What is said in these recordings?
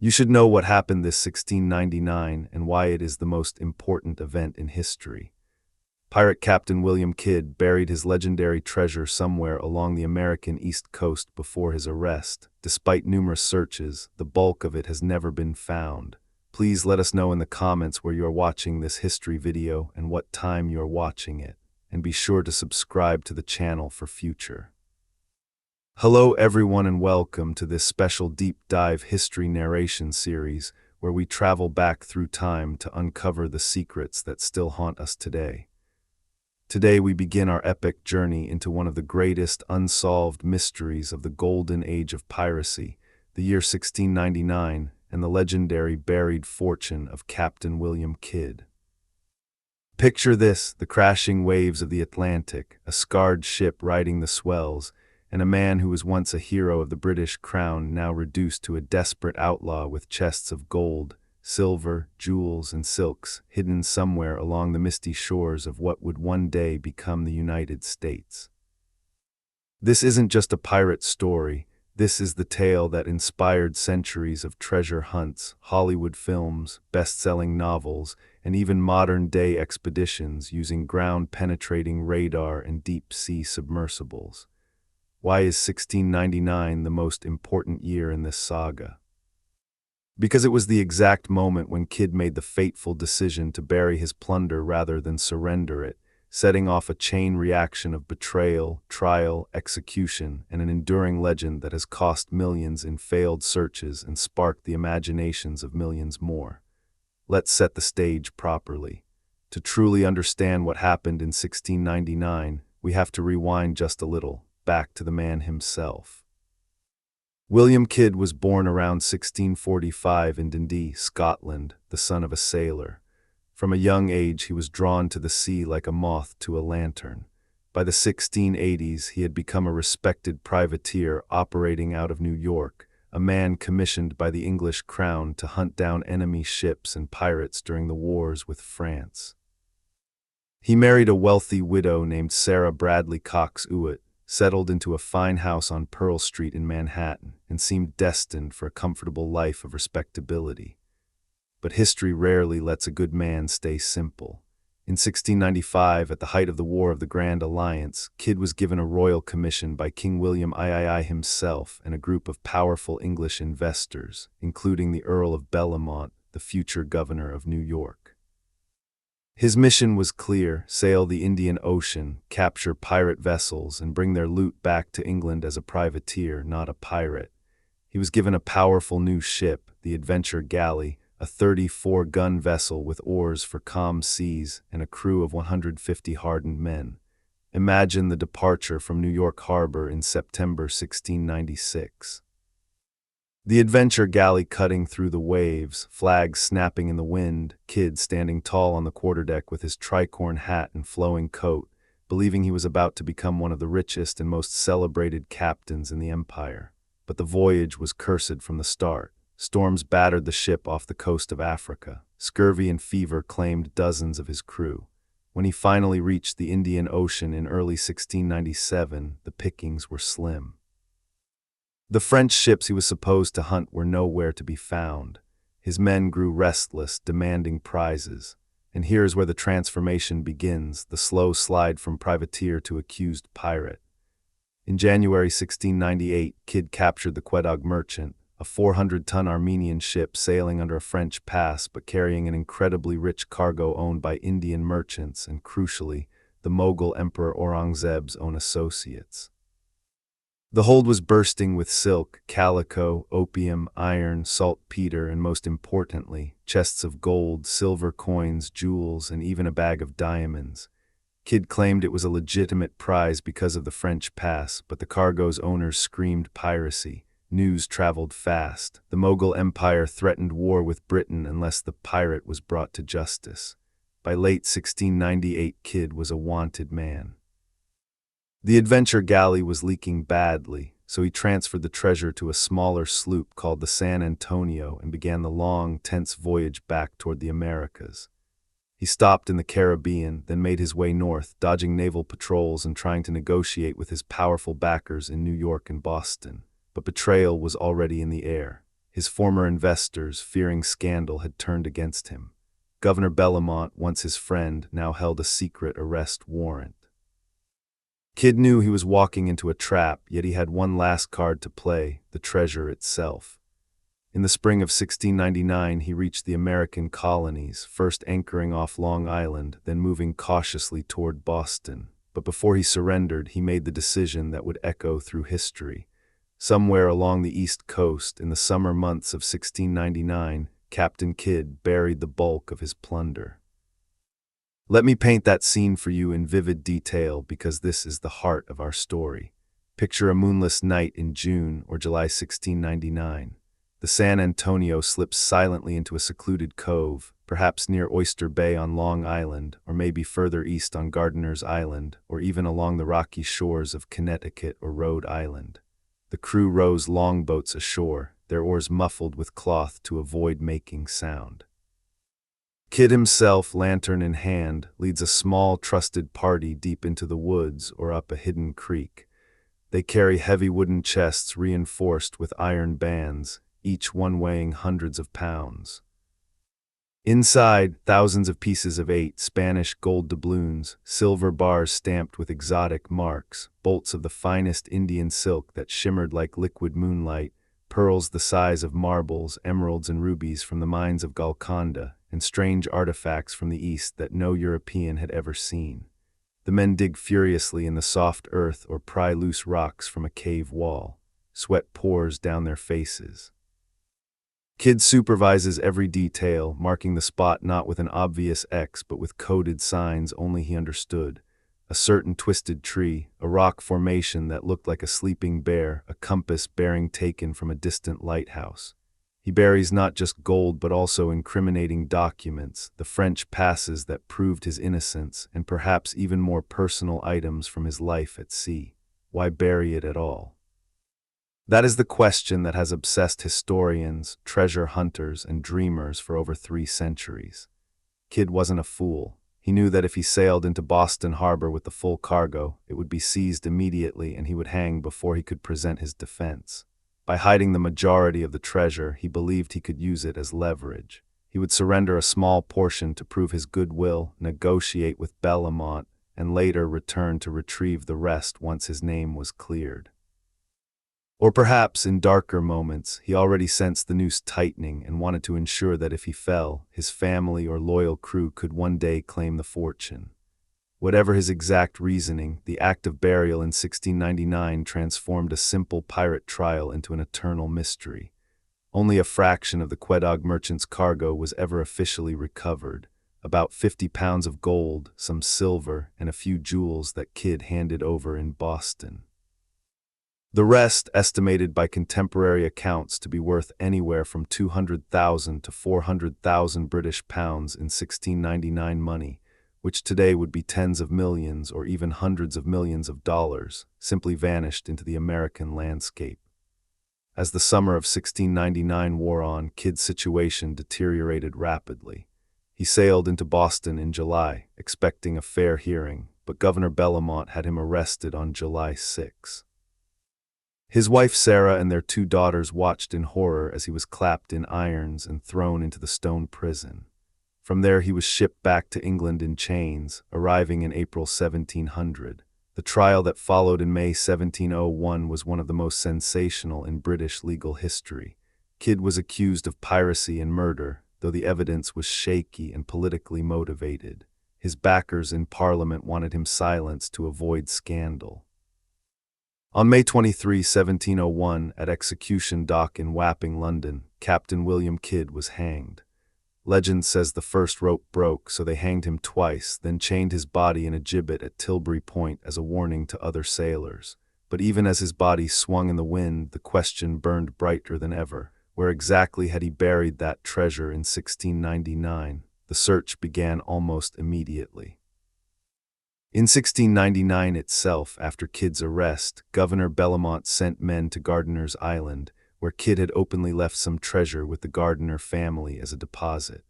You should know what happened this 1699 and why it is the most important event in history. Pirate Captain William Kidd buried his legendary treasure somewhere along the American East Coast before his arrest. Despite numerous searches, the bulk of it has never been found. Please let us know in the comments where you are watching this history video and what time you are watching it, and be sure to subscribe to the channel for future. Hello everyone and welcome to this special deep dive history narration series where we travel back through time to uncover the secrets that still haunt us today. Today we begin our epic journey into one of the greatest unsolved mysteries of the golden age of piracy, the year 1699, and the legendary buried fortune of Captain William Kidd. Picture this: the crashing waves of the Atlantic, a scarred ship riding the swells, and a man who was once a hero of the British crown now reduced to a desperate outlaw with chests of gold, silver, jewels, and silks hidden somewhere along the misty shores of what would one day become the United States. This isn't just a pirate story. This is the tale that inspired centuries of treasure hunts, Hollywood films, best-selling novels, and even modern-day expeditions using ground-penetrating radar and deep-sea submersibles. Why is 1699 the most important year in this saga? Because it was the exact moment when Kidd made the fateful decision to bury his plunder rather than surrender it, setting off a chain reaction of betrayal, trial, execution, and an enduring legend that has cost millions in failed searches and sparked the imaginations of millions more. Let's set the stage properly. To truly understand what happened in 1699, we have to rewind just a little, back to the man himself. William Kidd was born around 1645 in Dundee, Scotland, the son of a sailor. From a young age he was drawn to the sea like a moth to a lantern. By the 1680s he had become a respected privateer operating out of New York, a man commissioned by the English crown to hunt down enemy ships and pirates during the wars with France. He married a wealthy widow named Sarah Bradley Cox Ewart, settled into a fine house on Pearl Street in Manhattan, and seemed destined for a comfortable life of respectability. But history rarely lets a good man stay simple. In 1695, at the height of the War of the Grand Alliance, Kidd was given a royal commission by King William III himself and a group of powerful English investors, including the Earl of Bellamont, the future governor of New York. His mission was clear: sail the Indian Ocean, capture pirate vessels, and bring their loot back to England as a privateer, not a pirate. He was given a powerful new ship, the Adventure Galley, a 34-gun vessel with oars for calm seas and a crew of 150 hardened men. Imagine the departure from New York Harbor in September 1696. The Adventure Galley cutting through the waves, flags snapping in the wind, Kidd standing tall on the quarterdeck with his tricorn hat and flowing coat, believing he was about to become one of the richest and most celebrated captains in the empire. But the voyage was cursed from the start. Storms battered the ship off the coast of Africa. Scurvy and fever claimed dozens of his crew. When he finally reached the Indian Ocean in early 1697, the pickings were slim. The French ships he was supposed to hunt were nowhere to be found. His men grew restless, demanding prizes. And here's where the transformation begins, the slow slide from privateer to accused pirate. In January 1698, Kidd captured the Quedagh Merchant, a 400-ton Armenian ship sailing under a French pass but carrying an incredibly rich cargo owned by Indian merchants and, crucially, the Mughal Emperor Aurangzeb's own associates. The hold was bursting with silk, calico, opium, iron, saltpeter, and most importantly, chests of gold, silver coins, jewels, and even a bag of diamonds. Kidd claimed it was a legitimate prize because of the French pass, but the cargo's owners screamed piracy. News traveled fast. The Mughal Empire threatened war with Britain unless the pirate was brought to justice. By late 1698, Kidd was a wanted man. The Adventure Galley was leaking badly, so he transferred the treasure to a smaller sloop called the San Antonio and began the long, tense voyage back toward the Americas. He stopped in the Caribbean, then made his way north, dodging naval patrols and trying to negotiate with his powerful backers in New York and Boston. But betrayal was already in the air. His former investors, fearing scandal, had turned against him. Governor Bellamont, once his friend, now held a secret arrest warrant. Kidd knew he was walking into a trap, yet he had one last card to play, the treasure itself. In the spring of 1699, he reached the American colonies, first anchoring off Long Island, then moving cautiously toward Boston. But before he surrendered, he made the decision that would echo through history. Somewhere along the East Coast, in the summer months of 1699, Captain Kidd buried the bulk of his plunder. Let me paint that scene for you in vivid detail because this is the heart of our story. Picture a moonless night in June or July 1699. The San Antonio slips silently into a secluded cove, perhaps near Oyster Bay on Long Island, or maybe further east on Gardiner's Island, or even along the rocky shores of Connecticut or Rhode Island. The crew rows longboats ashore, their oars muffled with cloth to avoid making sound. Kidd himself, lantern in hand, leads a small, trusted party deep into the woods or up a hidden creek. They carry heavy wooden chests reinforced with iron bands, each one weighing hundreds of pounds. Inside, thousands of pieces of 8 Spanish gold doubloons, silver bars stamped with exotic marks, bolts of the finest Indian silk that shimmered like liquid moonlight, pearls the size of marbles, emeralds and rubies from the mines of Golconda, and strange artifacts from the East that no European had ever seen. The men dig furiously in the soft earth or pry loose rocks from a cave wall. Sweat pours down their faces. Kidd supervises every detail, marking the spot not with an obvious X but with coded signs only he understood. A certain twisted tree, a rock formation that looked like a sleeping bear, a compass bearing taken from a distant lighthouse. He buries not just gold but also incriminating documents, the French passes that proved his innocence, and perhaps even more personal items from his life at sea. Why bury it at all? That is the question that has obsessed historians, treasure hunters, and dreamers for over 3 centuries. Kidd wasn't a fool. He knew that if he sailed into Boston Harbor with the full cargo, it would be seized immediately and he would hang before he could present his defense. By hiding the majority of the treasure, he believed he could use it as leverage. He would surrender a small portion to prove his goodwill, negotiate with Bellamont, and later return to retrieve the rest once his name was cleared. Or perhaps, in darker moments, he already sensed the noose tightening and wanted to ensure that if he fell, his family or loyal crew could one day claim the fortune. Whatever his exact reasoning, the act of burial in 1699 transformed a simple pirate trial into an eternal mystery. Only a fraction of the Quedagh merchant's cargo was ever officially recovered, about 50 pounds of gold, some silver, and a few jewels that Kidd handed over in Boston. The rest, estimated by contemporary accounts to be worth anywhere from 200,000 to 400,000 British pounds in 1699 money, which today would be tens of millions or even hundreds of millions of dollars, simply vanished into the American landscape. As the summer of 1699 wore on, Kidd's situation deteriorated rapidly. He sailed into Boston in July, expecting a fair hearing, but Governor Bellamont had him arrested on July 6. His wife Sarah and their 2 daughters watched in horror as he was clapped in irons and thrown into the stone prison. From there he was shipped back to England in chains, arriving in April 1700. The trial that followed in May 1701 was one of the most sensational in British legal history. Kidd was accused of piracy and murder, though the evidence was shaky and politically motivated. His backers in Parliament wanted him silenced to avoid scandal. On May 23, 1701, at Execution Dock in Wapping, London, Captain William Kidd was hanged. Legend says the first rope broke, so they hanged him twice, then chained his body in a gibbet at Tilbury Point as a warning to other sailors. But even as his body swung in the wind, the question burned brighter than ever. Where exactly had he buried that treasure in 1699? The search began almost immediately. In 1699 itself, after Kidd's arrest, Governor Bellamont sent men to Gardiner's Island, where Kidd had openly left some treasure with the Gardiner family as a deposit.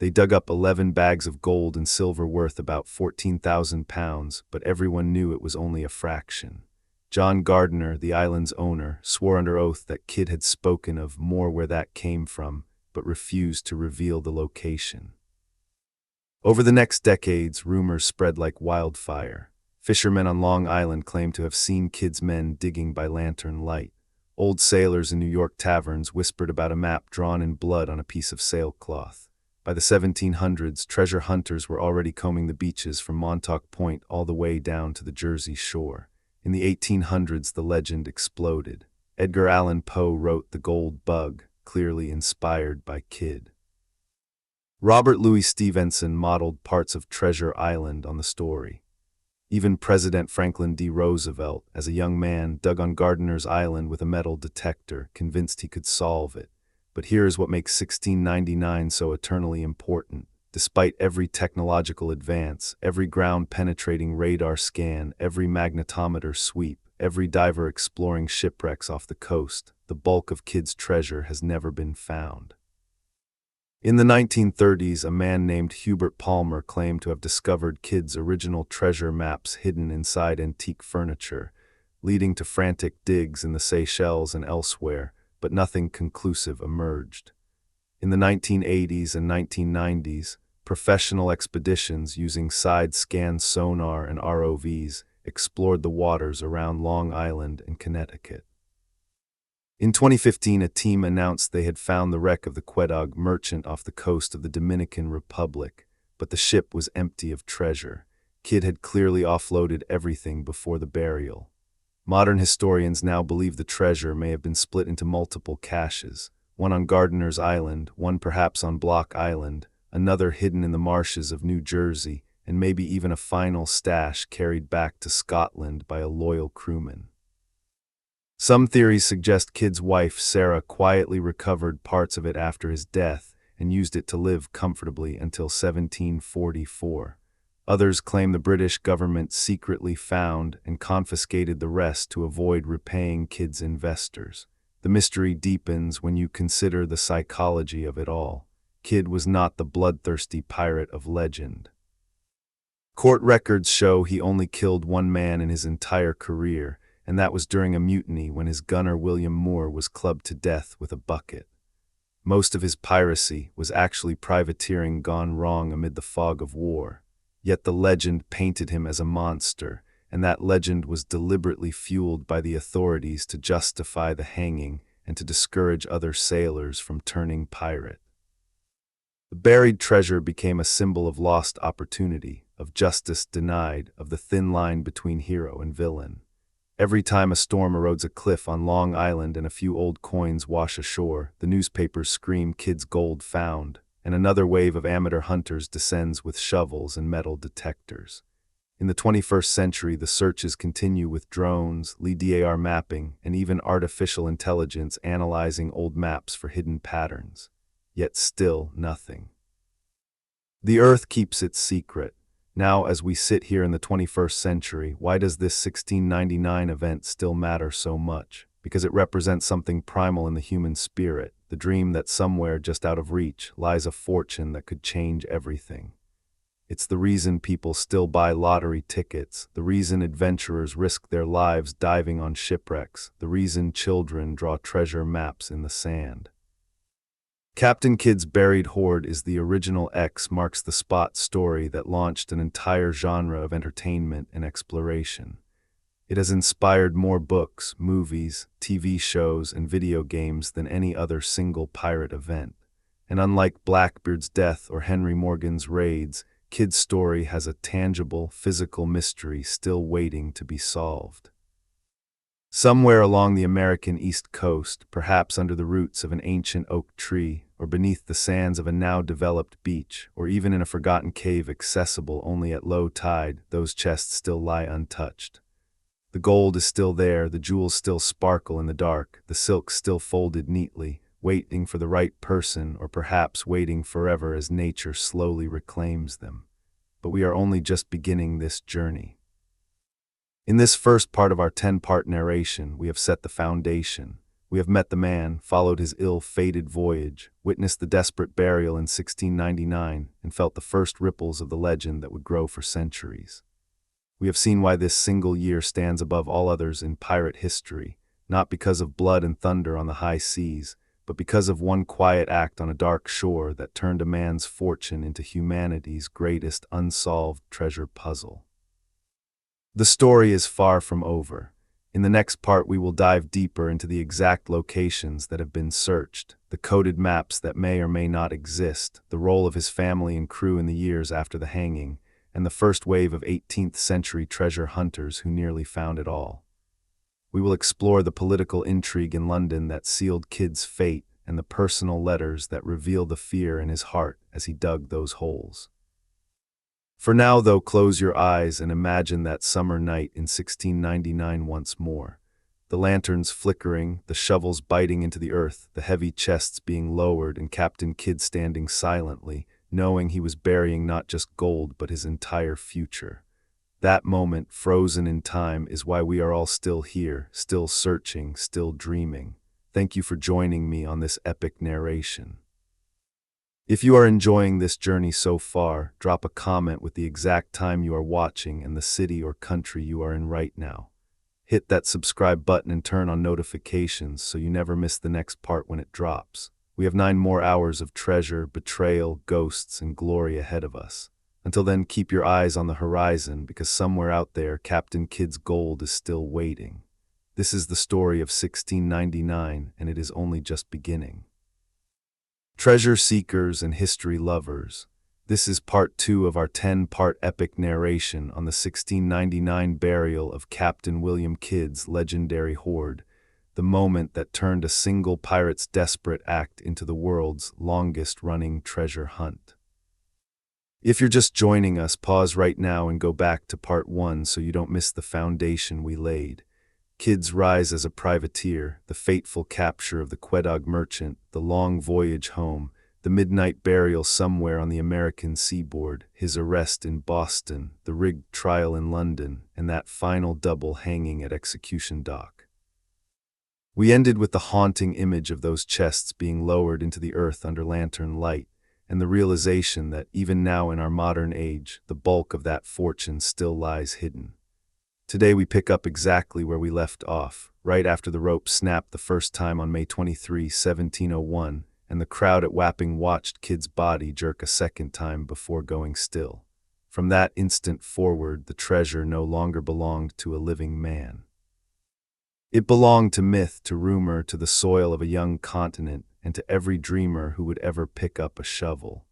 They dug up 11 bags of gold and silver worth about 14,000 pounds, but everyone knew it was only a fraction. John Gardner, the island's owner, swore under oath that Kidd had spoken of more where that came from, but refused to reveal the location. Over the next decades, rumors spread like wildfire. Fishermen on Long Island claimed to have seen Kidd's men digging by lantern light. Old sailors in New York taverns whispered about a map drawn in blood on a piece of sailcloth. By the 1700s, treasure hunters were already combing the beaches from Montauk Point all the way down to the Jersey Shore. In the 1800s, the legend exploded. Edgar Allan Poe wrote The Gold Bug, clearly inspired by Kidd. Robert Louis Stevenson modeled parts of Treasure Island on the story. Even President Franklin D. Roosevelt, as a young man, dug on Gardner's Island with a metal detector, convinced he could solve it. But here is what makes 1699 so eternally important. Despite every technological advance, every ground-penetrating radar scan, every magnetometer sweep, every diver exploring shipwrecks off the coast, the bulk of Kidd's treasure has never been found. In the 1930s, a man named Hubert Palmer claimed to have discovered Kidd's original treasure maps hidden inside antique furniture, leading to frantic digs in the Seychelles and elsewhere, but nothing conclusive emerged. In the 1980s and 1990s, professional expeditions using side-scan sonar and ROVs explored the waters around Long Island and Connecticut. In 2015, a team announced they had found the wreck of the Quedagh merchant off the coast of the Dominican Republic, but the ship was empty of treasure. Kidd had clearly offloaded everything before the burial. Modern historians now believe the treasure may have been split into multiple caches, one on Gardner's Island, one perhaps on Block Island, another hidden in the marshes of New Jersey, and maybe even a final stash carried back to Scotland by a loyal crewman. Some theories suggest Kidd's wife, Sarah, quietly recovered parts of it after his death and used it to live comfortably until 1744. Others claim the British government secretly found and confiscated the rest to avoid repaying Kidd's investors. The mystery deepens when you consider the psychology of it all. Kidd was not the bloodthirsty pirate of legend. Court records show he only killed one man in his entire career, and that was during a mutiny when his gunner William Moore was clubbed to death with a bucket. Most of his piracy was actually privateering gone wrong amid the fog of war. Yet the legend painted him as a monster, and that legend was deliberately fueled by the authorities to justify the hanging and to discourage other sailors from turning pirate. The buried treasure became a symbol of lost opportunity, of justice denied, of the thin line between hero and villain. Every time a storm erodes a cliff on Long Island and a few old coins wash ashore, the newspapers scream Kidd's gold found, and another wave of amateur hunters descends with shovels and metal detectors. In the 21st century, the searches continue with drones, LiDAR mapping, and even artificial intelligence analyzing old maps for hidden patterns. Yet still nothing. The Earth keeps its secret. Now, as we sit here in the 21st century, why does this 1699 event still matter so much? Because it represents something primal in the human spirit, the dream that somewhere just out of reach lies a fortune that could change everything. It's the reason people still buy lottery tickets, the reason adventurers risk their lives diving on shipwrecks, the reason children draw treasure maps in the sand. Captain Kidd's Buried Hoard is the original X marks the spot story that launched an entire genre of entertainment and exploration. It has inspired more books, movies, TV shows, and video games than any other single pirate event. And unlike Blackbeard's death or Henry Morgan's raids, Kidd's story has a tangible, physical mystery still waiting to be solved. Somewhere along the American East Coast, perhaps under the roots of an ancient oak tree, or beneath the sands of a now-developed beach, or even in a forgotten cave accessible only at low tide, those chests still lie untouched. The gold is still there, the jewels still sparkle in the dark, the silk still folded neatly, waiting for the right person, or perhaps waiting forever as nature slowly reclaims them. But we are only just beginning this journey. In this first part of our 10-part narration, we have set the foundation. We have met the man, followed his ill-fated voyage, witnessed the desperate burial in 1699, and felt the first ripples of the legend that would grow for centuries. We have seen why this single year stands above all others in pirate history, not because of blood and thunder on the high seas, but because of one quiet act on a dark shore that turned a man's fortune into humanity's greatest unsolved treasure puzzle. The story is far from over. In the next part, we will dive deeper into the exact locations that have been searched, the coded maps that may or may not exist, the role of his family and crew in the years after the hanging, and the first wave of 18th century treasure hunters who nearly found it all. We will explore the political intrigue in London that sealed Kidd's fate and the personal letters that reveal the fear in his heart as he dug those holes. For now, though, close your eyes and imagine that summer night in 1699 once more. The lanterns flickering, the shovels biting into the earth, the heavy chests being lowered, and Captain Kidd standing silently, knowing he was burying not just gold but his entire future. That moment, frozen in time, is why we are all still here, still searching, still dreaming. Thank you for joining me on this epic narration. If you are enjoying this journey so far, drop a comment with the exact time you are watching and the city or country you are in right now. Hit that subscribe button and turn on notifications so you never miss the next part when it drops. We have 9 more hours of treasure, betrayal, ghosts, and glory ahead of us. Until then, keep your eyes on the horizon, because somewhere out there, Captain Kidd's gold is still waiting. This is the story of 1699, and it is only just beginning. Treasure seekers and history lovers, this is part 2 of our 10-part epic narration on the 1699 burial of Captain William Kidd's legendary hoard, the moment that turned a single pirate's desperate act into the world's longest-running treasure hunt. If you're just joining us, pause right now and go back to part 1 so you don't miss the foundation we laid. Kidd's rise as a privateer, the fateful capture of the Quedagh merchant, the long voyage home, the midnight burial somewhere on the American seaboard, his arrest in Boston, the rigged trial in London, and that final double hanging at Execution Dock. We ended with the haunting image of those chests being lowered into the earth under lantern light, and the realization that even now in our modern age, the bulk of that fortune still lies hidden. Today we pick up exactly where we left off, right after the rope snapped the first time on May 23, 1701, and the crowd at Wapping watched Kidd's body jerk a second time before going still. From that instant forward, the treasure no longer belonged to a living man. It belonged to myth, to rumor, to the soil of a young continent, and to every dreamer who would ever pick up a shovel.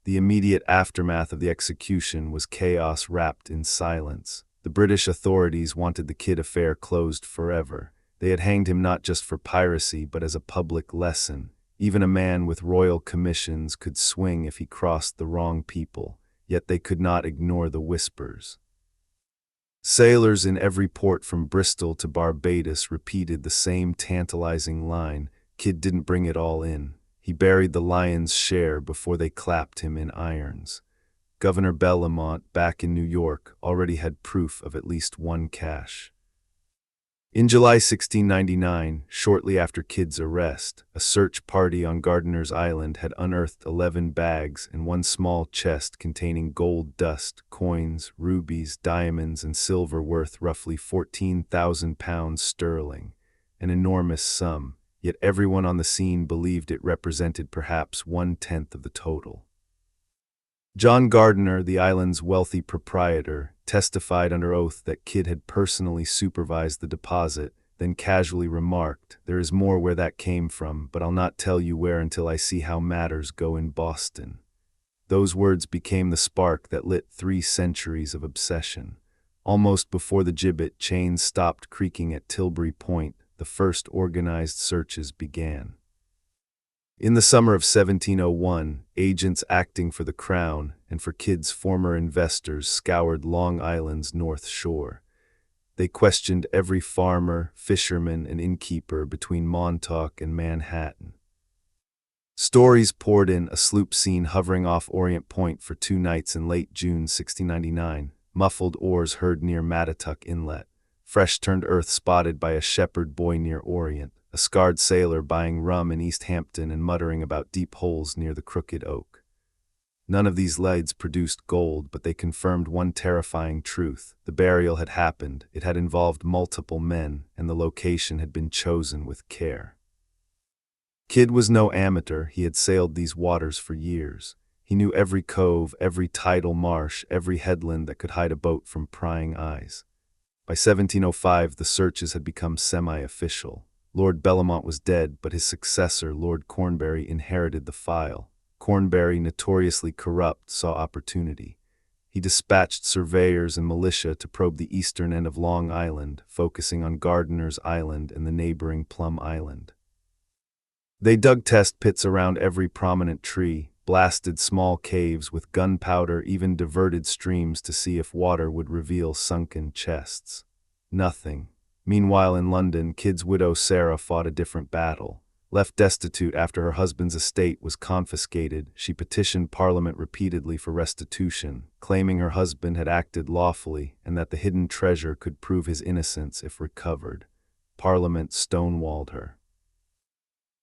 The immediate aftermath of the execution was chaos wrapped in silence. The British authorities wanted the Kidd affair closed forever. They had hanged him not just for piracy, but as a public lesson. Even a man with royal commissions could swing if he crossed the wrong people, yet they could not ignore the whispers. Sailors in every port from Bristol to Barbados repeated the same tantalizing line: Kidd didn't bring it all in. He buried the lion's share before they clapped him in irons. Governor Bellamont, back in New York, already had proof of at least one cache. In July 1699, shortly after Kidd's arrest, a search party on Gardiner's Island had unearthed 11 bags and one small chest containing gold dust, coins, rubies, diamonds, and silver worth roughly 14,000 pounds sterling, an enormous sum, yet everyone on the scene believed it represented perhaps 1/10 of the total. John Gardiner, the island's wealthy proprietor, testified under oath that Kidd had personally supervised the deposit, then casually remarked, "There is more where that came from, but I'll not tell you where until I see how matters go in Boston." Those words became the spark that lit 3 centuries of obsession. Almost before the gibbet chains stopped creaking at Tilbury Point, the first organized searches began. In the summer of 1701, agents acting for the Crown and for Kidd's former investors scoured Long Island's north shore. They questioned every farmer, fisherman, and innkeeper between Montauk and Manhattan. Stories poured in, a sloop seen hovering off Orient Point for 2 nights in late June 1699, muffled oars heard near Mattatuck Inlet, fresh-turned earth spotted by a shepherd boy near Orient, a scarred sailor buying rum in East Hampton and muttering about deep holes near the Crooked Oak. None of these leads produced gold, but they confirmed one terrifying truth. The burial had happened, it had involved multiple men, and the location had been chosen with care. Kidd was no amateur, he had sailed these waters for years. He knew every cove, every tidal marsh, every headland that could hide a boat from prying eyes. By 1705, the searches had become semi-official. Lord Bellamont was dead, but his successor, Lord Cornbury, inherited the file. Cornbury, notoriously corrupt, saw opportunity. He dispatched surveyors and militia to probe the eastern end of Long Island, focusing on Gardiner's Island and the neighboring Plum Island. They dug test pits around every prominent tree, blasted small caves with gunpowder, even diverted streams to see if water would reveal sunken chests. Nothing. Meanwhile in London, Kidd's widow Sarah fought a different battle. Left destitute after her husband's estate was confiscated, she petitioned Parliament repeatedly for restitution, claiming her husband had acted lawfully and that the hidden treasure could prove his innocence if recovered. Parliament stonewalled her.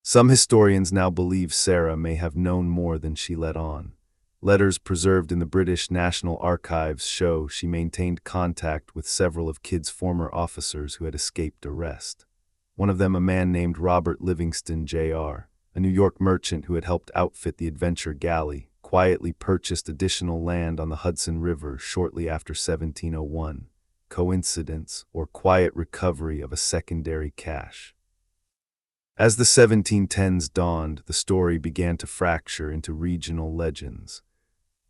Some historians now believe Sarah may have known more than she let on. Letters preserved in the British National Archives show she maintained contact with several of Kidd's former officers who had escaped arrest. One of them, a man named Robert Livingston, Jr., a New York merchant who had helped outfit the Adventure Galley, quietly purchased additional land on the Hudson River shortly after 1701. Coincidence or quiet recovery of a secondary cache? As the 1710s dawned, the story began to fracture into regional legends.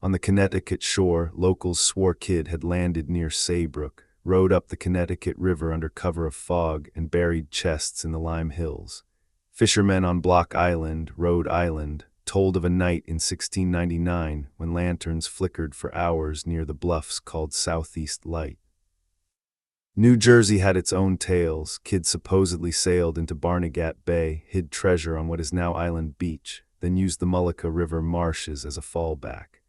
On the Connecticut shore, locals swore Kidd had landed near Saybrook, rode up the Connecticut River under cover of fog, and buried chests in the Lime Hills. Fishermen on Block Island, Rhode Island, told of a night in 1699 when lanterns flickered for hours near the bluffs called Southeast Light. New Jersey had its own tales. Kidd supposedly sailed into Barnegat Bay, hid treasure on what is now Island Beach, then used the Mullica River marshes as a fallback.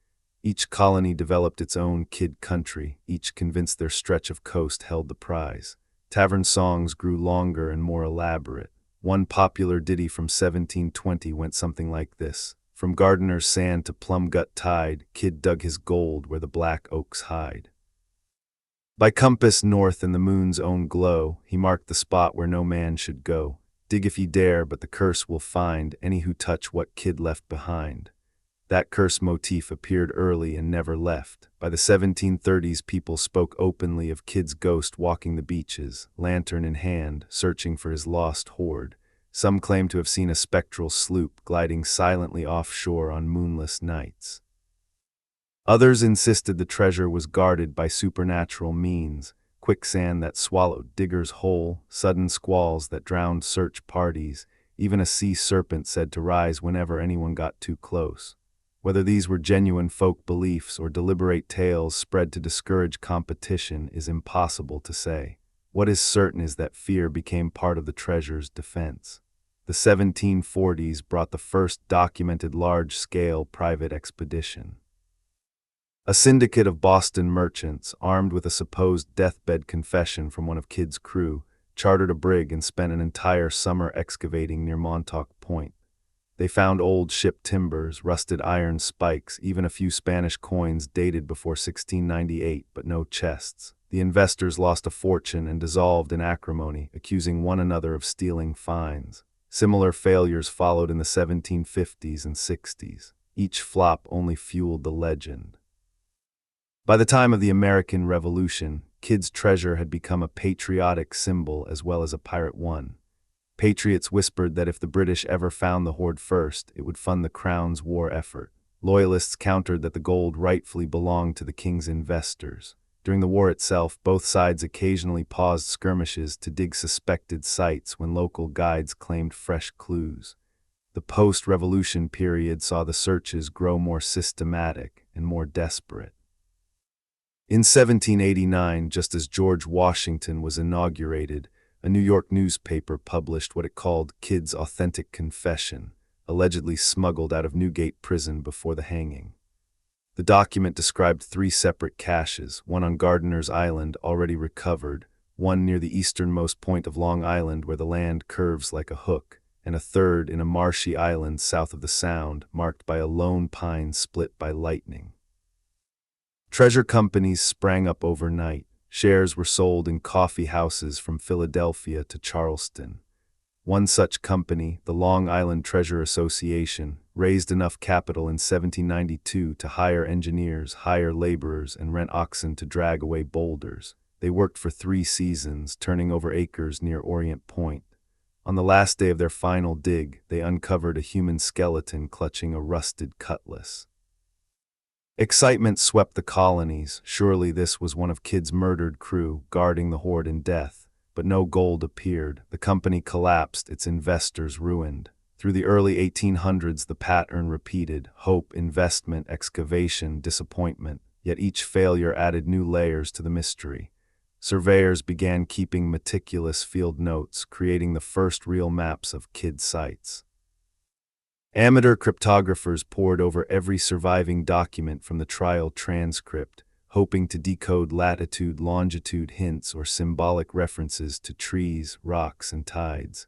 Each colony developed its own Kidd country, each convinced their stretch of coast held the prize. Tavern songs grew longer and more elaborate. One popular ditty from 1720 went something like this: "From Gardiner's Sand to Plum Gut Tide, Kidd dug his gold where the black oaks hide." By compass north in the moon's own glow, he marked the spot where no man should go. Dig if ye dare, but the curse will find any who touch what Kidd left behind. That curse motif appeared early and never left. By the 1730s, people spoke openly of Kidd's ghost walking the beaches, lantern in hand, searching for his lost hoard. Some claimed to have seen a spectral sloop gliding silently offshore on moonless nights. Others insisted the treasure was guarded by supernatural means: quicksand that swallowed diggers whole, sudden squalls that drowned search parties, even a sea serpent said to rise whenever anyone got too close. Whether these were genuine folk beliefs or deliberate tales spread to discourage competition is impossible to say. What is certain is that fear became part of the treasure's defense. The 1740s brought the first documented large-scale private expedition. A syndicate of Boston merchants, armed with a supposed deathbed confession from one of Kidd's crew, chartered a brig and spent an entire summer excavating near Montauk Point. They found old ship timbers, rusted iron spikes, even a few Spanish coins dated before 1698, but no chests. The investors lost a fortune and dissolved in acrimony, accusing one another of stealing finds. Similar failures followed in the 1750s and 60s. Each flop only fueled the legend. By the time of the American Revolution, Kidd's treasure had become a patriotic symbol as well as a pirate one. Patriots whispered that if the British ever found the hoard first, it would fund the Crown's war effort. Loyalists countered that the gold rightfully belonged to the king's investors. During the war itself, both sides occasionally paused skirmishes to dig suspected sites when local guides claimed fresh clues. The post-revolution period saw the searches grow more systematic and more desperate. In 1789, just as George Washington was inaugurated, a New York newspaper published what it called Kidd's authentic confession, allegedly smuggled out of Newgate prison before the hanging. The document described 3 separate caches, one on Gardiner's Island, already recovered, one near the easternmost point of Long Island where the land curves like a hook, and a third in a marshy island south of the Sound, marked by a lone pine split by lightning. Treasure companies sprang up overnight. Shares were sold in coffee houses from Philadelphia to Charleston. One such company, the Long Island Treasure Association, raised enough capital in 1792 to hire engineers, hire laborers, and rent oxen to drag away boulders. They worked for 3 seasons, turning over acres near Orient Point. On the last day of their final dig, they uncovered a human skeleton clutching a rusted cutlass. Excitement swept the colonies. Surely this was one of Kidd's murdered crew, guarding the hoard in death. But no gold appeared. The company collapsed, its investors ruined. Through the early 1800s, the pattern repeated: hope, investment, excavation, disappointment. Yet each failure added new layers to the mystery. Surveyors began keeping meticulous field notes, creating the first real maps of Kidd sites. Amateur cryptographers pored over every surviving document from the trial transcript, hoping to decode latitude, longitude hints or symbolic references to trees, rocks, and tides.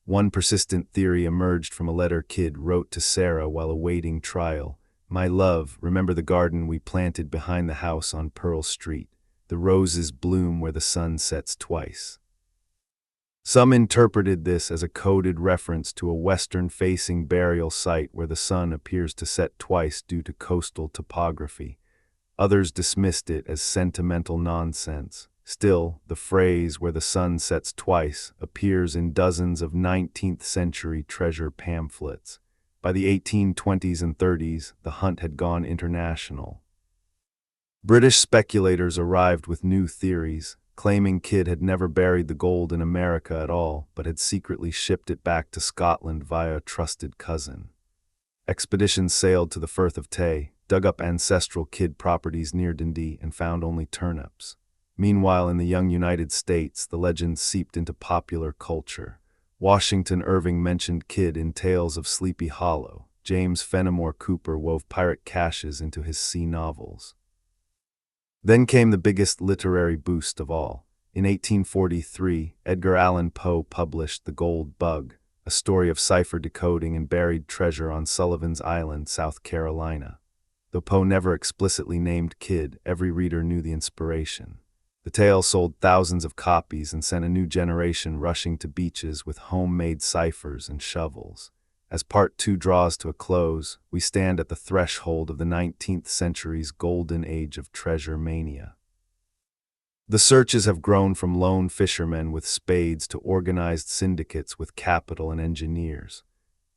One persistent theory emerged from a letter Kidd wrote to Sarah while awaiting trial. "My love, remember the garden we planted behind the house on Pearl Street. The roses bloom where the sun sets twice." Some interpreted this as a coded reference to a western-facing burial site where the sun appears to set twice due to coastal topography. Others dismissed it as sentimental nonsense. Still, the phrase "where the sun sets twice" appears in dozens of 19th-century treasure pamphlets. By the 1820s and 30s, the hunt had gone international. British speculators arrived with new theories, claiming Kidd had never buried the gold in America at all, but had secretly shipped it back to Scotland via a trusted cousin. Expeditions sailed to the Firth of Tay, dug up ancestral Kidd properties near Dundee, and found only turnips. Meanwhile, in the young United States, the legend seeped into popular culture. Washington Irving mentioned Kidd in Tales of Sleepy Hollow. James Fenimore Cooper wove pirate caches into his sea novels. Then came the biggest literary boost of all. In 1843, Edgar Allan Poe published The Gold Bug, a story of cipher decoding and buried treasure on Sullivan's Island, South Carolina. Though Poe never explicitly named Kidd, every reader knew the inspiration. The tale sold thousands of copies and sent a new generation rushing to beaches with homemade ciphers and shovels. As Part 2 draws to a close, we stand at the threshold of the 19th century's golden age of treasure mania. The searches have grown from lone fishermen with spades to organized syndicates with capital and engineers.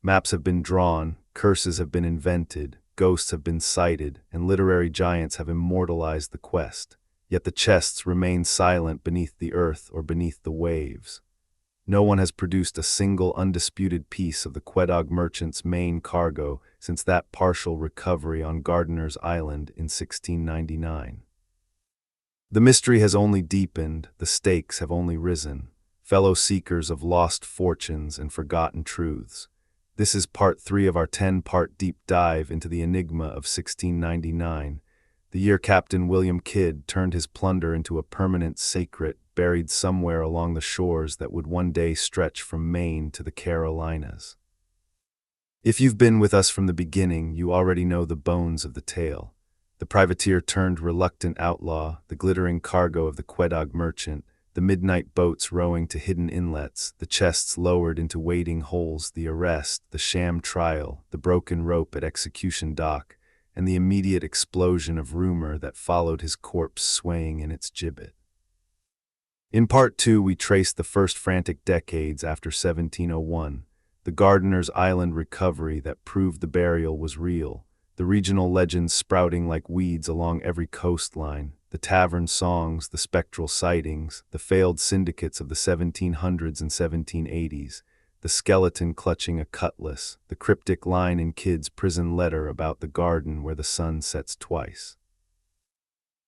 Maps have been drawn, curses have been invented, ghosts have been sighted, and literary giants have immortalized the quest. Yet the chests remain silent beneath the earth or beneath the waves. No one has produced a single undisputed piece of the Quedagh merchant's main cargo since that partial recovery on Gardiner's Island in 1699. The mystery has only deepened, the stakes have only risen. Fellow seekers of lost fortunes and forgotten truths. This is Part 3 of our 10-part deep dive into the enigma of 1699, the year Captain William Kidd turned his plunder into a permanent secret buried somewhere along the shores that would one day stretch from Maine to the Carolinas. If you've been with us from the beginning, you already know the bones of the tale. The privateer turned reluctant outlaw, the glittering cargo of the Quedagh merchant, the midnight boats rowing to hidden inlets, the chests lowered into waiting holes, the arrest, the sham trial, the broken rope at execution dock, and the immediate explosion of rumor that followed his corpse swaying in its gibbet. In Part 2, we trace the first frantic decades after 1701, the Gardiner's Island recovery that proved the burial was real, the regional legends sprouting like weeds along every coastline, the tavern songs, the spectral sightings, the failed syndicates of the 1700s and 1780s, the skeleton clutching a cutlass, the cryptic line in Kidd's prison letter about the garden where the sun sets twice.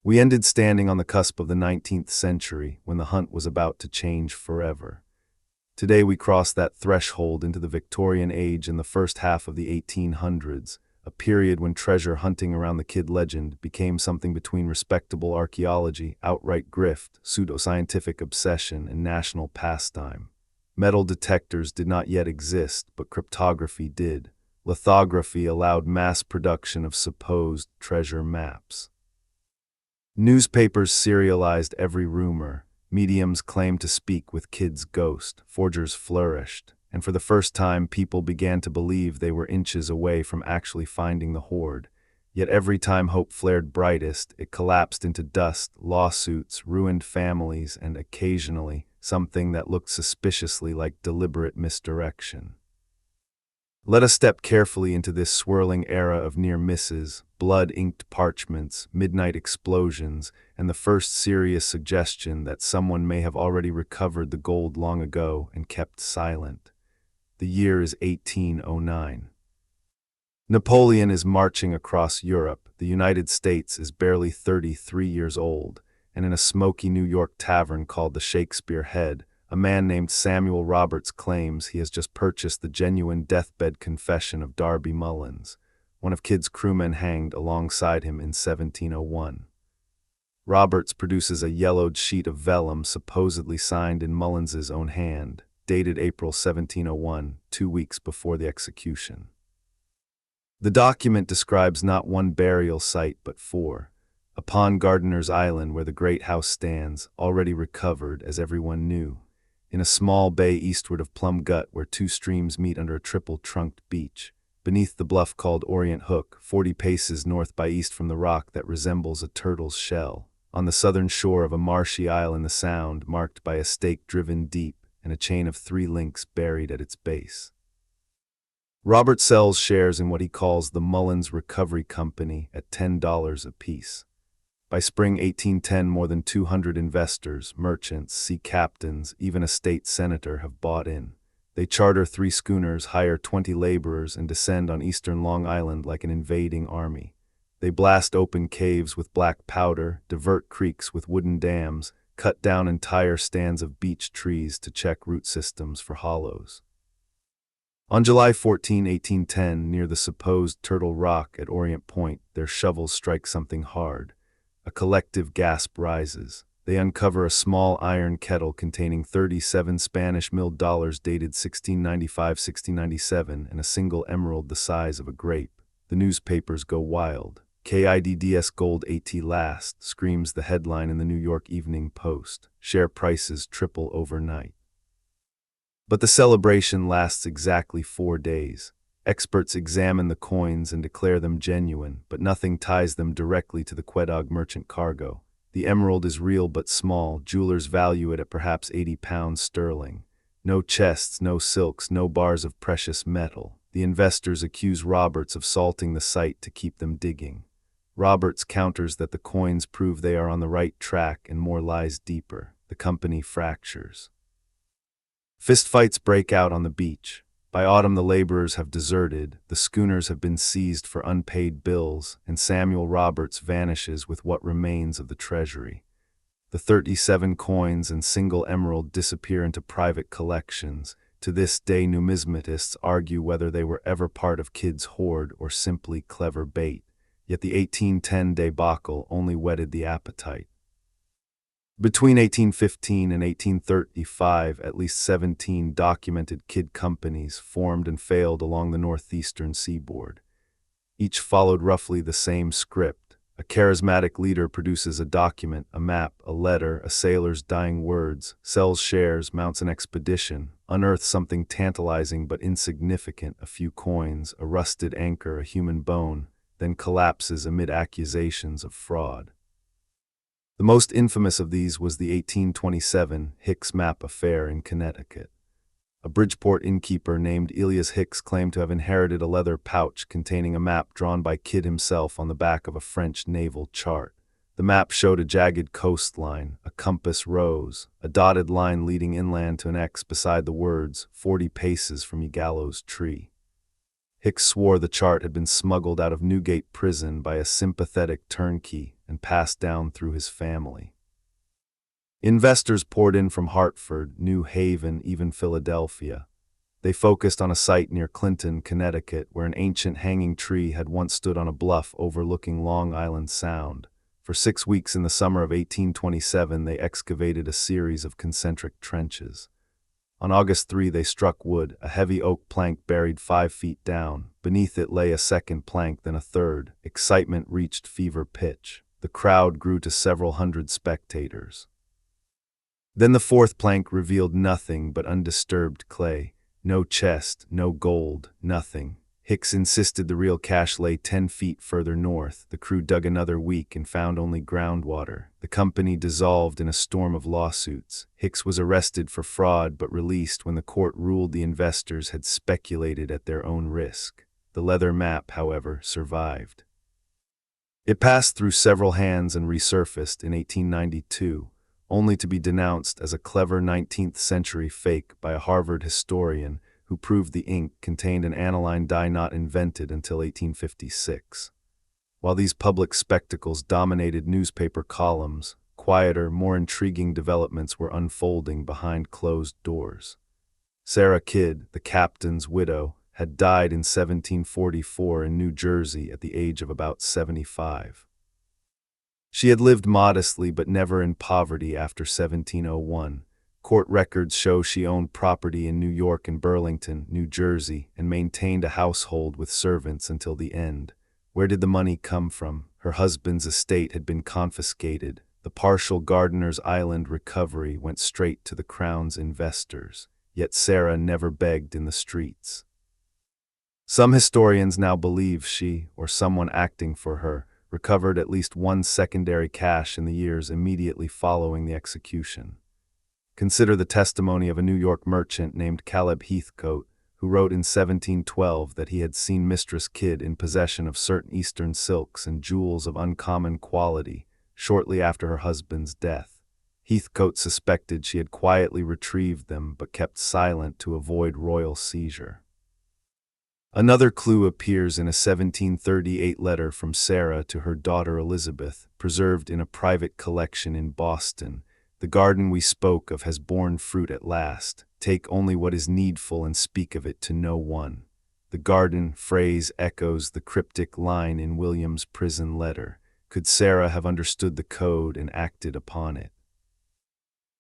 We ended standing on the cusp of the 19th century when the hunt was about to change forever. Today we cross that threshold into the Victorian age in the first half of the 1800s, a period when treasure hunting around the Kidd legend became something between respectable archaeology, outright grift, pseudoscientific obsession, and national pastime. Metal detectors did not yet exist, but cryptography did. Lithography allowed mass production of supposed treasure maps. Newspapers serialized every rumor. Mediums claimed to speak with kids' ghost. Forgers flourished, and for the first time people began to believe they were inches away from actually finding the hoard. Yet every time hope flared brightest, it collapsed into dust, lawsuits, ruined families, and occasionally, something that looked suspiciously like deliberate misdirection. Let us step carefully into this swirling era of near misses, blood-inked parchments, midnight explosions, and the first serious suggestion that someone may have already recovered the gold long ago and kept silent. The year is 1809. Napoleon is marching across Europe. The United States is barely 33 years old, and in a smoky New York tavern called the Shakespeare Head, a man named Samuel Roberts claims he has just purchased the genuine deathbed confession of Darby Mullins, one of Kidd's crewmen hanged alongside him in 1701. Roberts produces a yellowed sheet of vellum supposedly signed in Mullins's own hand, dated April 1701, 2 weeks before the execution. The document describes not one burial site but 4. Upon Gardiner's Island, where the great house stands, already recovered, as everyone knew. In a small bay eastward of Plum Gut, where 2 streams meet under a triple-trunked beach. Beneath the bluff called Orient Hook, 40 paces north by east from the rock that resembles a turtle's shell. On the southern shore of a marshy isle in the Sound, marked by a stake driven deep and a chain of 3 links buried at its base. Robert sells shares in what he calls the Mullins Recovery Company at $10 apiece. By spring 1810, more than 200 investors, merchants, sea captains, even a state senator have bought in. They charter 3 schooners, hire 20 laborers, and descend on eastern Long Island like an invading army. They blast open caves with black powder, divert creeks with wooden dams, cut down entire stands of beech trees to check root systems for hollows. On July 14, 1810, near the supposed Turtle Rock at Orient Point, their shovels strike something hard. A collective gasp rises. They uncover a small iron kettle containing 37 Spanish milled dollars dated 1695-1697 and a single emerald the size of a grape. The newspapers go wild. "KIDDS Gold AT Last," screams the headline in the New York Evening Post. Share prices triple overnight. But the celebration lasts exactly 4 days. Experts examine the coins and declare them genuine, but nothing ties them directly to the Quedagh merchant cargo. The emerald is real but small. Jewelers value it at perhaps 80 pounds sterling. No chests, no silks, no bars of precious metal. The investors accuse Roberts of salting the site to keep them digging. Roberts counters that the coins prove they are on the right track and more lies deeper. The company fractures. Fistfights break out on the beach. By autumn the laborers have deserted, the schooners have been seized for unpaid bills, and Samuel Roberts vanishes with what remains of the treasury. The 37 coins and single emerald disappear into private collections. To this day numismatists argue whether they were ever part of Kidd's hoard or simply clever bait, yet the 1810 debacle only whetted the appetite. Between 1815 and 1835, at least 17 documented Kidd companies formed and failed along the northeastern seaboard. Each followed roughly the same script. A charismatic leader produces a document, a map, a letter, a sailor's dying words, sells shares, mounts an expedition, unearths something tantalizing but insignificant, a few coins, a rusted anchor, a human bone, then collapses amid accusations of fraud. The most infamous of these was the 1827 Hicks map affair in Connecticut. A Bridgeport innkeeper named Elias Hicks claimed to have inherited a leather pouch containing a map drawn by Kidd himself on the back of a French naval chart. The map showed a jagged coastline, a compass rose, a dotted line leading inland to an X beside the words, 40 paces from Ye Gallows Tree. Hicks swore the chart had been smuggled out of Newgate prison by a sympathetic turnkey and passed down through his family. Investors poured in from Hartford, New Haven, even Philadelphia. They focused on a site near Clinton, Connecticut, where an ancient hanging tree had once stood on a bluff overlooking Long Island Sound. For 6 weeks in the summer of 1827, they excavated a series of concentric trenches. On August 3, they struck wood, a heavy oak plank buried 5 feet down. Beneath it lay a second plank, then a third. Excitement reached fever pitch. The crowd grew to several hundred spectators. Then the fourth plank revealed nothing but undisturbed clay. No chest, no gold, nothing. Hicks insisted the real cache lay 10 feet further north. The crew dug another week and found only groundwater. The company dissolved in a storm of lawsuits. Hicks was arrested for fraud but released when the court ruled the investors had speculated at their own risk. The leather map, however, survived. It passed through several hands and resurfaced in 1892, only to be denounced as a clever 19th-century fake by a Harvard historian who proved the ink contained an aniline dye not invented until 1856. While these public spectacles dominated newspaper columns, quieter, more intriguing developments were unfolding behind closed doors. Sarah Kidd, the captain's widow, had died in 1744 in New Jersey at the age of about 75. She had lived modestly but never in poverty after 1701. Court records show she owned property in New York and Burlington, New Jersey, and maintained a household with servants until the end. Where did the money come from? Her husband's estate had been confiscated. The partial Gardiner's Island recovery went straight to the Crown's investors. Yet Sarah never begged in the streets. Some historians now believe she, or someone acting for her, recovered at least one secondary cache in the years immediately following the execution. Consider the testimony of a New York merchant named Caleb Heathcote, who wrote in 1712 that he had seen Mistress Kidd in possession of certain Eastern silks and jewels of uncommon quality shortly after her husband's death. Heathcote suspected she had quietly retrieved them but kept silent to avoid royal seizure. Another clue appears in a 1738 letter from Sarah to her daughter Elizabeth, preserved in a private collection in Boston. The garden we spoke of has borne fruit at last. Take only what is needful and speak of it to no one. The garden phrase echoes the cryptic line in William's prison letter. Could Sarah have understood the code and acted upon it?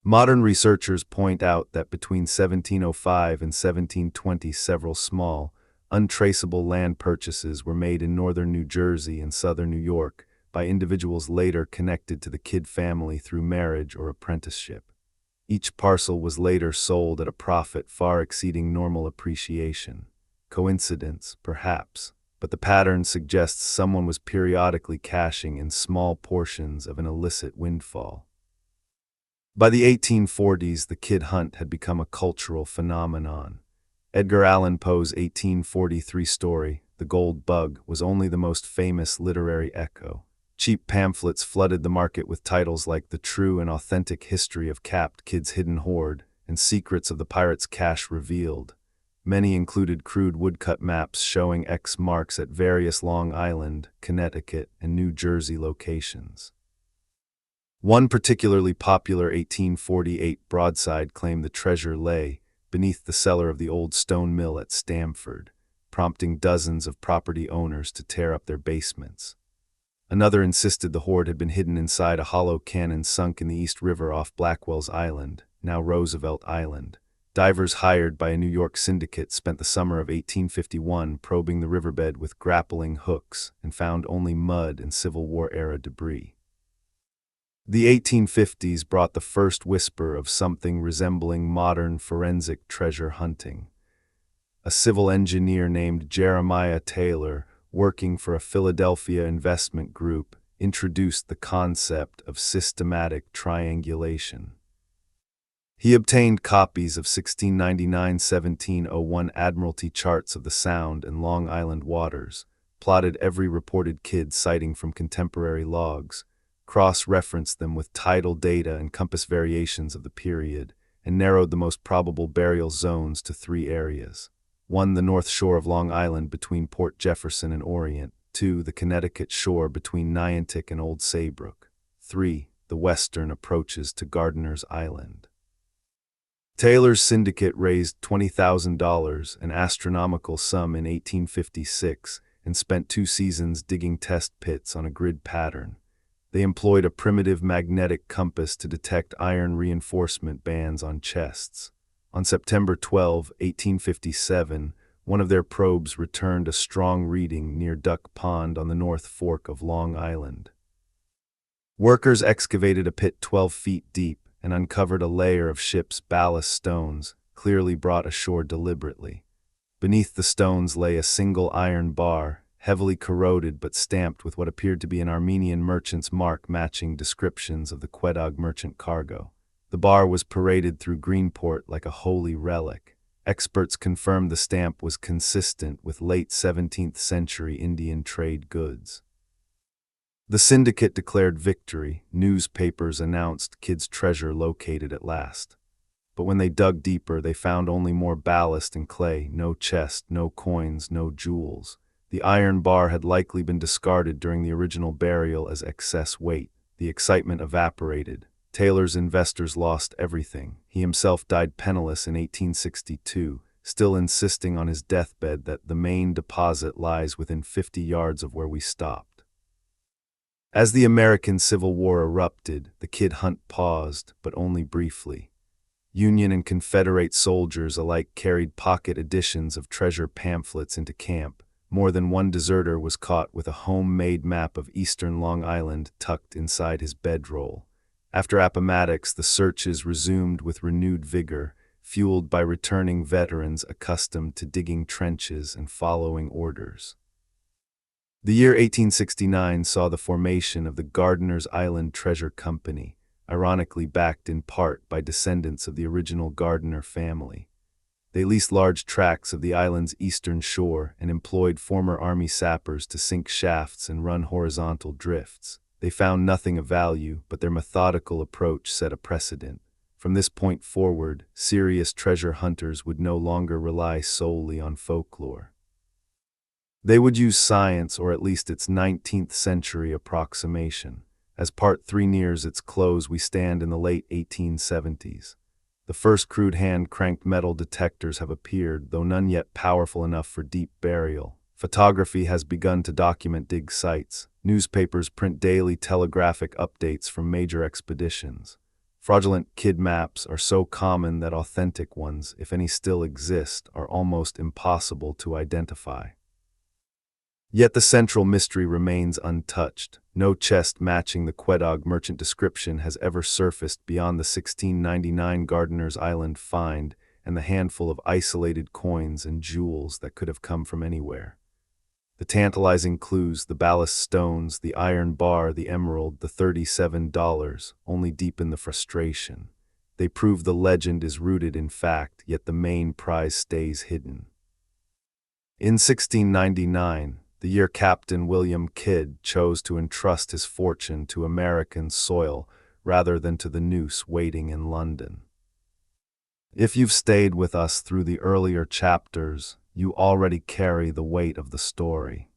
Modern researchers point out that between 1705 and 1720 several small, untraceable land purchases were made in northern New Jersey and southern New York by individuals later connected to the Kidd family through marriage or apprenticeship. Each parcel was later sold at a profit far exceeding normal appreciation. Coincidence, perhaps, but the pattern suggests someone was periodically cashing in small portions of an illicit windfall. By the 1840s, the Kidd hunt had become a cultural phenomenon. Edgar Allan Poe's 1843 story, The Gold Bug, was only the most famous literary echo. Cheap pamphlets flooded the market with titles like The True and Authentic History of Capt. Kidd's Hidden Hoard and Secrets of the Pirate's Cache Revealed. Many included crude woodcut maps showing X marks at various Long Island, Connecticut, and New Jersey locations. One particularly popular 1848 broadside claimed the treasure lay beneath the cellar of the old stone mill at Stamford, prompting dozens of property owners to tear up their basements. Another insisted the hoard had been hidden inside a hollow cannon sunk in the East River off Blackwell's Island, now Roosevelt Island. Divers hired by a New York syndicate spent the summer of 1851 probing the riverbed with grappling hooks and found only mud and Civil War-era debris. The 1850s brought the first whisper of something resembling modern forensic treasure hunting. A civil engineer named Jeremiah Taylor, working for a Philadelphia investment group, introduced the concept of systematic triangulation. He obtained copies of 1699-1701 Admiralty charts of the Sound and Long Island waters, plotted every reported Kidd sighting from contemporary logs, cross-referenced them with tidal data and compass variations of the period, and narrowed the most probable burial zones to 3 areas. 1. The north shore of Long Island between Port Jefferson and Orient. 2. The Connecticut shore between Niantic and Old Saybrook. 3. The western approaches to Gardiner's Island. Taylor's syndicate raised $20,000, an astronomical sum in 1856, and spent 2 seasons digging test pits on a grid pattern. They employed a primitive magnetic compass to detect iron reinforcement bands on chests. On September 12, 1857, one of their probes returned a strong reading near Duck Pond on the North Fork of Long Island. Workers excavated a pit 12 feet deep and uncovered a layer of ship's ballast stones, clearly brought ashore deliberately. Beneath the stones lay a single iron bar, heavily corroded but stamped with what appeared to be an Armenian merchant's mark matching descriptions of the Quedagh merchant cargo. The bar was paraded through Greenport like a holy relic. Experts confirmed the stamp was consistent with late 17th century Indian trade goods. The syndicate declared victory. Newspapers announced Kidd's treasure located at last. But when they dug deeper, they found only more ballast and clay, no chest, no coins, no jewels. The iron bar had likely been discarded during the original burial as excess weight. The excitement evaporated. Taylor's investors lost everything. He himself died penniless in 1862, still insisting on his deathbed that the main deposit lies within 50 yards of where we stopped. As the American Civil War erupted, the Kidd hunt paused, but only briefly. Union and Confederate soldiers alike carried pocket editions of treasure pamphlets into camp. More than one deserter was caught with a homemade map of eastern Long Island tucked inside his bedroll. After Appomattox, the searches resumed with renewed vigor, fueled by returning veterans accustomed to digging trenches and following orders. The year 1869 saw the formation of the Gardiner's Island Treasure Company, ironically backed in part by descendants of the original Gardiner family. They leased large tracts of the island's eastern shore and employed former Army sappers to sink shafts and run horizontal drifts. They found nothing of value, but their methodical approach set a precedent. From this point forward, serious treasure hunters would no longer rely solely on folklore. They would use science, or at least its 19th century approximation. As Part 3 nears its close, we stand in the late 1870s. The first crude hand-cranked metal detectors have appeared, though none yet powerful enough for deep burial. Photography has begun to document dig sites. Newspapers print daily telegraphic updates from major expeditions. Fraudulent Kidd maps are so common that authentic ones, if any still exist, are almost impossible to identify. Yet the central mystery remains untouched. No chest matching the Quedagh merchant description has ever surfaced beyond the 1699 Gardiner's Island find and the handful of isolated coins and jewels that could have come from anywhere. The tantalizing clues, the ballast stones, the iron bar, the emerald, the $37, only deepen the frustration. They prove the legend is rooted in fact, yet the main prize stays hidden. In 1699, the year Captain William Kidd chose to entrust his fortune to American soil rather than to the noose waiting in London. If you've stayed with us through the earlier chapters, you already carry the weight of the story.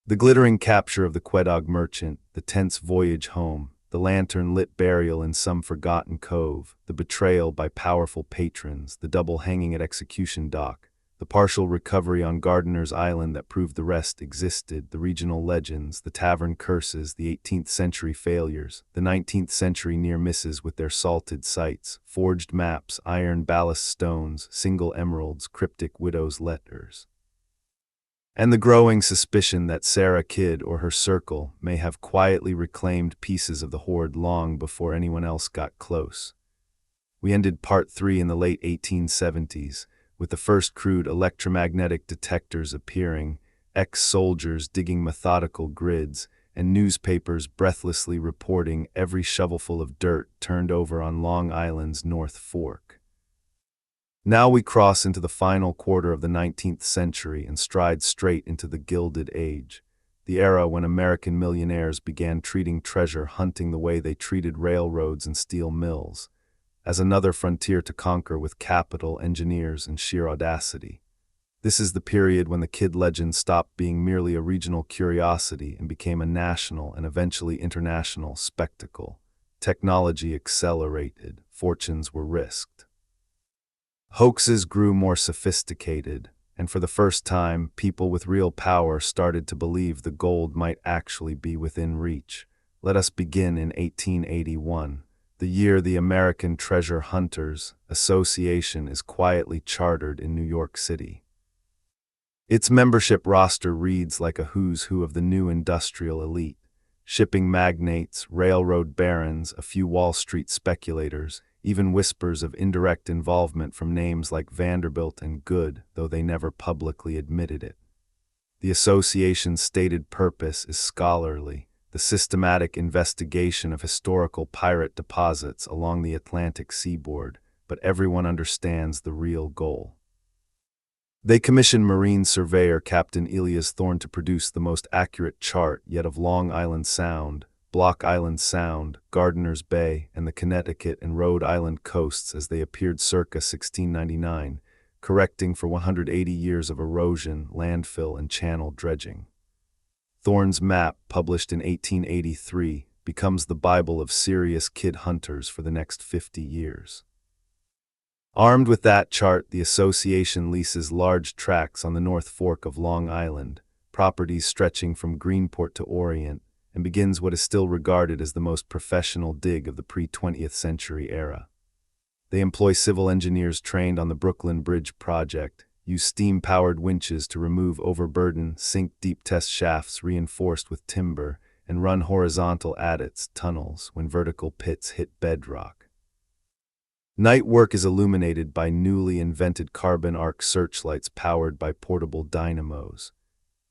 The glittering capture of the Quedagh merchant, the tense voyage home, the lantern-lit burial in some forgotten cove, the betrayal by powerful patrons, the double hanging at Execution Dock, the partial recovery on Gardiner's Island that proved the rest existed, the regional legends, the tavern curses, the 18th century failures, the 19th century near misses with their salted sites, forged maps, iron ballast stones, single emeralds, cryptic widows' letters. And the growing suspicion that Sarah Kidd or her circle may have quietly reclaimed pieces of the hoard long before anyone else got close. We ended Part 3 in the late 1870s, with the first crude electromagnetic detectors appearing, ex-soldiers digging methodical grids, and newspapers breathlessly reporting every shovelful of dirt turned over on Long Island's North Fork. Now we cross into the final quarter of the 19th century and stride straight into the Gilded Age, the era when American millionaires began treating treasure hunting the way they treated railroads and steel mills, as another frontier to conquer with capital, engineers, and sheer audacity. This is the period when the Kidd legend stopped being merely a regional curiosity and became a national and eventually international spectacle. Technology accelerated, fortunes were risked. Hoaxes grew more sophisticated, and for the first time, people with real power started to believe the gold might actually be within reach. Let us begin in 1881. The year the American Treasure Hunters Association is quietly chartered in New York City. Its membership roster reads like a who's who of the new industrial elite. Shipping magnates, railroad barons, a few Wall Street speculators, even whispers of indirect involvement from names like Vanderbilt and Good, though they never publicly admitted it. The association's stated purpose is scholarly, the systematic investigation of historical pirate deposits along the Atlantic seaboard, but everyone understands the real goal. They commissioned Marine surveyor Captain Elias Thorne to produce the most accurate chart yet of Long Island Sound, Block Island Sound, Gardiner's Bay, and the Connecticut and Rhode Island coasts as they appeared circa 1699, correcting for 180 years of erosion, landfill, and channel dredging. Thorne's map, published in 1883, becomes the Bible of serious kid hunters for the next 50 years. Armed with that chart, the association leases large tracts on the North Fork of Long Island, properties stretching from Greenport to Orient, and begins what is still regarded as the most professional dig of the pre-20th century era. They employ civil engineers trained on the Brooklyn Bridge project, use steam-powered winches to remove overburden, sink deep test shafts reinforced with timber, and run horizontal adits, tunnels, when vertical pits hit bedrock. Night work is illuminated by newly invented carbon arc searchlights powered by portable dynamos.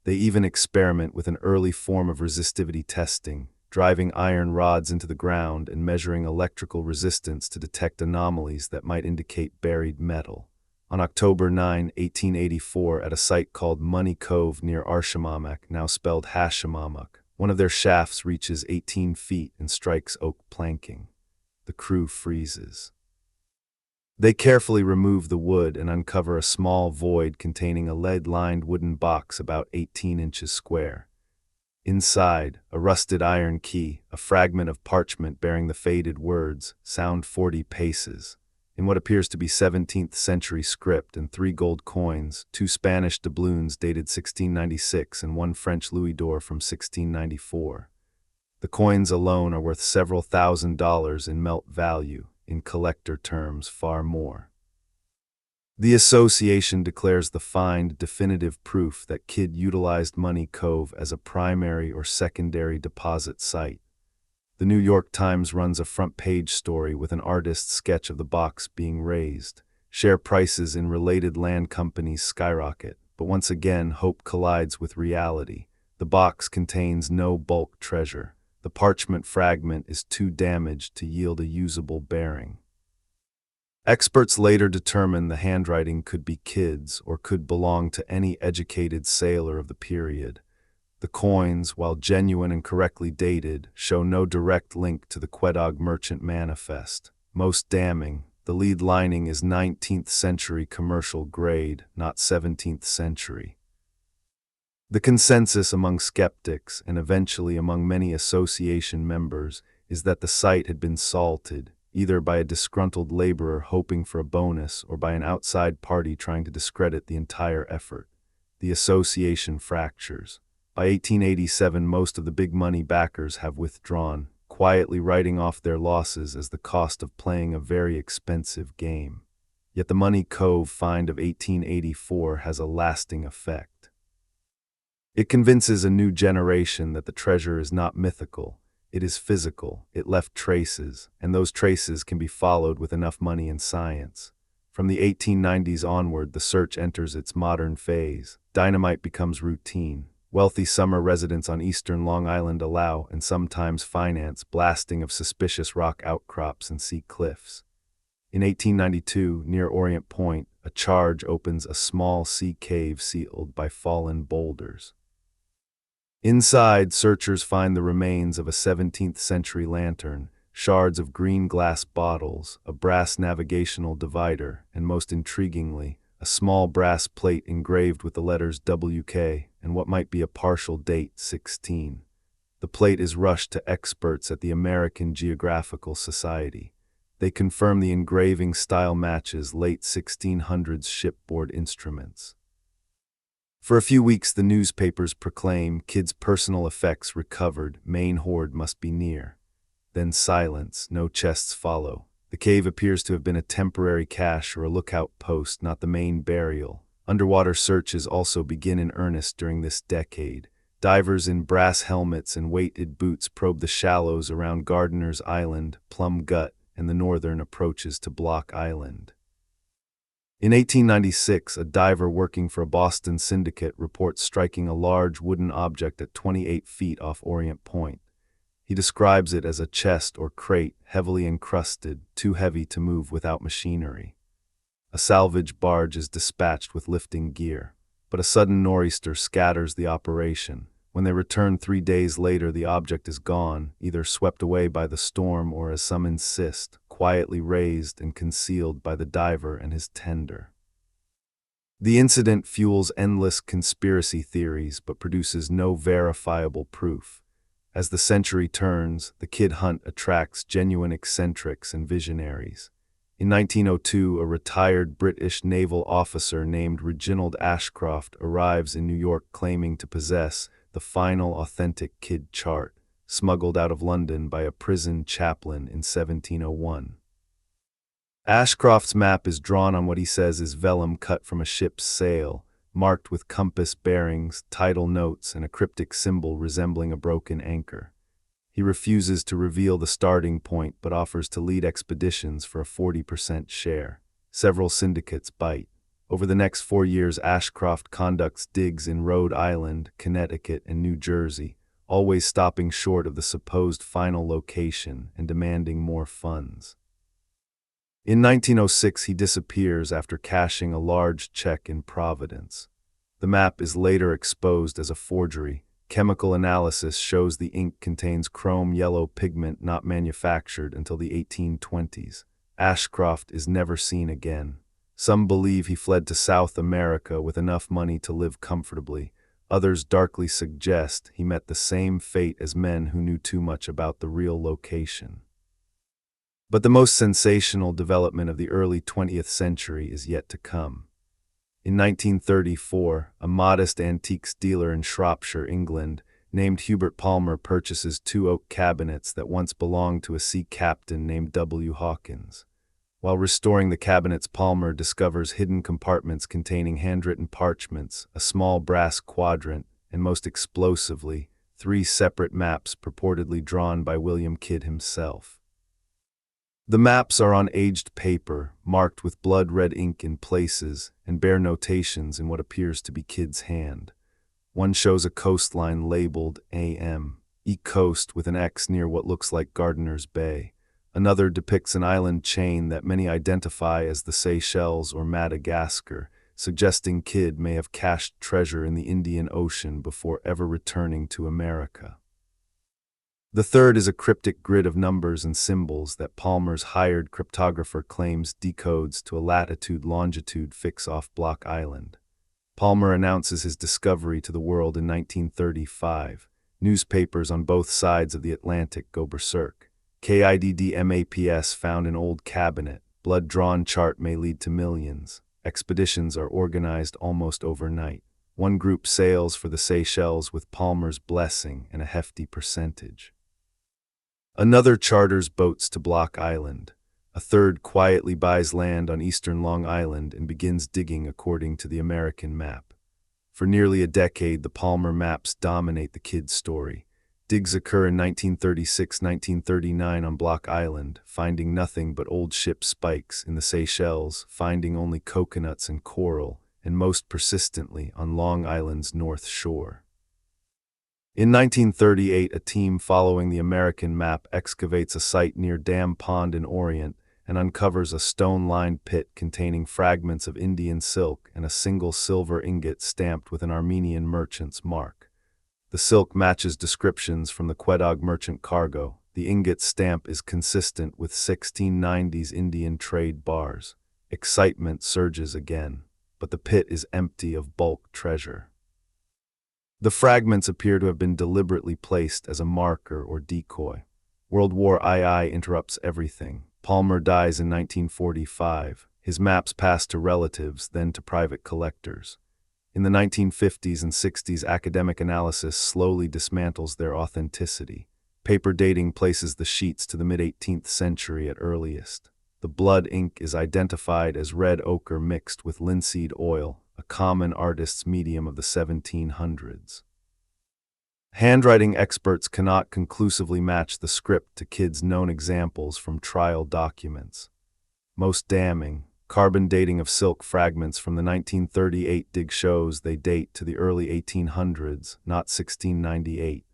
They even experiment with an early form of resistivity testing, driving iron rods into the ground and measuring electrical resistance to detect anomalies that might indicate buried metal. On October 9, 1884, at a site called Money Cove near Arshimamak, now spelled Hashimamak, one of their shafts reaches 18 feet and strikes oak planking. The crew freezes. They carefully remove the wood and uncover a small void containing a lead-lined wooden box about 18 inches square. Inside, a rusted iron key, a fragment of parchment bearing the faded words, "Sound 40 paces," in what appears to be 17th century script, and 3 gold coins, 2 Spanish doubloons dated 1696 and 1 French louis d'or from 1694. The coins alone are worth several $1,000s in melt value, in collector terms far more. The association declares the find definitive proof that Kidd utilized Money Cove as a primary or secondary deposit site. The New York Times runs a front-page story with an artist's sketch of the box being raised. Share prices in related land companies skyrocket, but once again hope collides with reality. The box contains no bulk treasure. The parchment fragment is too damaged to yield a usable bearing. Experts later determined the handwriting could be Kidd's or could belong to any educated sailor of the period. The coins, while genuine and correctly dated, show no direct link to the Quedagh Merchant Manifest. Most damning, the lead lining is 19th century commercial grade, not 17th century. The consensus among skeptics, and eventually among many association members, is that the site had been salted, either by a disgruntled laborer hoping for a bonus or by an outside party trying to discredit the entire effort. The association fractures. By 1887, most of the big money backers have withdrawn, quietly writing off their losses as the cost of playing a very expensive game. Yet the Money Cove find of 1884 has a lasting effect. It convinces a new generation that the treasure is not mythical, it is physical, it left traces, and those traces can be followed with enough money and science. From the 1890s onward, the search enters its modern phase. Dynamite becomes routine. Wealthy summer residents on eastern Long Island allow, and sometimes finance, blasting of suspicious rock outcrops and sea cliffs. In 1892, near Orient Point, a charge opens a small sea cave sealed by fallen boulders. Inside, searchers find the remains of a 17th century lantern, shards of green glass bottles, a brass navigational divider, and most intriguingly, a small brass plate engraved with the letters WK and what might be a partial date 16. The plate is rushed to experts at the American Geographical Society. They confirm the engraving style matches late 1600s shipboard instruments. For a few weeks, the newspapers proclaim Kidd's personal effects recovered, main hoard must be near. then silence, no chests follow. The cave appears to have been a temporary cache or a lookout post, not the main burial. Underwater searches also begin in earnest during this decade. Divers in brass helmets and weighted boots probe the shallows around Gardiner's Island, Plum Gut, and the northern approaches to Block Island. In 1896, a diver working for a Boston syndicate reports striking a large wooden object at 28 feet off Orient Point. He describes it as a chest or crate heavily encrusted, too heavy to move without machinery. A salvage barge is dispatched with lifting gear, but a sudden nor'easter scatters the operation. When they return 3 days later, the object is gone, either swept away by the storm or, as some insist, quietly raised and concealed by the diver and his tender. The incident fuels endless conspiracy theories but produces no verifiable proof. As the century turns, the kid hunt attracts genuine eccentrics and visionaries. In 1902, a retired British naval officer named Reginald Ashcroft arrives in New York claiming to possess the final authentic kid chart, smuggled out of London by a prison chaplain in 1701. Ashcroft's map is drawn on what he says is vellum cut from a ship's sail, marked with compass bearings, tidal notes, and a cryptic symbol resembling a broken anchor. He refuses to reveal the starting point but offers to lead expeditions for a 40% share. Several syndicates bite. Over the next 4 years, Ashcroft conducts digs in Rhode Island, Connecticut, and New Jersey, always stopping short of the supposed final location and demanding more funds. In 1906, he disappears after cashing a large check in Providence. The map is later exposed as a forgery. Chemical analysis shows the ink contains chrome yellow pigment not manufactured until the 1820s. Ashcroft is never seen again. Some believe he fled to South America with enough money to live comfortably. Others darkly suggest he met the same fate as men who knew too much about the real location. But the most sensational development of the early 20th century is yet to come. In 1934, a modest antiques dealer in Shropshire, England, named Hubert Palmer purchases 2 oak cabinets that once belonged to a sea captain named W. Hawkins. While restoring the cabinets, Palmer discovers hidden compartments containing handwritten parchments, a small brass quadrant, and most explosively, 3 separate maps purportedly drawn by William Kidd himself. The maps are on aged paper, marked with blood-red ink in places, and bear notations in what appears to be Kidd's hand. One shows a coastline labeled AM, E-Coast with an X near what looks like Gardiner's Bay. Another depicts an island chain that many identify as the Seychelles or Madagascar, suggesting Kidd may have cached treasure in the Indian Ocean before ever returning to America. The third is a cryptic grid of numbers and symbols that Palmer's hired cryptographer claims decodes to a latitude-longitude fix off Block Island. Palmer announces his discovery to the world in 1935. Newspapers on both sides of the Atlantic go berserk. KIDD-MAPS found an old cabinet. Blood-drawn chart may lead to millions. Expeditions are organized almost overnight. One group sails for the Seychelles with Palmer's blessing and a hefty percentage. Another charters boats to Block Island. A third quietly buys land on eastern Long Island and begins digging according to the American map. For nearly a decade, the Palmer maps dominate the Kidd story. Digs occur in 1936-1939 on Block Island, finding nothing but old ship spikes. In the Seychelles, finding only coconuts and coral, and most persistently on Long Island's north shore. In 1938, a team following the American map excavates a site near Dam Pond in Orient and uncovers a stone-lined pit containing fragments of Indian silk and a single silver ingot stamped with an Armenian merchant's mark. The silk matches descriptions from the Quedagh merchant cargo. The ingot stamp is consistent with 1690s Indian trade bars. Excitement surges again, but the pit is empty of bulk treasure. The fragments appear to have been deliberately placed as a marker or decoy. World War II interrupts everything. Palmer dies in 1945. His maps pass to relatives, then to private collectors. In the 1950s and 60s, academic analysis slowly dismantles their authenticity. Paper dating places the sheets to the mid-18th century at earliest. The blood ink is identified as red ochre mixed with linseed oil, a common artist's medium of the 1700s. Handwriting experts cannot conclusively match the script to Kidd's known examples from trial documents. Most damning, carbon dating of silk fragments from the 1938 dig shows they date to the early 1800s, not 1698.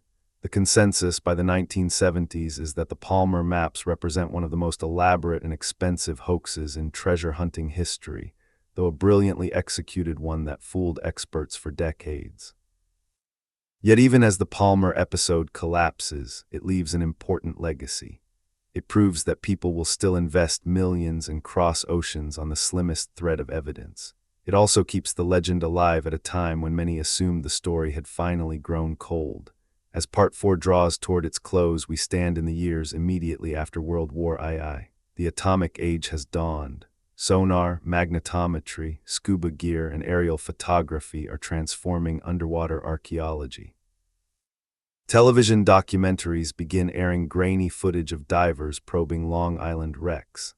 The consensus by the 1970s is that the Palmer maps represent one of the most elaborate and expensive hoaxes in treasure hunting history, though a brilliantly executed one that fooled experts for decades. Yet even as the Palmer episode collapses, it leaves an important legacy. It proves that people will still invest millions and cross oceans on the slimmest thread of evidence. It also keeps the legend alive at a time when many assumed the story had finally grown cold. As Part 4 draws toward its close, we stand in the years immediately after World War II. The atomic age has dawned. Sonar, magnetometry, scuba gear, and aerial photography are transforming underwater archaeology. Television documentaries begin airing grainy footage of divers probing Long Island wrecks.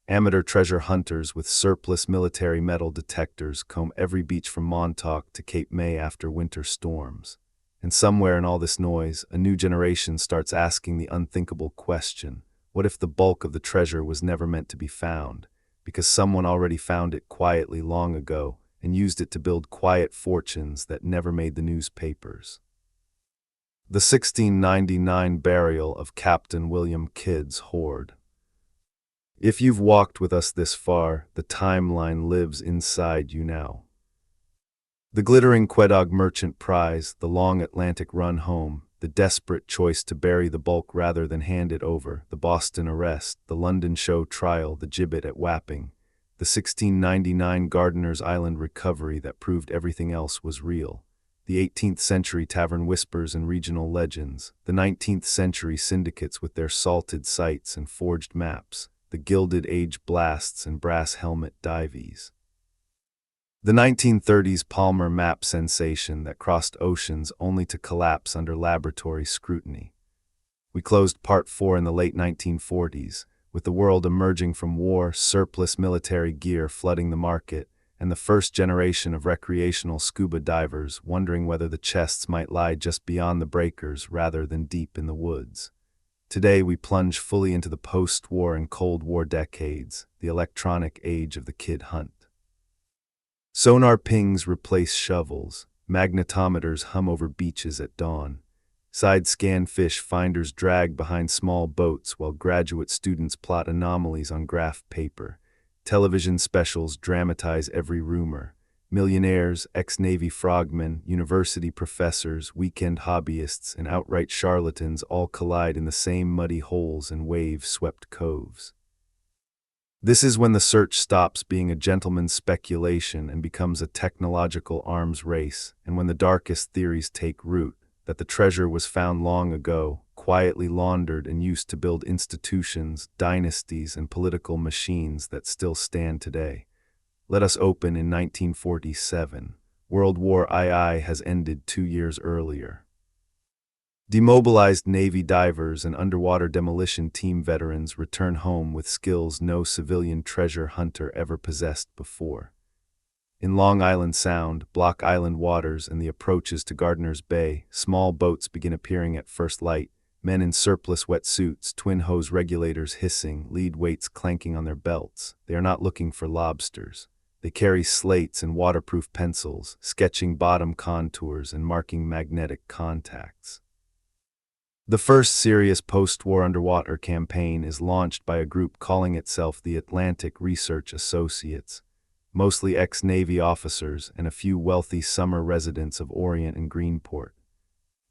Amateur treasure hunters with surplus military metal detectors comb every beach from Montauk to Cape May after winter storms. And somewhere in all this noise, a new generation starts asking the unthinkable question: what if the bulk of the treasure was never meant to be found, because someone already found it quietly long ago and used it to build quiet fortunes that never made the newspapers? The 1699 burial of Captain William Kidd's hoard. If you've walked with us this far, the timeline lives inside you now. The glittering Quedagh merchant prize, the long Atlantic run home, the desperate choice to bury the bulk rather than hand it over, the Boston arrest, the London show trial, the gibbet at Wapping, the 1699 Gardiner's Island recovery that proved everything else was real, the 18th century tavern whispers and regional legends, the 19th century syndicates with their salted sites and forged maps, the Gilded Age blasts and brass helmet dives. The 1930s Palmer map sensation that crossed oceans only to collapse under laboratory scrutiny. We closed Part 4 in the late 1940s, with the world emerging from war, surplus military gear flooding the market, and the first generation of recreational scuba divers wondering whether the chests might lie just beyond the breakers rather than deep in the woods. Today we plunge fully into the post-war and Cold War decades, the electronic age of the Kidd hunt. Sonar pings replace shovels, magnetometers hum over beaches at dawn. Side-scan fish finders drag behind small boats while graduate students plot anomalies on graph paper. Television specials dramatize every rumor. Millionaires, ex-Navy frogmen, university professors, weekend hobbyists, and outright charlatans all collide in the same muddy holes and wave-swept coves. This is when the search stops being a gentleman's speculation and becomes a technological arms race, and when the darkest theories take root, that the treasure was found long ago, quietly laundered and used to build institutions, dynasties, and political machines that still stand today. Let us open in 1947. World War II has ended 2 years earlier. Demobilized Navy divers and underwater demolition team veterans return home with skills no civilian treasure hunter ever possessed before. In Long Island Sound, Block Island waters, and the approaches to Gardiner's Bay, small boats begin appearing at first light, men in surplus wetsuits, twin hose regulators hissing, lead weights clanking on their belts. They are not looking for lobsters. They carry slates and waterproof pencils, sketching bottom contours and marking magnetic contacts. The first serious post-war underwater campaign is launched by a group calling itself the Atlantic Research Associates, mostly ex-Navy officers and a few wealthy summer residents of Orient and Greenport.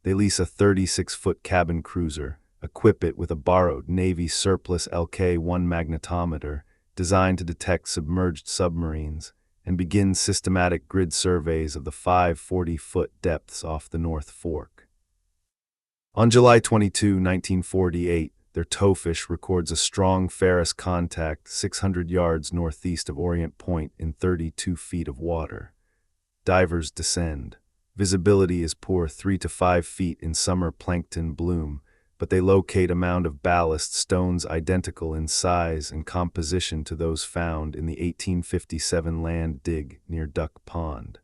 They lease a 36-foot cabin cruiser, equip it with a borrowed Navy surplus LK-1 magnetometer designed to detect submerged submarines, and begin systematic grid surveys of the 540-foot depths off the North Fork. On July 22, 1948, their towfish records a strong ferrous contact 600 yards northeast of Orient Point in 32 feet of water. Divers descend. Visibility is poor 3 to 5 feet in summer plankton bloom, but they locate a mound of ballast stones identical in size and composition to those found in the 1857 land dig near Duck Pond.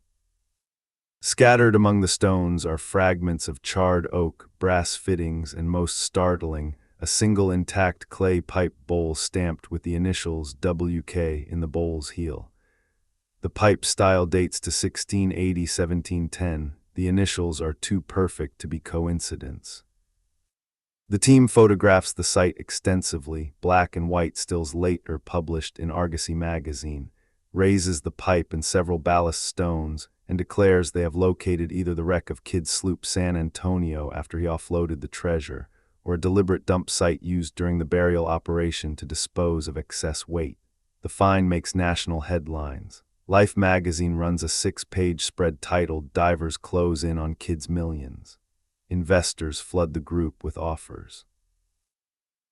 Scattered among the stones are fragments of charred oak, brass fittings, and most startling, a single intact clay pipe bowl stamped with the initials WK in the bowl's heel. The pipe style dates to 1680-1710. The initials are too perfect to be coincidence. The team photographs the site extensively. Black and white stills later published in Argosy magazine, raises the pipe and several ballast stones, and declares they have located either the wreck of Kidd's sloop San Antonio after he offloaded the treasure, or a deliberate dump site used during the burial operation to dispose of excess weight. The find makes national headlines. Life magazine runs a 6-page spread titled "Divers Close In on Kidd's Millions." Investors flood the group with offers.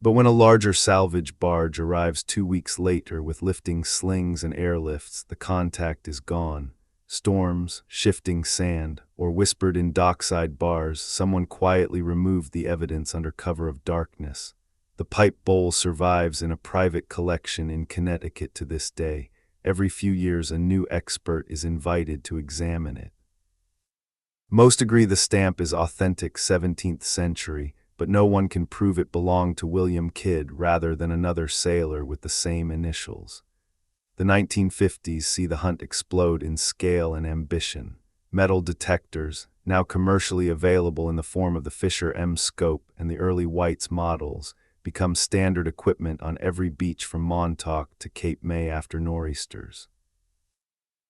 But when a larger salvage barge arrives 2 weeks later with lifting slings and airlifts, the contact is gone. Storms, shifting sand, or whispered in dockside bars, someone quietly removed the evidence under cover of darkness. The pipe bowl survives in a private collection in Connecticut to this day. Every few years a new expert is invited to examine it. Most agree the stamp is authentic 17th century, but no one can prove it belonged to William Kidd rather than another sailor with the same initials. The 1950s see the hunt explode in scale and ambition. Metal detectors, now commercially available in the form of the Fisher M scope and the early White's models, become standard equipment on every beach from Montauk to Cape May after nor'easters.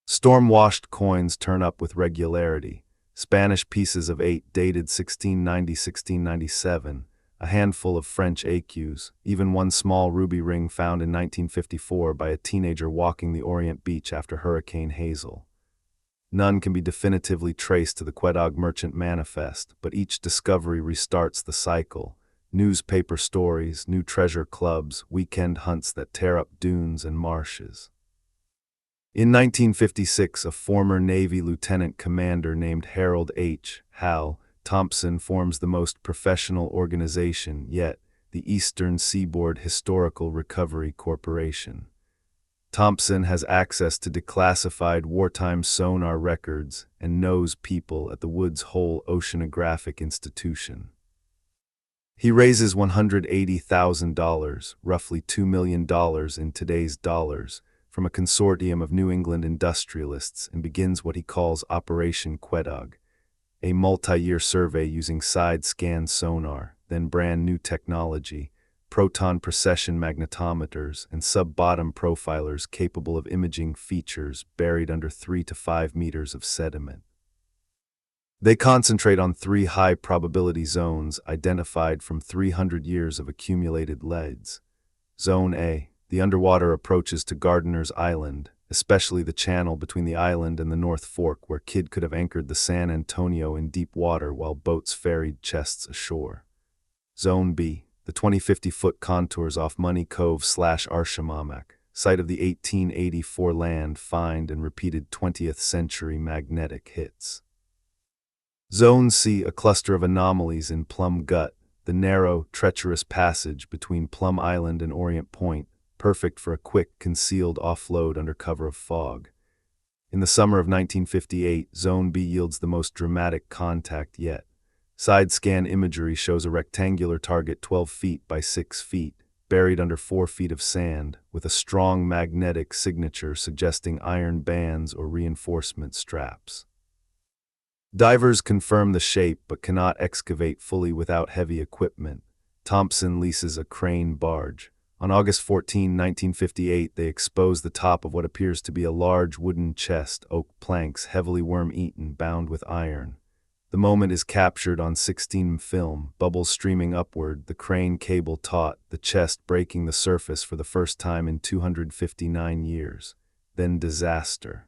Storm-washed coins turn up with regularity. Spanish pieces of 8 dated 1690-1697, a handful of French écus, even one small ruby ring found in 1954 by a teenager walking the Orient Beach after Hurricane Hazel. None can be definitively traced to the Quedagh Merchant Manifest, but each discovery restarts the cycle. Newspaper stories, new treasure clubs, weekend hunts that tear up dunes and marshes. In 1956, a former Navy lieutenant commander named Harold H. Hal Thompson forms the most professional organization yet, the Eastern Seaboard Historical Recovery Corporation. Thompson has access to declassified wartime sonar records and knows people at the Woods Hole Oceanographic Institution. He raises $180,000, roughly $2 million in today's dollars, from a consortium of New England industrialists and begins what he calls Operation Quedagh, a multi-year survey using side-scan sonar, then brand-new technology, proton precession magnetometers, and sub-bottom profilers capable of imaging features buried under 3 to 5 meters of sediment. They concentrate on 3 high-probability zones identified from 300 years of accumulated leads. Zone A, the underwater approaches to Gardiner's Island, especially the channel between the island and the North Fork where Kidd could have anchored the San Antonio in deep water while boats ferried chests ashore. Zone B, the 20-50-foot contours off Money Cove/Archimamac, site of the 1884 land find and repeated 20th century magnetic hits. Zone C, a cluster of anomalies in Plum Gut, the narrow, treacherous passage between Plum Island and Orient Point, perfect for a quick, concealed offload under cover of fog. In the summer of 1958, Zone B yields the most dramatic contact yet. Side-scan imagery shows a rectangular target 12 feet by 6 feet, buried under 4 feet of sand, with a strong magnetic signature suggesting iron bands or reinforcement straps. Divers confirm the shape but cannot excavate fully without heavy equipment. Thompson leases a crane barge. On August 14, 1958, they expose the top of what appears to be a large wooden chest, oak planks heavily worm-eaten, bound with iron. The moment is captured on 16 film, bubbles streaming upward, the crane cable taut, the chest breaking the surface for the first time in 259 years. Then disaster.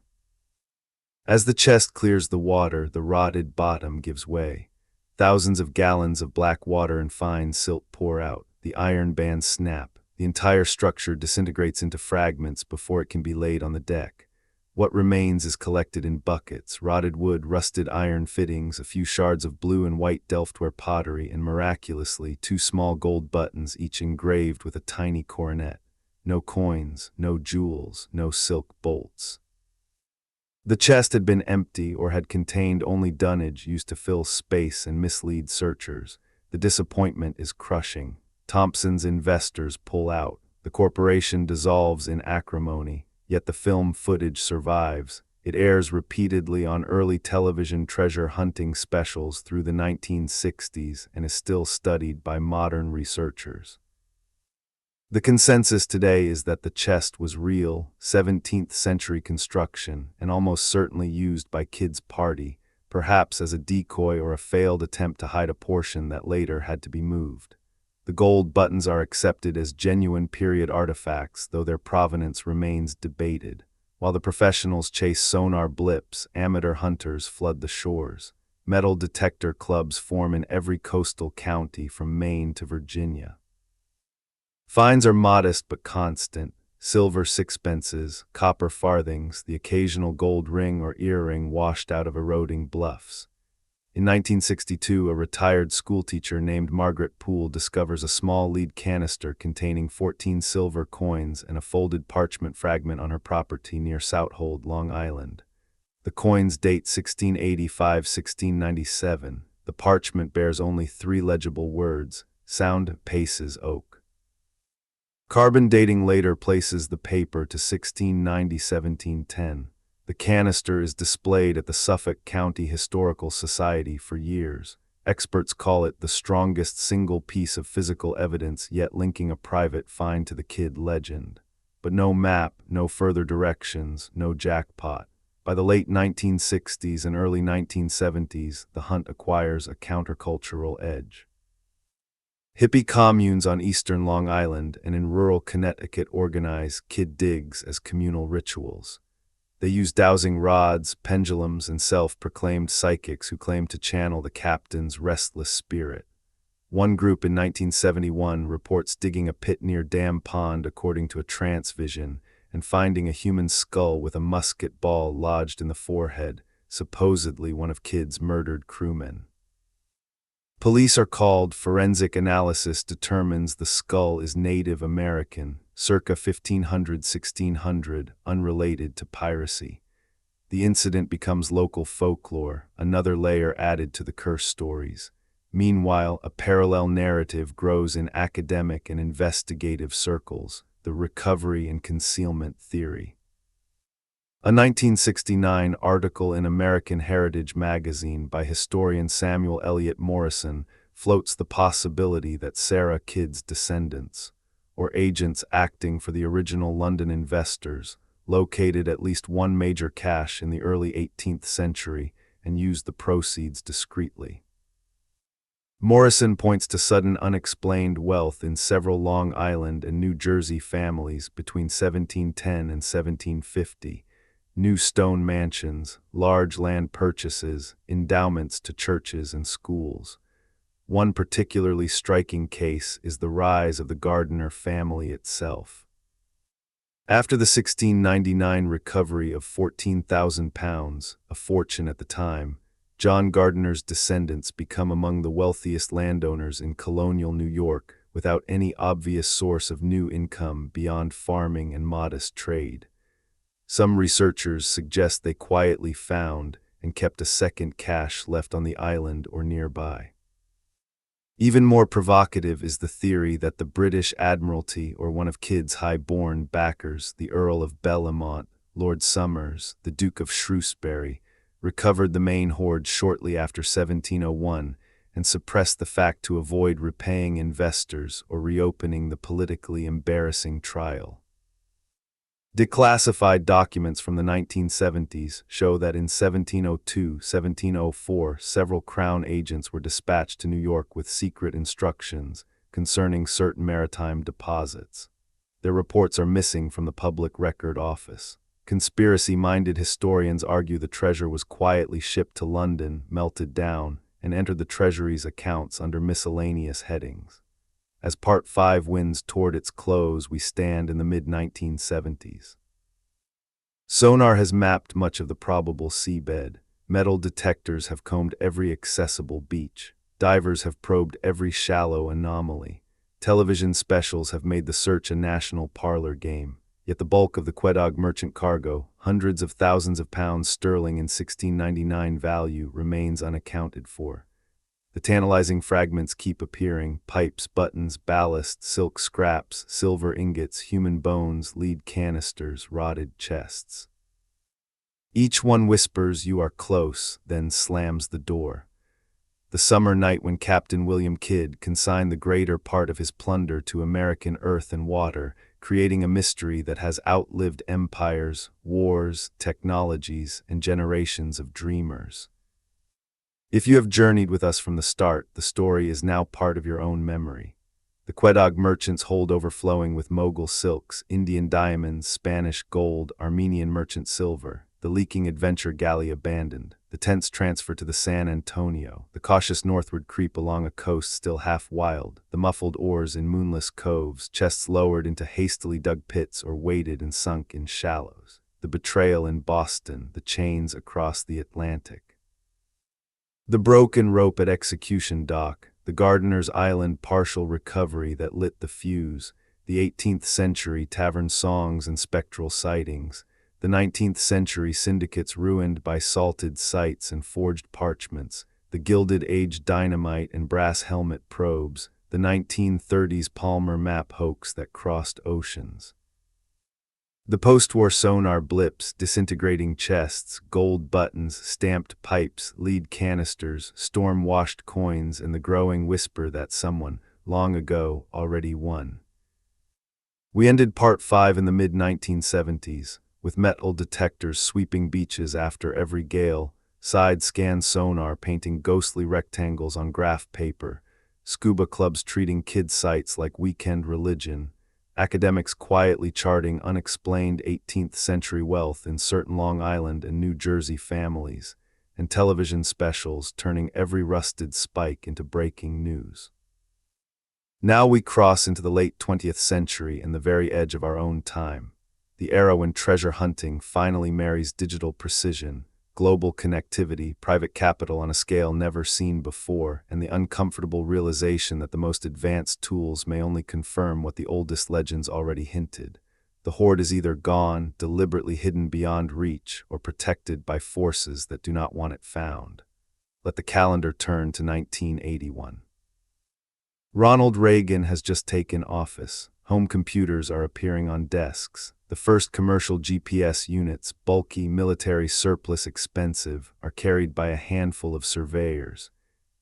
As the chest clears the water, the rotted bottom gives way. Thousands of gallons of black water and fine silt pour out. The iron bands snap. The entire structure disintegrates into fragments before it can be laid on the deck. What remains is collected in buckets, rotted wood, rusted iron fittings, a few shards of blue and white Delftware pottery, and miraculously, 2 small gold buttons, each engraved with a tiny coronet. No coins, no jewels, no silk bolts. The chest had been empty or had contained only dunnage used to fill space and mislead searchers. The disappointment is crushing. Thompson's investors pull out. The corporation dissolves in acrimony, yet the film footage survives. It airs repeatedly on early television treasure hunting specials through the 1960s and is still studied by modern researchers. The consensus today is that the chest was real, 17th century construction, and almost certainly used by Kidd's party, perhaps as a decoy or a failed attempt to hide a portion that later had to be moved. The gold buttons are accepted as genuine period artifacts, though their provenance remains debated. While the professionals chase sonar blips, amateur hunters flood the shores. Metal detector clubs form in every coastal county from Maine to Virginia. Finds are modest but constant: silver sixpences, copper farthings, the occasional gold ring or earring washed out of eroding bluffs. In 1962, a retired schoolteacher named Margaret Poole discovers a small lead canister containing 14 silver coins and a folded parchment fragment on her property near Southold, Long Island. The coins date 1685-1697. The parchment bears only 3 legible words: Sound Paces Oak. Carbon dating later places the paper to 1690-1710. The canister is displayed at the Suffolk County Historical Society for years. Experts call it the strongest single piece of physical evidence yet linking a private find to the Kidd legend. But no map, no further directions, no jackpot. By the late 1960s and early 1970s, the hunt acquires a countercultural edge. Hippie communes on eastern Long Island and in rural Connecticut organize Kidd digs as communal rituals. They use dowsing rods, pendulums, and self-proclaimed psychics who claim to channel the captain's restless spirit. One group in 1971 reports digging a pit near Dam Pond according to a trance vision and finding a human skull with a musket ball lodged in the forehead, supposedly one of Kidd's murdered crewmen. Police are called. Forensic analysis determines the skull is Native American, circa 1500-1600, unrelated to piracy. The incident becomes local folklore, another layer added to the curse stories. Meanwhile, a parallel narrative grows in academic and investigative circles: the recovery and concealment theory. A 1969 article in American Heritage magazine by historian Samuel Eliot Morison floats the possibility that Sarah Kidd's descendants, or agents acting for the original London investors, located at least one major cache in the early 18th century and used the proceeds discreetly. Morrison points to sudden unexplained wealth in several Long Island and New Jersey families between 1710 and 1750. New stone mansions, large land purchases, endowments to churches and schools. One particularly striking case is the rise of the Gardiner family itself. After the 1699 recovery of £14,000, a fortune at the time, John Gardiner's descendants become among the wealthiest landowners in colonial New York without any obvious source of new income beyond farming and modest trade. Some researchers suggest they quietly found and kept a second cache left on the island or nearby. Even more provocative is the theory that the British Admiralty or one of Kidd's high-born backers, the Earl of Bellamont, Lord Somers, the Duke of Shrewsbury, recovered the main hoard shortly after 1701 and suppressed the fact to avoid repaying investors or reopening the politically embarrassing trial. Declassified documents from the 1970s show that in 1702-1704 several Crown agents were dispatched to New York with secret instructions concerning certain maritime deposits. Their reports are missing from the Public Record Office. Conspiracy-minded historians argue the treasure was quietly shipped to London, melted down, and entered the Treasury's accounts under miscellaneous headings. As Part 5 winds toward its close, we stand in the mid-1970s. Sonar has mapped much of the probable seabed. Metal detectors have combed every accessible beach. Divers have probed every shallow anomaly. Television specials have made the search a national parlor game. Yet the bulk of the Quedagh merchant cargo, hundreds of thousands of pounds sterling in 1699 value, remains unaccounted for. The tantalizing fragments keep appearing: pipes, buttons, ballast, silk scraps, silver ingots, human bones, lead canisters, rotted chests. Each one whispers, "You are close," then slams the door. The summer night when Captain William Kidd consigned the greater part of his plunder to American earth and water, creating a mystery that has outlived empires, wars, technologies, and generations of dreamers. If you have journeyed with us from the start, the story is now part of your own memory. The Quedagh merchants hold overflowing with Mogul silks, Indian diamonds, Spanish gold, Armenian merchant silver, the leaking adventure galley abandoned, the tents transferred to the San Antonio, the cautious northward creep along a coast still half wild, the muffled oars in moonless coves, chests lowered into hastily dug pits or weighted and sunk in shallows, the betrayal in Boston, the chains across the Atlantic. The broken rope at Execution Dock, the Gardiner's Island partial recovery that lit the fuse, the 18th century tavern songs and spectral sightings, the 19th century syndicates ruined by salted sights and forged parchments, the Gilded Age dynamite and brass helmet probes, the 1930s Palmer map hoax that crossed oceans. The post-war sonar blips, disintegrating chests, gold buttons, stamped pipes, lead canisters, storm-washed coins, and the growing whisper that someone, long ago, already won. We ended Part 5 in the mid-1970s, with metal detectors sweeping beaches after every gale, side-scan sonar painting ghostly rectangles on graph paper, scuba clubs treating kid sites like weekend religion, academics quietly charting unexplained 18th century wealth in certain Long Island and New Jersey families, and television specials turning every rusted spike into breaking news. Now we cross into the late 20th century and the very edge of our own time, the era when treasure hunting finally marries digital precision, global connectivity, private capital on a scale never seen before, and the uncomfortable realization that the most advanced tools may only confirm what the oldest legends already hinted. The hoard is either gone, deliberately hidden beyond reach, or protected by forces that do not want it found. Let the calendar turn to 1981. Ronald Reagan has just taken office. Home computers are appearing on desks. The first commercial GPS units, bulky, military surplus, expensive, are carried by a handful of surveyors.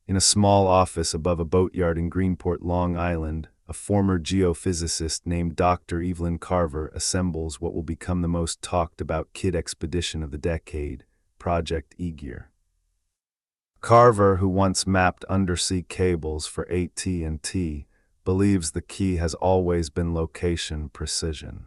In a small office above a boatyard in Greenport, Long Island, a former geophysicist named Dr. Evelyn Carver assembles what will become the most talked about kid expedition of the decade, Project Aegir. Carver, who once mapped undersea cables for AT&T, believes the key has always been location precision.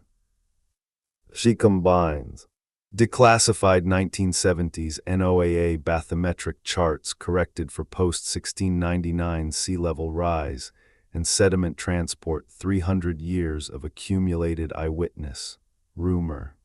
She combines declassified 1970s NOAA bathymetric charts corrected for post-1699 sea level rise and sediment transport, 300 years of accumulated eyewitness, rumor,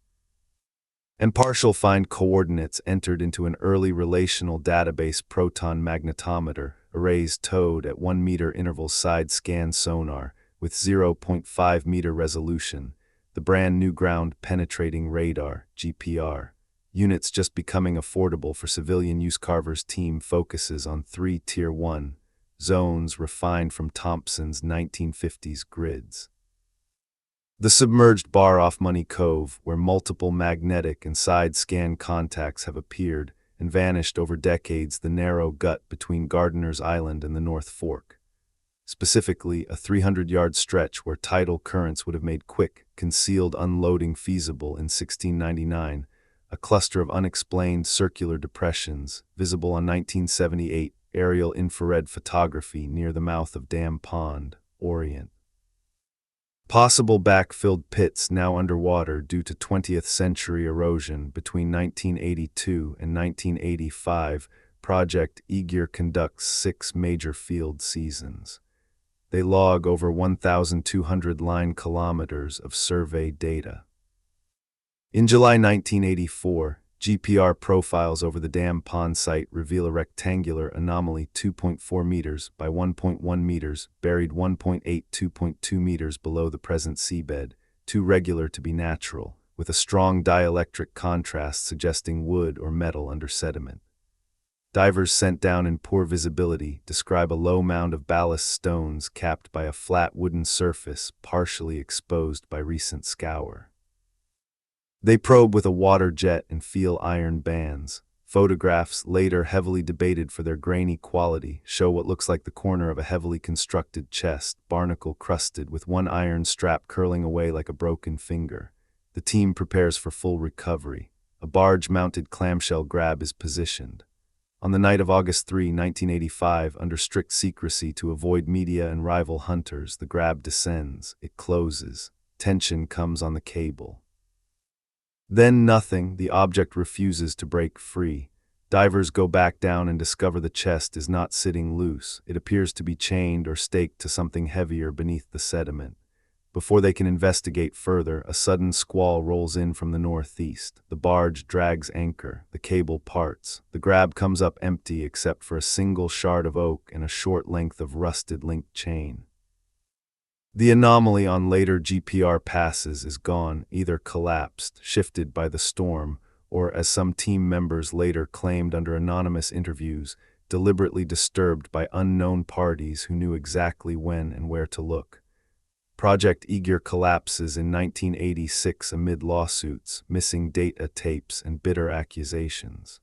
and partial find coordinates entered into an early relational database proton magnetometer, arrays towed at 1 meter intervals, side-scan sonar with 0.5 meter resolution, the brand new ground-penetrating radar, GPR, units just becoming affordable for civilian use. Carver's team focuses on 3 Tier 1 zones refined from Thompson's 1950s grids. The submerged bar off Money Cove, where multiple magnetic and side-scan contacts have appeared and vanished over decades, the narrow gut between Gardiner's Island and the North Fork. Specifically, a 300-yard stretch where tidal currents would have made quick, concealed unloading feasible in 1699, a cluster of unexplained circular depressions, visible on 1978 aerial infrared photography near the mouth of Dam Pond, Orient. Possible backfilled pits now underwater due to 20th century erosion. Between 1982 and 1985, Project Aegir conducts 6 major field seasons. They log over 1,200 line kilometers of survey data. In July 1984, GPR profiles over the dam pond site reveal a rectangular anomaly 2.4 meters by 1.1 meters, buried 1.8–2.2 meters below the present seabed, too regular to be natural, with a strong dielectric contrast suggesting wood or metal under sediment. Divers sent down in poor visibility describe a low mound of ballast stones capped by a flat wooden surface partially exposed by recent scour. They probe with a water jet and feel iron bands. Photographs, later heavily debated for their grainy quality, show what looks like the corner of a heavily constructed chest, barnacle-crusted, with one iron strap curling away like a broken finger. The team prepares for full recovery. A barge-mounted clamshell grab is positioned. On the night of August 3, 1985, under strict secrecy to avoid media and rival hunters, the grab descends. It closes. Tension comes on the cable. Then nothing, the object refuses to break free. Divers go back down and discover the chest is not sitting loose. It appears to be chained or staked to something heavier beneath the sediment. Before they can investigate further, a sudden squall rolls in from the northeast. The barge drags anchor. The cable parts. The grab comes up empty except for a single shard of oak and a short length of rusted linked chain. The anomaly on later GPR passes is gone, either collapsed, shifted by the storm, or, as some team members later claimed under anonymous interviews, deliberately disturbed by unknown parties who knew exactly when and where to look. Project Eager collapses in 1986 amid lawsuits, missing data tapes, and bitter accusations.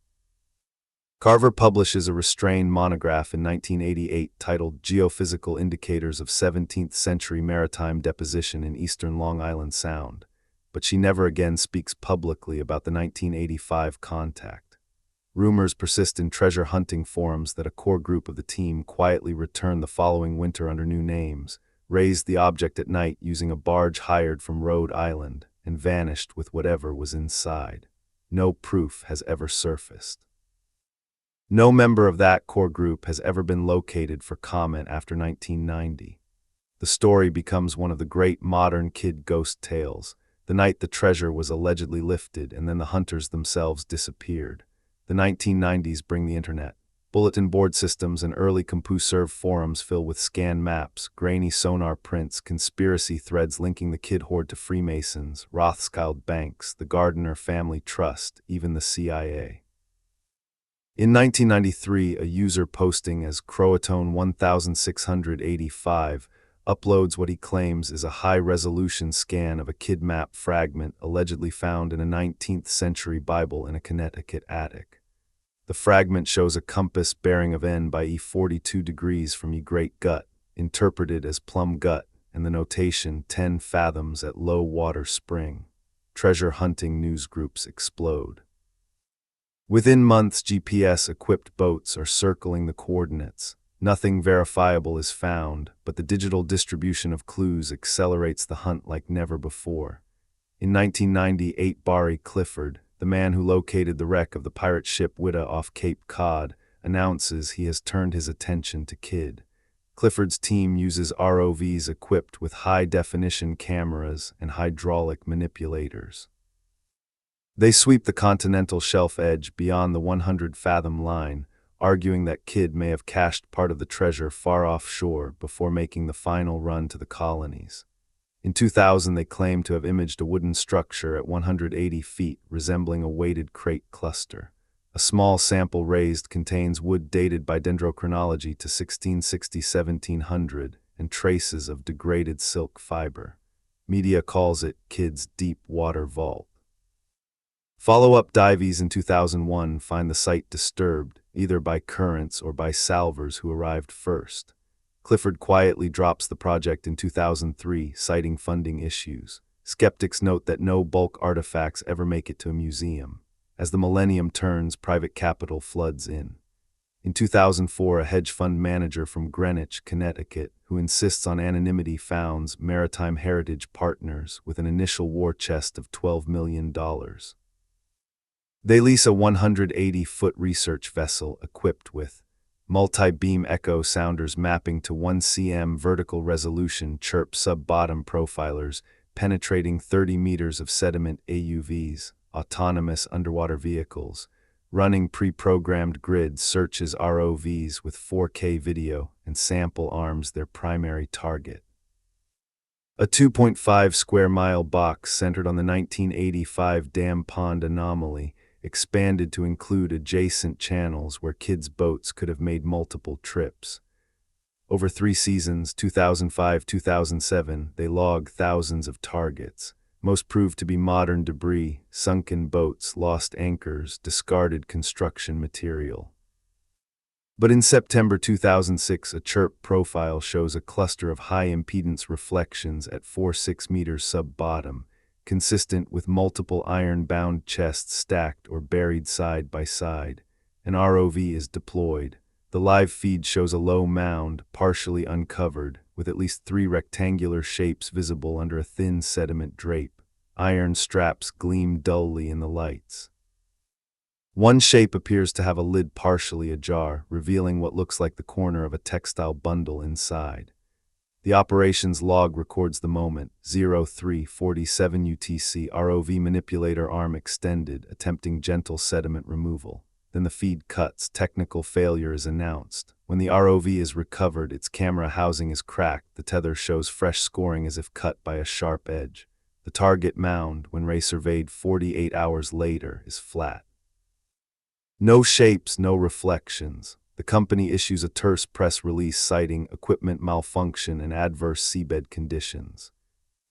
Carver publishes a restrained monograph in 1988 titled Geophysical Indicators of 17th-Century Maritime Deposition in Eastern Long Island Sound, but she never again speaks publicly about the 1985 contact. Rumors persist in treasure hunting forums that a core group of the team quietly returned the following winter under new names, raised the object at night using a barge hired from Rhode Island, and vanished with whatever was inside. No proof has ever surfaced. No member of that core group has ever been located for comment after 1990. The story becomes one of the great modern kid ghost tales, the night the treasure was allegedly lifted and then the hunters themselves disappeared. The 1990s bring the internet. Bulletin board systems and early CompuServe forums fill with scan maps, grainy sonar prints, conspiracy threads linking the kid horde to Freemasons, Rothschild banks, the Gardner family trust, even the CIA. In 1993, a user posting as Croatone 1685 uploads what he claims is a high-resolution scan of a kidnap fragment allegedly found in a 19th-century Bible in a Connecticut attic. The fragment shows a compass bearing of N by E 42 degrees from E Great Gut, interpreted as Plum Gut, and the notation 10 fathoms at low water spring. Treasure hunting news groups explode. Within months, GPS-equipped boats are circling the coordinates. Nothing verifiable is found, but the digital distribution of clues accelerates the hunt like never before. In 1998, Barry Clifford, the man who located the wreck of the pirate ship Witta off Cape Cod, announces he has turned his attention to Kidd. Clifford's team uses ROVs equipped with high-definition cameras and hydraulic manipulators. They sweep the continental shelf edge beyond the 100-fathom line, arguing that Kidd may have cached part of the treasure far offshore before making the final run to the colonies. In 2000, they claim to have imaged a wooden structure at 180 feet resembling a weighted crate cluster. A small sample raised contains wood dated by dendrochronology to 1660–1700 and traces of degraded silk fiber. Media calls it Kidd's deep water vault. Follow-up dives in 2001 find the site disturbed, either by currents or by salvors who arrived first. Clifford quietly drops the project in 2003, citing funding issues. Skeptics note that no bulk artifacts ever make it to a museum. As the millennium turns, private capital floods in. In 2004, a hedge fund manager from Greenwich, Connecticut, who insists on anonymity, founds Maritime Heritage Partners with an initial war chest of $12 million. They lease a 180-foot research vessel equipped with multi-beam echo sounders mapping to 1 cm vertical resolution chirp sub-bottom profilers, penetrating 30 meters of sediment AUVs, autonomous underwater vehicles. Running pre-programmed grid searches ROVs with 4K video and sample arms their primary target. A 2.5 square mile box centered on the 1985 dam pond anomaly expanded to include adjacent channels where kids' boats could have made multiple trips. Over 3 seasons, 2005-2007, they logged thousands of targets. Most proved to be modern debris, sunken boats, lost anchors, discarded construction material. But in September 2006, a chirp profile shows a cluster of high-impedance reflections at 4.6 meters sub-bottom, consistent with multiple iron-bound chests stacked or buried side by side. An ROV is deployed. The live feed shows a low mound, partially uncovered, with at least 3 rectangular shapes visible under a thin sediment drape. Iron straps gleam dully in the lights. One shape appears to have a lid partially ajar, revealing what looks like the corner of a textile bundle inside. The operations log records the moment, 0347 UTC, ROV manipulator arm extended, attempting gentle sediment removal. Then the feed cuts, technical failure is announced. When the ROV is recovered, its camera housing is cracked, the tether shows fresh scoring as if cut by a sharp edge. The target mound, when resurveyed 48 hours later, is flat. No shapes, no reflections. The company issues a terse press release citing equipment malfunction and adverse seabed conditions.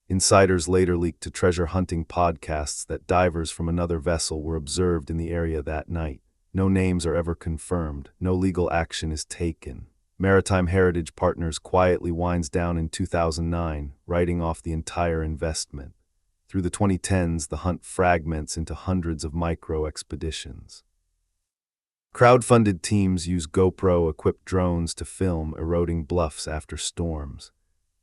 Insiders later leaked to treasure hunting podcasts that divers from another vessel were observed in the area that night. No names are ever confirmed, no legal action is taken. Maritime Heritage Partners quietly winds down in 2009, writing off the entire investment. Through the 2010s, the hunt fragments into hundreds of micro-expeditions. Crowdfunded teams use GoPro-equipped drones to film eroding bluffs after storms.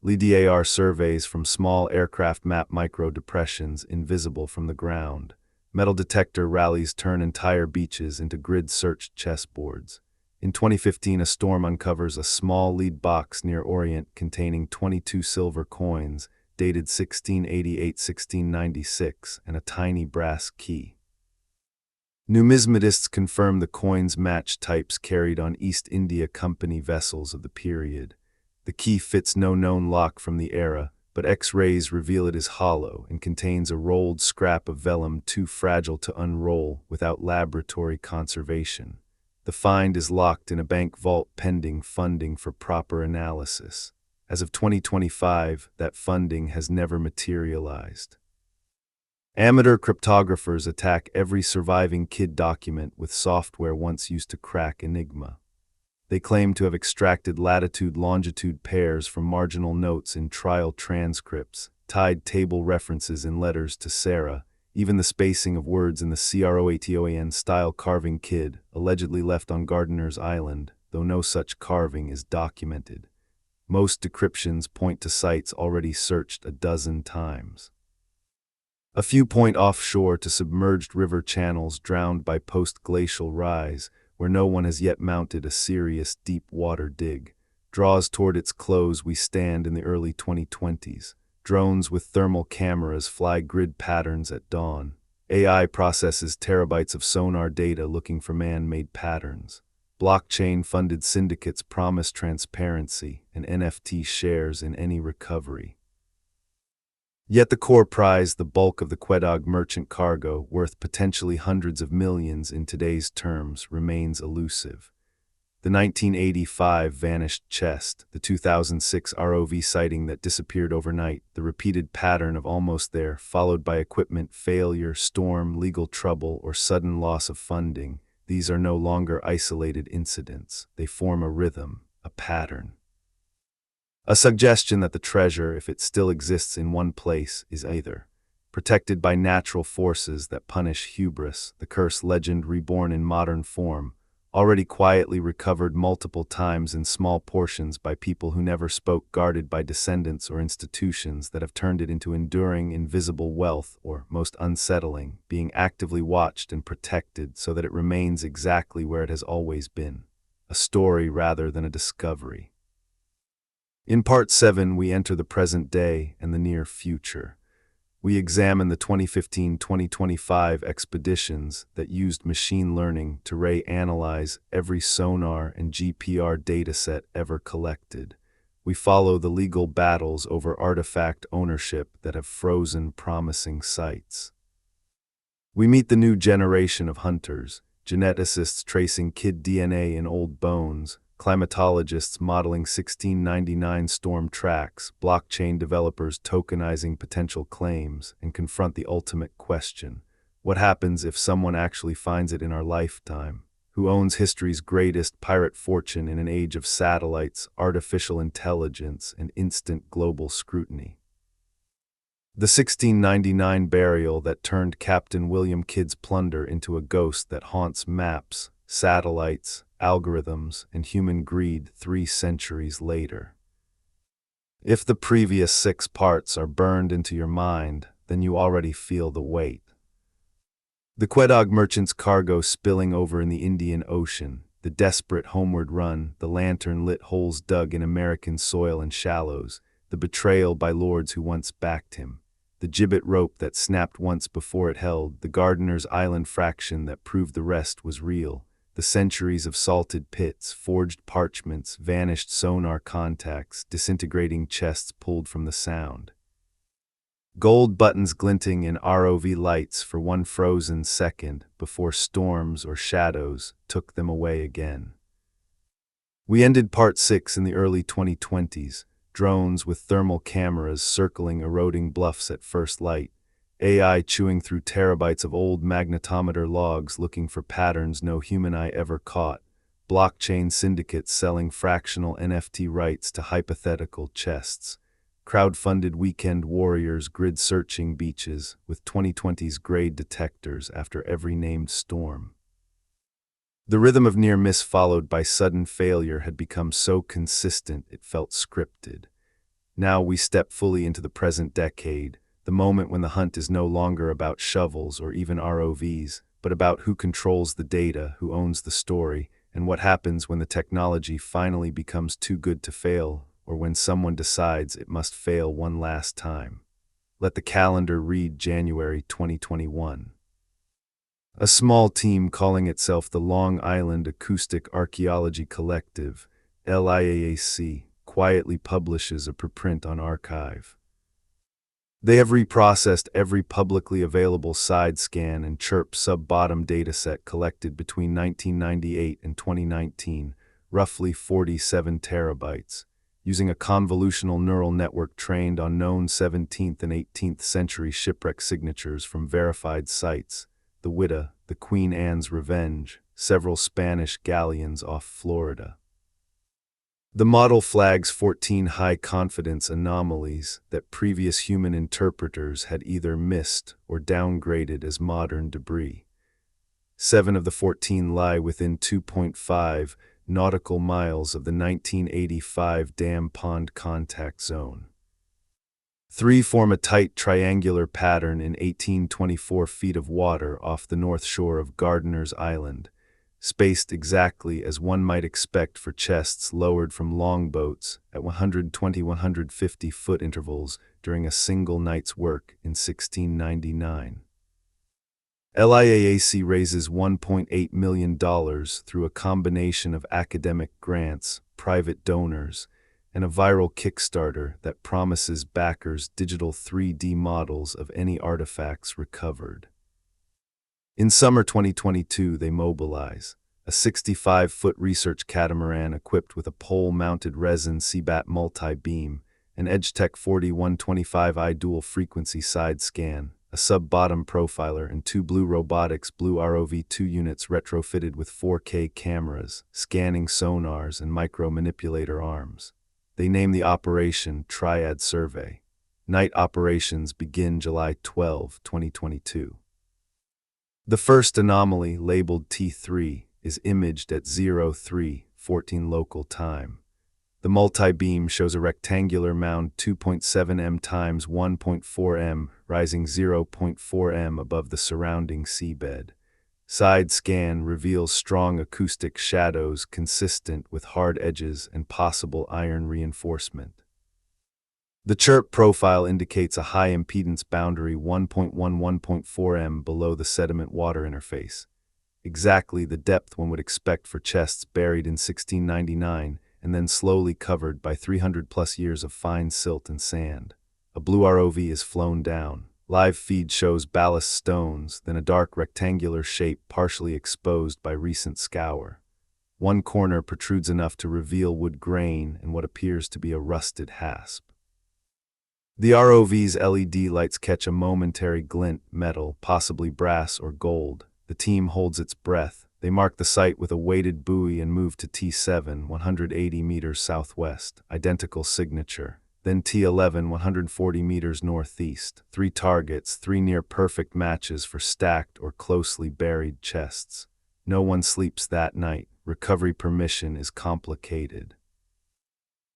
LiDAR surveys from small aircraft map micro-depressions invisible from the ground. Metal detector rallies turn entire beaches into grid-searched chessboards. In 2015, a storm uncovers a small lead box near Orient containing 22 silver coins, dated 1688-1696, and a tiny brass key. Numismatists confirm the coins match types carried on East India Company vessels of the period. The key fits no known lock from the era, but X-rays reveal it is hollow and contains a rolled scrap of vellum too fragile to unroll without laboratory conservation. The find is locked in a bank vault pending funding for proper analysis. As of 2025, that funding has never materialized. Amateur cryptographers attack every surviving KID document with software once used to crack Enigma. They claim to have extracted latitude-longitude pairs from marginal notes in trial transcripts, tied table references in letters to Sarah, even the spacing of words in the CROATOAN-style carving KID, allegedly left on Gardiner's Island, though no such carving is documented. Most decryptions point to sites already searched a dozen times. A few point offshore to submerged river channels drowned by post-glacial rise, where no one has yet mounted a serious deep-water dig. Draws toward its close we stand in the early 2020s. Drones with thermal cameras fly grid patterns at dawn. AI processes terabytes of sonar data looking for man-made patterns. Blockchain-funded syndicates promise transparency and NFT shares in any recovery. Yet the core prize, the bulk of the Quedagh merchant cargo, worth potentially hundreds of millions in today's terms, remains elusive. The 1985 vanished chest, the 2006 ROV sighting that disappeared overnight, the repeated pattern of almost there, followed by equipment failure, storm, legal trouble, or sudden loss of funding, these are no longer isolated incidents. They form a rhythm, a pattern. A suggestion that the treasure, if it still exists in one place, is either protected by natural forces that punish hubris, the cursed legend reborn in modern form, already quietly recovered multiple times in small portions by people who never spoke, guarded by descendants or institutions that have turned it into enduring, invisible wealth, or, most unsettling, being actively watched and protected so that it remains exactly where it has always been, a story rather than a discovery. In Part 7, we enter the present day and the near future. We examine the 2015-2025 expeditions that used machine learning to reanalyze every sonar and GPR dataset ever collected. We follow the legal battles over artifact ownership that have frozen promising sites. We meet the new generation of hunters, geneticists tracing kid DNA in old bones, climatologists modeling 1699 storm tracks, blockchain developers tokenizing potential claims, and confront the ultimate question: what happens if someone actually finds it in our lifetime? Who owns history's greatest pirate fortune in an age of satellites, artificial intelligence, and instant global scrutiny? The 1699 burial that turned Captain William Kidd's plunder into a ghost that haunts maps, satellites, algorithms, and human greed 3 centuries later. If the previous 6 parts are burned into your mind, then you already feel the weight. The Quedagh merchant's cargo spilling over in the Indian Ocean, the desperate homeward run, the lantern-lit holes dug in American soil and shallows, the betrayal by lords who once backed him, the gibbet rope that snapped once before it held, the gardener's island fraction that proved the rest was real, the centuries of salted pits, forged parchments, vanished sonar contacts, disintegrating chests pulled from the sound. Gold buttons glinting in ROV lights for one frozen second before storms or shadows took them away again. We ended Part 6 in the early 2020s, drones with thermal cameras circling eroding bluffs at first light, AI chewing through terabytes of old magnetometer logs looking for patterns no human eye ever caught, blockchain syndicates selling fractional NFT rights to hypothetical chests, crowd-funded weekend warriors grid-searching beaches with 2020's grade detectors after every named storm. The rhythm of near-miss followed by sudden failure had become so consistent it felt scripted. Now we step fully into the present decade, the moment when the hunt is no longer about shovels or even ROVs, but about who controls the data, who owns the story, and what happens when the technology finally becomes too good to fail, or when someone decides it must fail one last time. Let the calendar read January 2021. A small team calling itself the Long Island Acoustic Archaeology Collective, LIAAC, quietly publishes a preprint on Archive. They have reprocessed every publicly available side scan and chirp sub-bottom dataset collected between 1998 and 2019, roughly 47 terabytes, using a convolutional neural network trained on known 17th and 18th century shipwreck signatures from verified sites, the Whydah, the Queen Anne's Revenge, several Spanish galleons off Florida. The model flags 14 high-confidence anomalies that previous human interpreters had either missed or downgraded as modern debris. 7 of the 14 lie within 2.5 nautical miles of the 1985 Dam Pond contact zone. 3 form a tight triangular pattern in 1824 feet of water off the north shore of Gardiner's Island, spaced exactly as one might expect for chests lowered from longboats at 120-150 foot intervals during a single night's work in 1699. LIAAC raises $1.8 million through a combination of academic grants, private donors, and a viral Kickstarter that promises backers digital 3D models of any artifacts recovered. In summer 2022, they mobilize a 65-foot research catamaran equipped with a pole-mounted resin CBAT multi-beam, an EdgeTech 4125i dual-frequency side scan, a sub-bottom profiler, and 2 Blue Robotics Blue ROV2 units retrofitted with 4K cameras, scanning sonars, and micro-manipulator arms. They name the operation Triad Survey. Night operations begin July 12, 2022. The first anomaly, labeled T3, is imaged at 03:14 local time. The multi-beam shows a rectangular mound 2.7 m times 1.4 m, rising 0.4 m above the surrounding seabed. Side scan reveals strong acoustic shadows consistent with hard edges and possible iron reinforcement. The chirp profile indicates a high impedance boundary 1.1-1.4 m below the sediment-water interface, exactly the depth one would expect for chests buried in 1699 and then slowly covered by 300-plus years of fine silt and sand. A blue ROV is flown down. Live feed shows ballast stones, then a dark rectangular shape partially exposed by recent scour. One corner protrudes enough to reveal wood grain and what appears to be a rusted hasp. The ROV's LED lights catch a momentary glint, metal, possibly brass or gold. The team holds its breath. They mark the site with a weighted buoy and move to T7, 180 meters southwest, identical signature. Then T11, 140 meters northeast. 3 targets, 3 near-perfect matches for stacked or closely buried chests. No one sleeps that night. Recovery permission is complicated.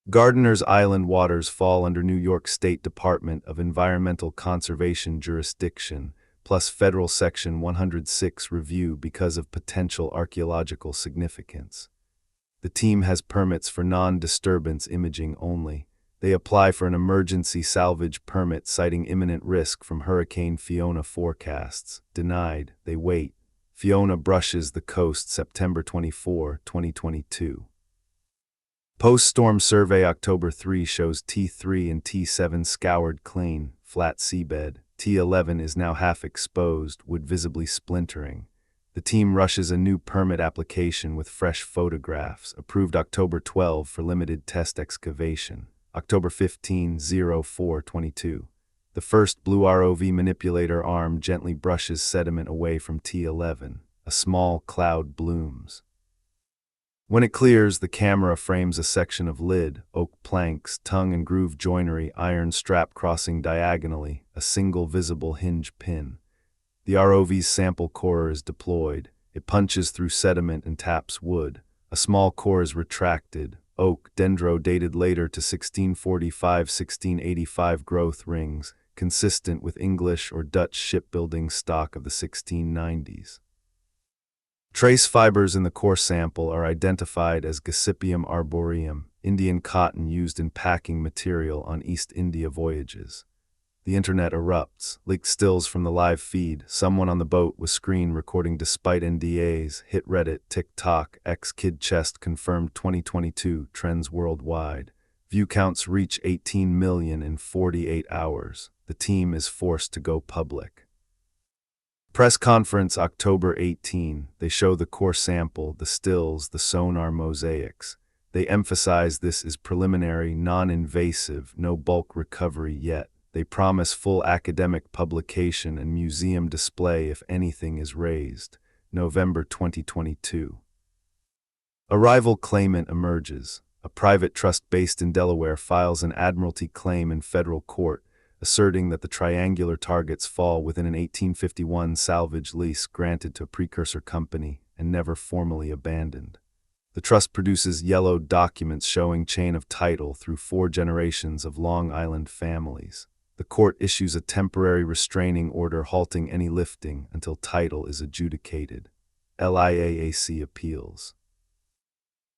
Gardiner's Island waters fall under New York State Department of Environmental Conservation jurisdiction, plus Federal Section 106 review because of potential archaeological significance. The team has permits for non-disturbance imaging only. They apply for an emergency salvage permit citing imminent risk from Hurricane Fiona forecasts. Denied. They wait. Fiona brushes the coast September 24, 2022. Post-storm survey October 3 shows T3 and T7 scoured clean, flat seabed. T11 is now half exposed, wood visibly splintering. The team rushes a new permit application with fresh photographs, approved October 12 for limited test excavation. October 15, 0422. The first blue ROV manipulator arm gently brushes sediment away from T11. A small cloud blooms. When it clears, the camera frames a section of lid, oak planks, tongue and groove joinery, iron strap crossing diagonally, a single visible hinge pin. The ROV's sample core is deployed. It punches through sediment and taps wood. A small core is retracted, oak, dendro dated later to 1645-1685 growth rings, consistent with English or Dutch shipbuilding stock of the 1690s. Trace fibers in the core sample are identified as Gossypium arboreum, Indian cotton used in packing material on East India voyages. The internet erupts. Leaked stills from the live feed. Someone on the boat was screen recording despite NDAs. Hit Reddit, TikTok, X-Kid Chest confirmed 2022 trends worldwide. View counts reach 18 million in 48 hours. The team is forced to go public. Press conference October 18. They show the core sample, the stills, the sonar mosaics. They emphasize this is preliminary, non-invasive, no bulk recovery yet. They promise full academic publication and museum display if anything is raised. November 2022. A rival claimant emerges. A private trust based in Delaware files an admiralty claim in federal court, asserting that the triangular targets fall within an 1851 salvage lease granted to a precursor company and never formally abandoned. The trust produces yellowed documents showing chain of title through 4 generations of Long Island families. The court issues a temporary restraining order halting any lifting until title is adjudicated. LIAAC appeals.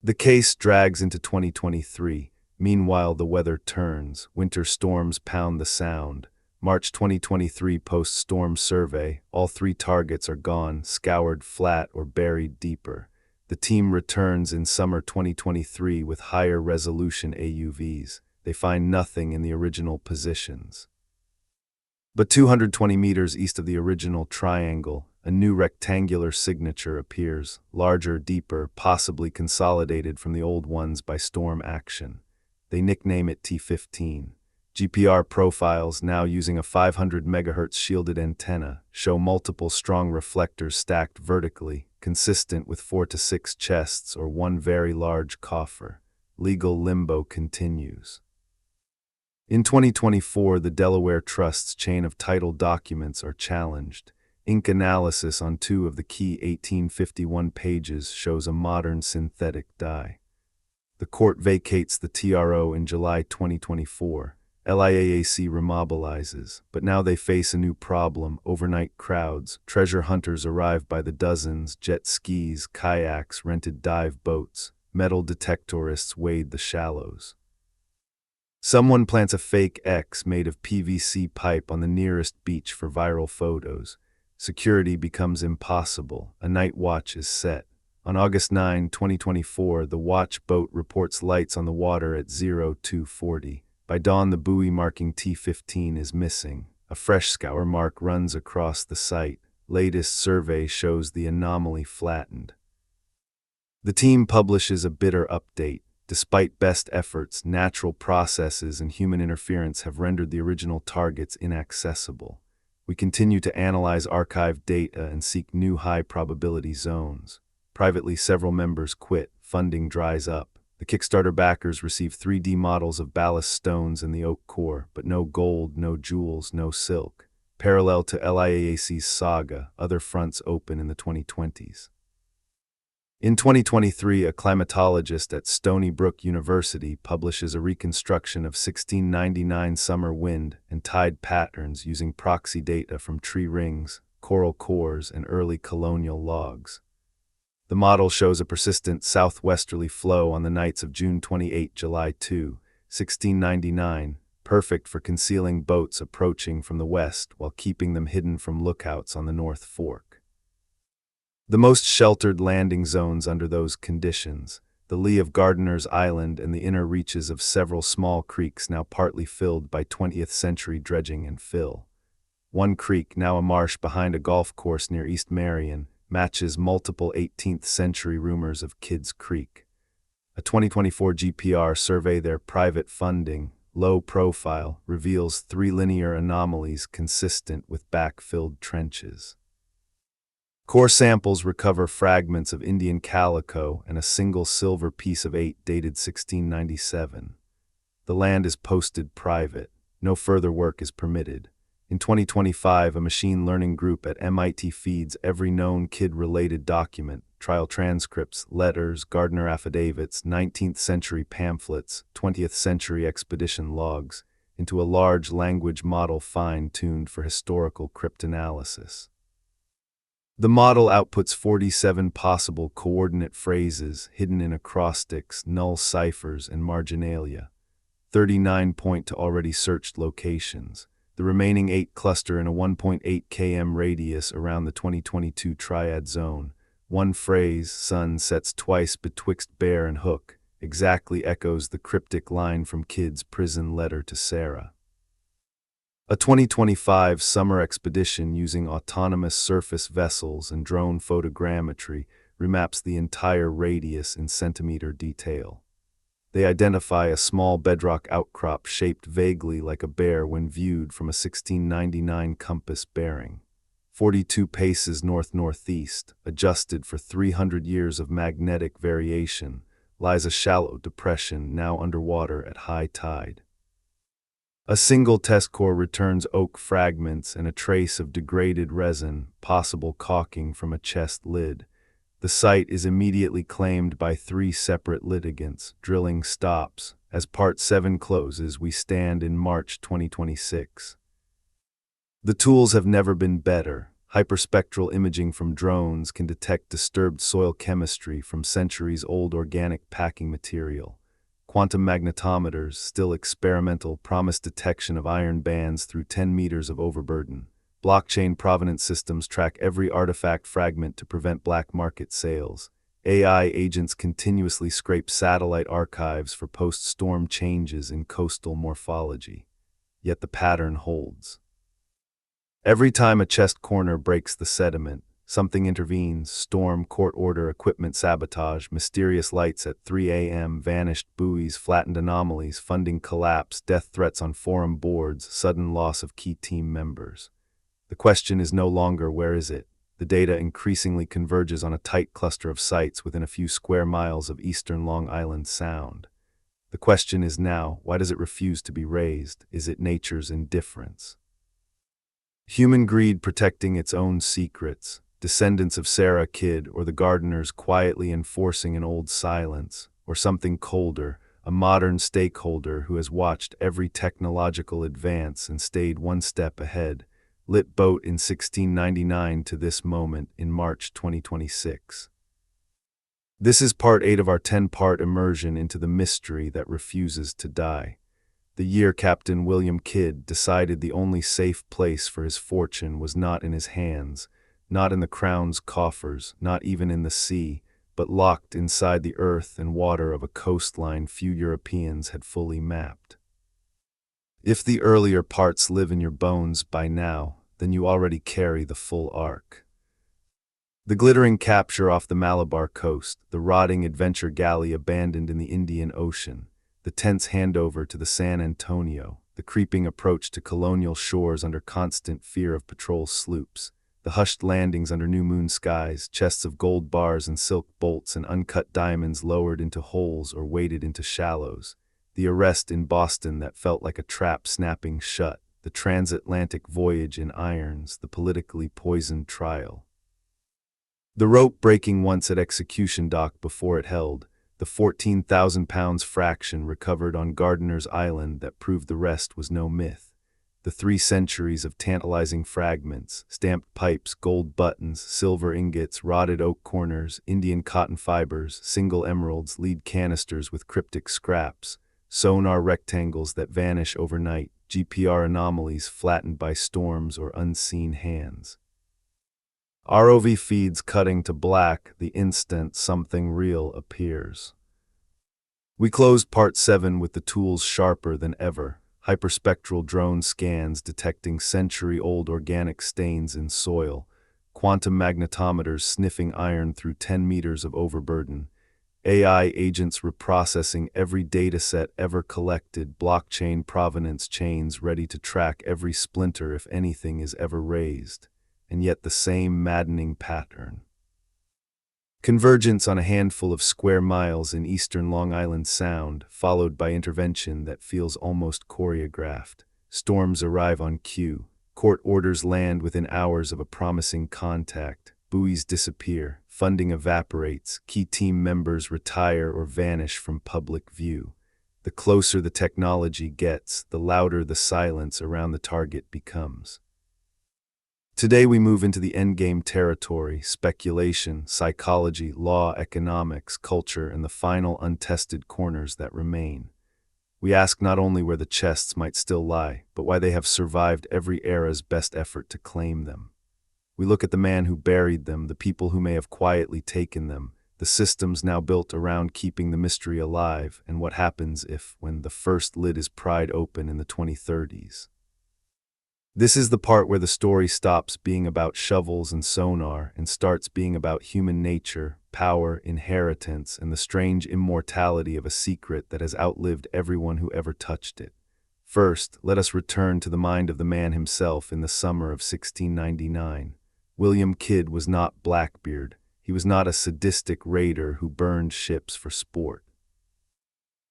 The case drags into 2023. Meanwhile, the weather turns. Winter storms pound the sound. March 2023 post-storm survey. All 3 targets are gone, scoured flat or buried deeper. The team returns in summer 2023 with higher resolution AUVs. They find nothing in the original positions. But 220 meters east of the original triangle, a new rectangular signature appears, larger, deeper, possibly consolidated from the old ones by storm action. They nickname it T15. GPR profiles, now using a 500 MHz shielded antenna, show multiple strong reflectors stacked vertically, consistent with 4 to 6 chests or 1 very large coffer. Legal limbo continues. In 2024, the Delaware Trust's chain of title documents are challenged. Ink analysis on 2 of the key 1851 pages shows a modern synthetic dye. The court vacates the TRO in July 2024. LIAAC remobilizes, but now they face a new problem: overnight crowds. Treasure hunters arrive by the dozens, jet skis, kayaks, rented dive boats. Metal detectorists wade the shallows. Someone plants a fake X made of PVC pipe on the nearest beach for viral photos. Security becomes impossible. A night watch is set. On August 9, 2024, the watch boat reports lights on the water at 0240. By dawn, the buoy marking T15 is missing. A fresh scour mark runs across the site. Latest survey shows the anomaly flattened. The team publishes a bitter update. Despite best efforts, natural processes and human interference have rendered the original targets inaccessible. We continue to analyze archived data and seek new high-probability zones. Privately, several members quit, funding dries up. The Kickstarter backers receive 3D models of ballast stones in the oak core, but no gold, no jewels, no silk. Parallel to LIAAC's saga, other fronts open in the 2020s. In 2023, a climatologist at Stony Brook University publishes a reconstruction of 1699 summer wind and tide patterns using proxy data from tree rings, coral cores, and early colonial logs. The model shows a persistent southwesterly flow on the nights of June 28, July 2, 1699, perfect for concealing boats approaching from the west while keeping them hidden from lookouts on the North Fork. The most sheltered landing zones under those conditions, the lee of Gardiner's Island and the inner reaches of several small creeks now partly filled by 20th century dredging and fill. One creek, now a marsh behind a golf course near East Marion, matches multiple 18th century rumors of Kidd's Creek. A 2024 GPR survey, their private funding, low profile, reveals 3 linear anomalies consistent with backfilled trenches. Core samples recover fragments of Indian calico and a single silver piece of 8 dated 1697. The land is posted private. No further work is permitted. In 2025, a machine learning group at MIT feeds every known Kidd-related document, trial transcripts, letters, Gardner affidavits, 19th century pamphlets, 20th century expedition logs, into a large language model fine-tuned for historical cryptanalysis. The model outputs 47 possible coordinate phrases hidden in acrostics, null ciphers, and marginalia. 39 point to already searched locations. The remaining 8 cluster in a 1.8 km radius around the 2022 triad zone. One phrase, sun sets twice betwixt bear and hook, exactly echoes the cryptic line from Kidd's prison letter to Sarah. A 2025 summer expedition using autonomous surface vessels and drone photogrammetry remaps the entire radius in centimeter detail. They identify a small bedrock outcrop shaped vaguely like a bear when viewed from a 1699 compass bearing. 42 paces north-northeast, adjusted for 300 years of magnetic variation, lies a shallow depression now underwater at high tide. A single test core returns oak fragments and a trace of degraded resin, possible caulking from a chest lid. The site is immediately claimed by 3 separate litigants. Drilling stops. As Part 7 closes, we stand in March 2026. The tools have never been better. Hyperspectral imaging from drones can detect disturbed soil chemistry from centuries-old organic packing material. Quantum magnetometers, still experimental, promise detection of iron bands through 10 meters of overburden. Blockchain provenance systems track every artifact fragment to prevent black market sales. AI agents continuously scrape satellite archives for post-storm changes in coastal morphology. Yet the pattern holds. Every time a chest corner breaks the sediment, something intervenes: storm, court order, equipment sabotage, mysterious lights at 3 a.m., vanished buoys, flattened anomalies, funding collapse, death threats on forum boards, sudden loss of key team members. The question is no longer where is it. The data increasingly converges on a tight cluster of sites within a few square miles of eastern Long Island Sound. The question is now, why does it refuse to be raised? Is it nature's indifference? Human greed protecting its own secrets. Descendants of Sarah Kidd or the Gardeners quietly enforcing an old silence, or something colder, a modern stakeholder who has watched every technological advance and stayed one step ahead, lit boat in 1699 to this moment in March 2026. This is part 8 of our 10-part immersion into the mystery that refuses to die. The year Captain William Kidd decided the only safe place for his fortune was not in his hands, not in the crown's coffers, not even in the sea, but locked inside the earth and water of a coastline few Europeans had fully mapped. If the earlier parts live in your bones by now, then you already carry the full arc. The glittering capture off the Malabar coast, the rotting adventure galley abandoned in the Indian Ocean, the tense handover to the San Antonio, the creeping approach to colonial shores under constant fear of patrol sloops, the hushed landings under new moon skies, chests of gold bars and silk bolts and uncut diamonds lowered into holes or waded into shallows, the arrest in Boston that felt like a trap snapping shut, the transatlantic voyage in irons, the politically poisoned trial. The rope breaking once at execution dock before it held, the 14,000 pounds fraction recovered on Gardiner's Island that proved the rest was no myth. The 3 centuries of tantalizing fragments, stamped pipes, gold buttons, silver ingots, rotted oak corners, Indian cotton fibers, single emeralds, lead canisters with cryptic scraps, sonar rectangles that vanish overnight, GPR anomalies flattened by storms or unseen hands. ROV feeds cutting to black the instant something real appears. We closed Part 7 with the tools sharper than ever, hyperspectral drone scans detecting century-old organic stains in soil, quantum magnetometers sniffing iron through 10 meters of overburden, AI agents reprocessing every dataset ever collected, blockchain provenance chains ready to track every splinter if anything is ever raised. And yet the same maddening pattern. Convergence on a handful of square miles in eastern Long Island Sound, followed by intervention that feels almost choreographed. Storms arrive on cue. Court orders land within hours of a promising contact. Buoys disappear. Funding evaporates. Key team members retire or vanish from public view. The closer the technology gets, the louder the silence around the target becomes. Today we move into the endgame territory, speculation, psychology, law, economics, culture, and the final untested corners that remain. We ask not only where the chests might still lie, but why they have survived every era's best effort to claim them. We look at the man who buried them, the people who may have quietly taken them, the systems now built around keeping the mystery alive, and what happens when the first lid is pried open in the 2030s. This is the part where the story stops being about shovels and sonar and starts being about human nature, power, inheritance, and the strange immortality of a secret that has outlived everyone who ever touched it. First, let us return to the mind of the man himself in the summer of 1699. William Kidd was not Blackbeard. He was not a sadistic raider who burned ships for sport.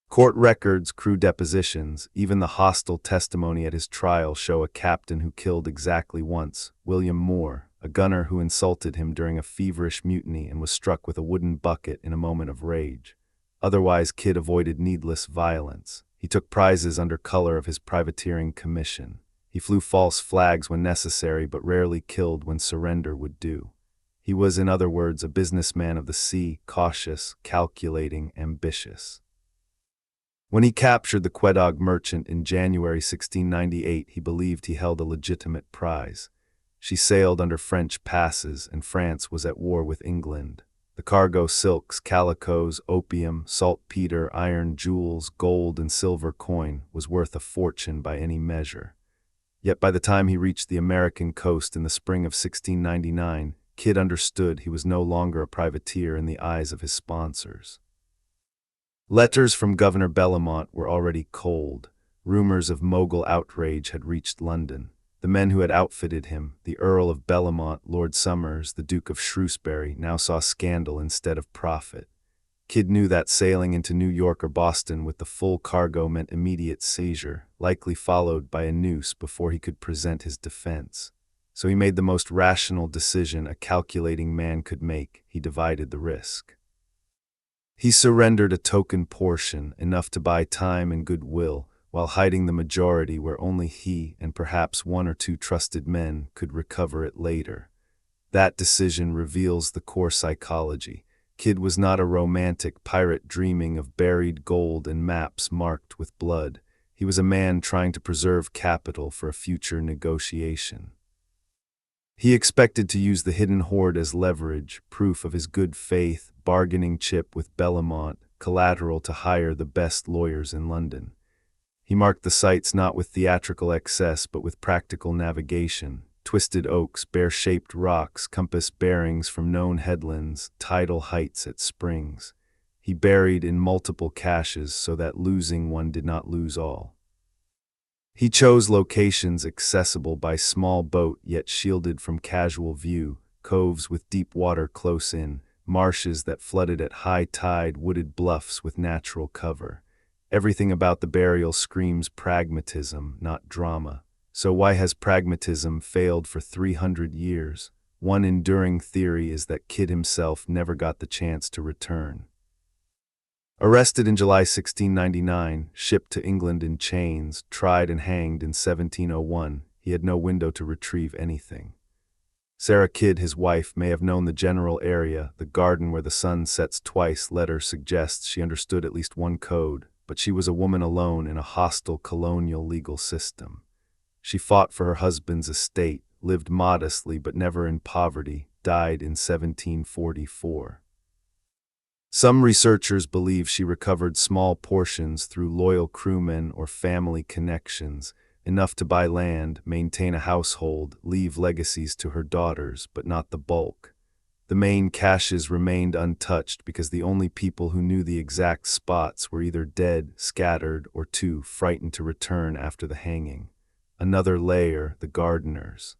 Court records, crew depositions, even the hostile testimony at his trial show a captain who killed exactly once, William Moore, a gunner who insulted him during a feverish mutiny and was struck with a wooden bucket in a moment of rage. Otherwise, Kidd avoided needless violence. He took prizes under color of his privateering commission. He flew false flags when necessary, but rarely killed when surrender would do. He was, in other words, a businessman of the sea, cautious, calculating, ambitious. When he captured the Quedagh merchant in January 1698, he believed he held a legitimate prize. She sailed under French passes, and France was at war with England. The cargo, silks, calicoes, opium, saltpeter, iron, jewels, gold, and silver coin, was worth a fortune by any measure. Yet by the time he reached the American coast in the spring of 1699, Kidd understood he was no longer a privateer in the eyes of his sponsors. Letters from Governor Bellamont were already cold. Rumors of Mogul outrage had reached London. The men who had outfitted him, the Earl of Bellamont, Lord Somers, the Duke of Shrewsbury, now saw scandal instead of profit. Kidd knew that sailing into New York or Boston with the full cargo meant immediate seizure, likely followed by a noose before he could present his defense. So he made the most rational decision a calculating man could make. He divided the risk. He surrendered a token portion, enough to buy time and goodwill, while hiding the majority where only he and perhaps 1 or 2 trusted men could recover it later. That decision reveals the core psychology. Kidd was not a romantic pirate dreaming of buried gold and maps marked with blood. He was a man trying to preserve capital for a future negotiation. He expected to use the hidden hoard as leverage, proof of his good faith, bargaining chip with Bellamont, collateral to hire the best lawyers in London. He marked the sites not with theatrical excess but with practical navigation, twisted oaks, bear-shaped rocks, compass bearings from known headlands, tidal heights at springs. He buried in multiple caches so that losing one did not lose all. He chose locations accessible by small boat yet shielded from casual view, coves with deep water close in, marshes that flooded at high tide, wooded bluffs with natural cover. Everything about the burial screams pragmatism, not drama. So why has pragmatism failed for 300 years? One enduring theory is that Kidd himself never got the chance to return. Arrested in July 1699, shipped to England in chains, tried and hanged in 1701, he had no window to retrieve anything. Sarah Kidd, his wife, may have known the general area, the garden where the sun sets twice. Letter suggests she understood at least one code, but she was a woman alone in a hostile colonial legal system. She fought for her husband's estate, lived modestly but never in poverty, died in 1744. Some researchers believe she recovered small portions through loyal crewmen or family connections, enough to buy land, maintain a household, leave legacies to her daughters, but not the bulk. The main caches remained untouched because the only people who knew the exact spots were either dead, scattered, or too frightened to return after the hanging. Another layer, the gardeners.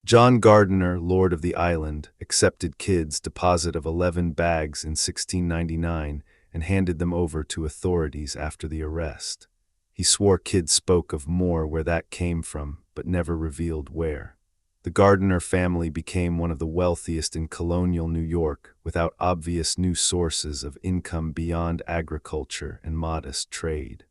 John Gardiner, lord of the island, accepted Kidd's deposit of 11 bags in 1699 and handed them over to authorities after the arrest. He swore Kidd spoke of more where that came from, but never revealed where. The Gardiner family became one of the wealthiest in colonial New York, without obvious new sources of income beyond agriculture and modest trade.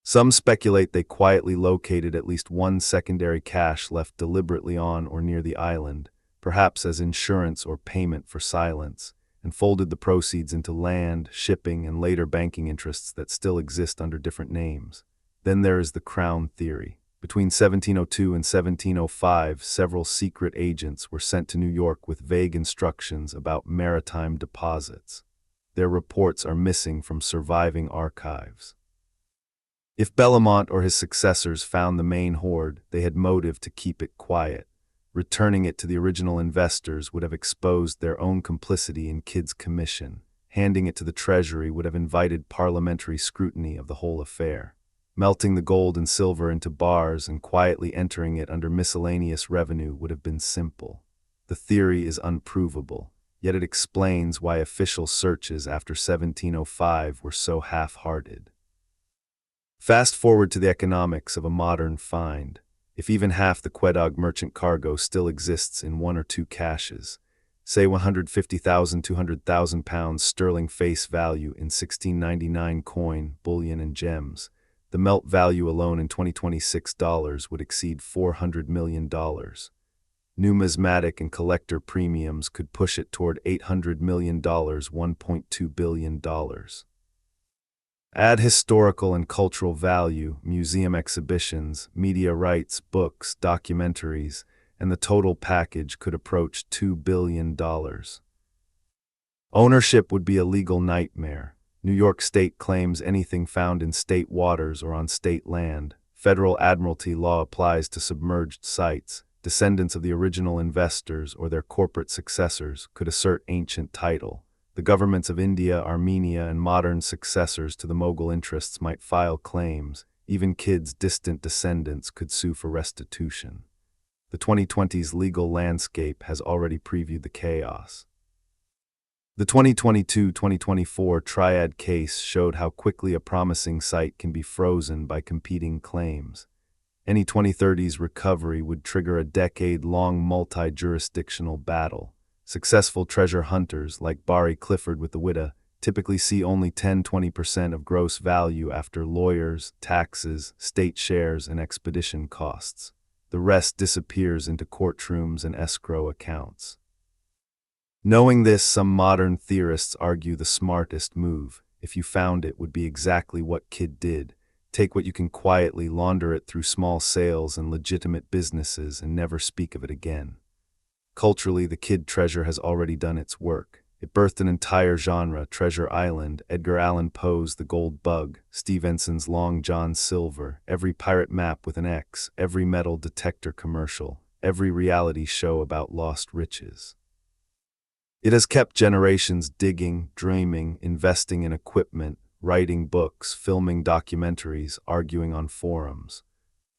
Some speculate they quietly located at least one secondary cache left deliberately on or near the island, perhaps as insurance or payment for silence, and folded the proceeds into land, shipping, and later banking interests that still exist under different names. Then there is the Crown theory. Between 1702 and 1705, several secret agents were sent to New York with vague instructions about maritime deposits. Their reports are missing from surviving archives. If Bellamont or his successors found the main hoard, they had motive to keep it quiet. Returning it to the original investors would have exposed their own complicity in Kidd's commission. Handing it to the Treasury would have invited parliamentary scrutiny of the whole affair. Melting the gold and silver into bars and quietly entering it under miscellaneous revenue would have been simple. The theory is unprovable, yet it explains why official searches after 1705 were so half-hearted. Fast forward to the economics of a modern find. If even half the Quedagh merchant cargo still exists in one or two caches, say 150,000, 200,000 pounds sterling face value in 1699 coin, bullion, and gems, the melt value alone in 2026 dollars would exceed $400 million. Numismatic and collector premiums could push it toward $800 million, $1.2 billion. Add historical and cultural value, museum exhibitions, media rights, books, documentaries, and the total package could approach $2 billion. Ownership would be a legal nightmare. New York State claims anything found in state waters or on state land. Federal Admiralty law applies to submerged sites. Descendants of the original investors or their corporate successors could assert ancient title. The governments of India, Armenia, and modern successors to the Mughal interests might file claims. Even Kidd's distant descendants could sue for restitution. The 2020s legal landscape has already previewed the chaos. The 2022-2024 Triad case showed how quickly a promising site can be frozen by competing claims. Any 2030s recovery would trigger a decade-long multi-jurisdictional battle. Successful treasure hunters, like Barry Clifford with the Widow, typically see only 10–20% of gross value after lawyers, taxes, state shares, and expedition costs. The rest disappears into courtrooms and escrow accounts. Knowing this, some modern theorists argue the smartest move, if you found it, would be exactly what Kidd did. Take what you can quietly, launder it through small sales and legitimate businesses, and never speak of it again. Culturally, the kid treasure has already done its work. It birthed an entire genre: Treasure Island, Edgar Allan Poe's The Gold Bug, Stevenson's Long John Silver, every pirate map with an X, every metal detector commercial, every reality show about lost riches. It has kept generations digging, dreaming, investing in equipment, writing books, filming documentaries, arguing on forums.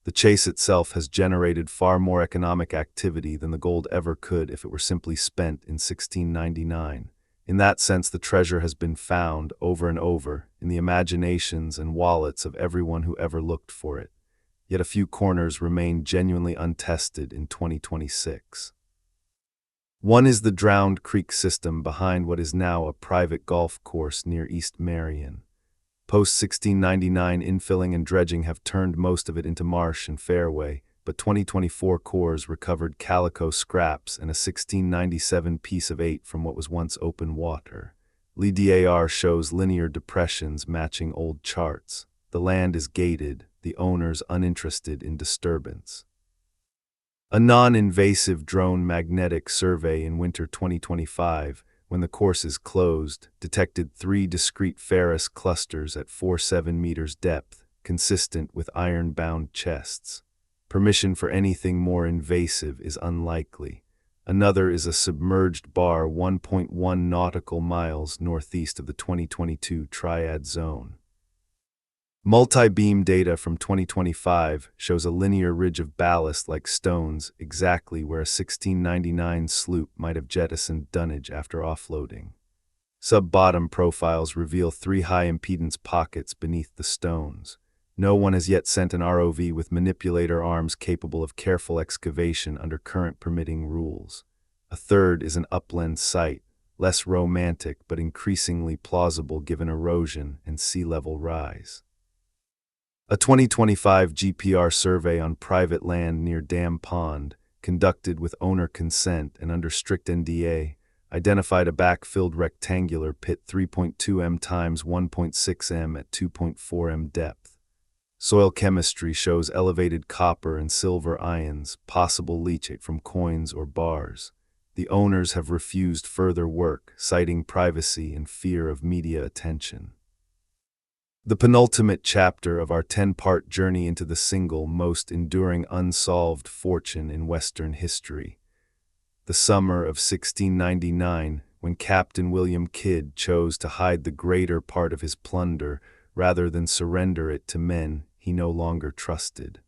The chase itself has generated far more economic activity than the gold ever could if it were simply spent in 1699. In that sense, the treasure has been found over and over in the imaginations and wallets of everyone who ever looked for it. Yet a few corners remain genuinely untested in 2026. One is the Drowned Creek system behind what is now a private golf course near East Marion. Post-1699 infilling and dredging have turned most of it into marsh and fairway, but 2024 cores recovered calico scraps and a 1697 piece of 8 from what was once open water. LiDAR shows linear depressions matching old charts. The land is gated, the owners uninterested in disturbance. A non-invasive drone magnetic survey in winter 2025, when the course is closed, detected 3 discrete ferrous clusters at 4.7 meters depth, consistent with iron-bound chests. Permission for anything more invasive is unlikely. Another is a submerged bar 1.1 nautical miles northeast of the 2022 Triad Zone. Multi-beam data from 2025 shows a linear ridge of ballast like stones exactly where a 1699 sloop might have jettisoned dunnage after offloading. Sub-bottom profiles reveal 3 high-impedance pockets beneath the stones. No one has yet sent an ROV with manipulator arms capable of careful excavation under current permitting rules. A third is an upland site, less romantic but increasingly plausible given erosion and sea level rise. A 2025 GPR survey on private land near Dam Pond, conducted with owner consent and under strict NDA, identified a backfilled rectangular pit 3.2 m times 1.6 m at 2.4 m depth. Soil chemistry shows elevated copper and silver ions, possible leachate from coins or bars. The owners have refused further work, citing privacy and fear of media attention. The penultimate chapter of our 10-part journey into the single most enduring unsolved fortune in Western history. The summer of 1699, when Captain William Kidd chose to hide the greater part of his plunder rather than surrender it to men he no longer trusted.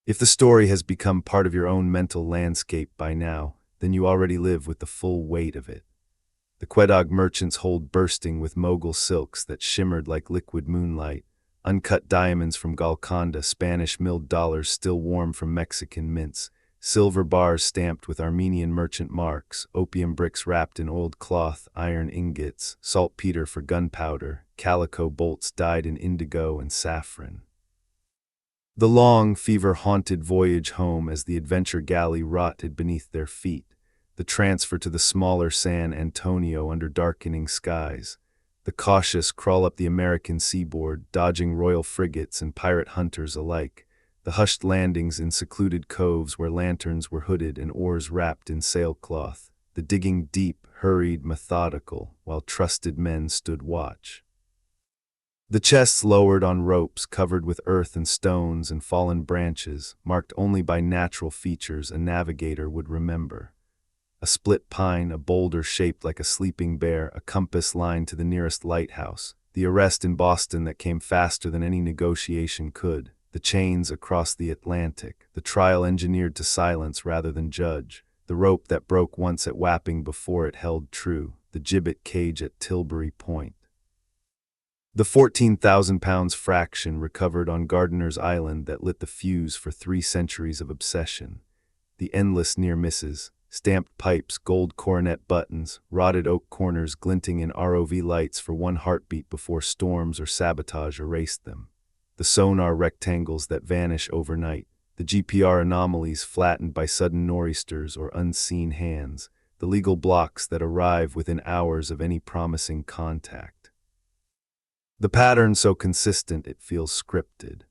If the story has become part of your own mental landscape by now, then you already live with the full weight of it. The Quedagh merchants hold bursting with Mogul silks that shimmered like liquid moonlight, uncut diamonds from Golconda, Spanish milled dollars still warm from Mexican mints, silver bars stamped with Armenian merchant marks, opium bricks wrapped in oiled cloth, iron ingots, saltpeter for gunpowder, calico bolts dyed in indigo and saffron. The long, fever-haunted voyage home as the adventure galley rotted beneath their feet, the transfer to the smaller San Antonio under darkening skies, the cautious crawl up the American seaboard, dodging royal frigates and pirate hunters alike, the hushed landings in secluded coves where lanterns were hooded and oars wrapped in sailcloth, the digging deep, hurried, methodical, while trusted men stood watch. The chests lowered on ropes covered with earth and stones and fallen branches, marked only by natural features a navigator would remember. A split pine, a boulder shaped like a sleeping bear, a compass line to the nearest lighthouse, the arrest in Boston that came faster than any negotiation could, the chains across the Atlantic, the trial engineered to silence rather than judge, the rope that broke once at Wapping before it held true, the gibbet cage at Tilbury Point. The 14,000 pounds fraction recovered on Gardiner's Island that lit the fuse for 3 centuries of obsession, the endless near misses, stamped pipes, gold coronet buttons, rotted oak corners glinting in ROV lights for one heartbeat before storms or sabotage erased them. The sonar rectangles that vanish overnight, the GPR anomalies flattened by sudden nor'easters or unseen hands, the legal blocks that arrive within hours of any promising contact. The pattern so consistent it feels scripted.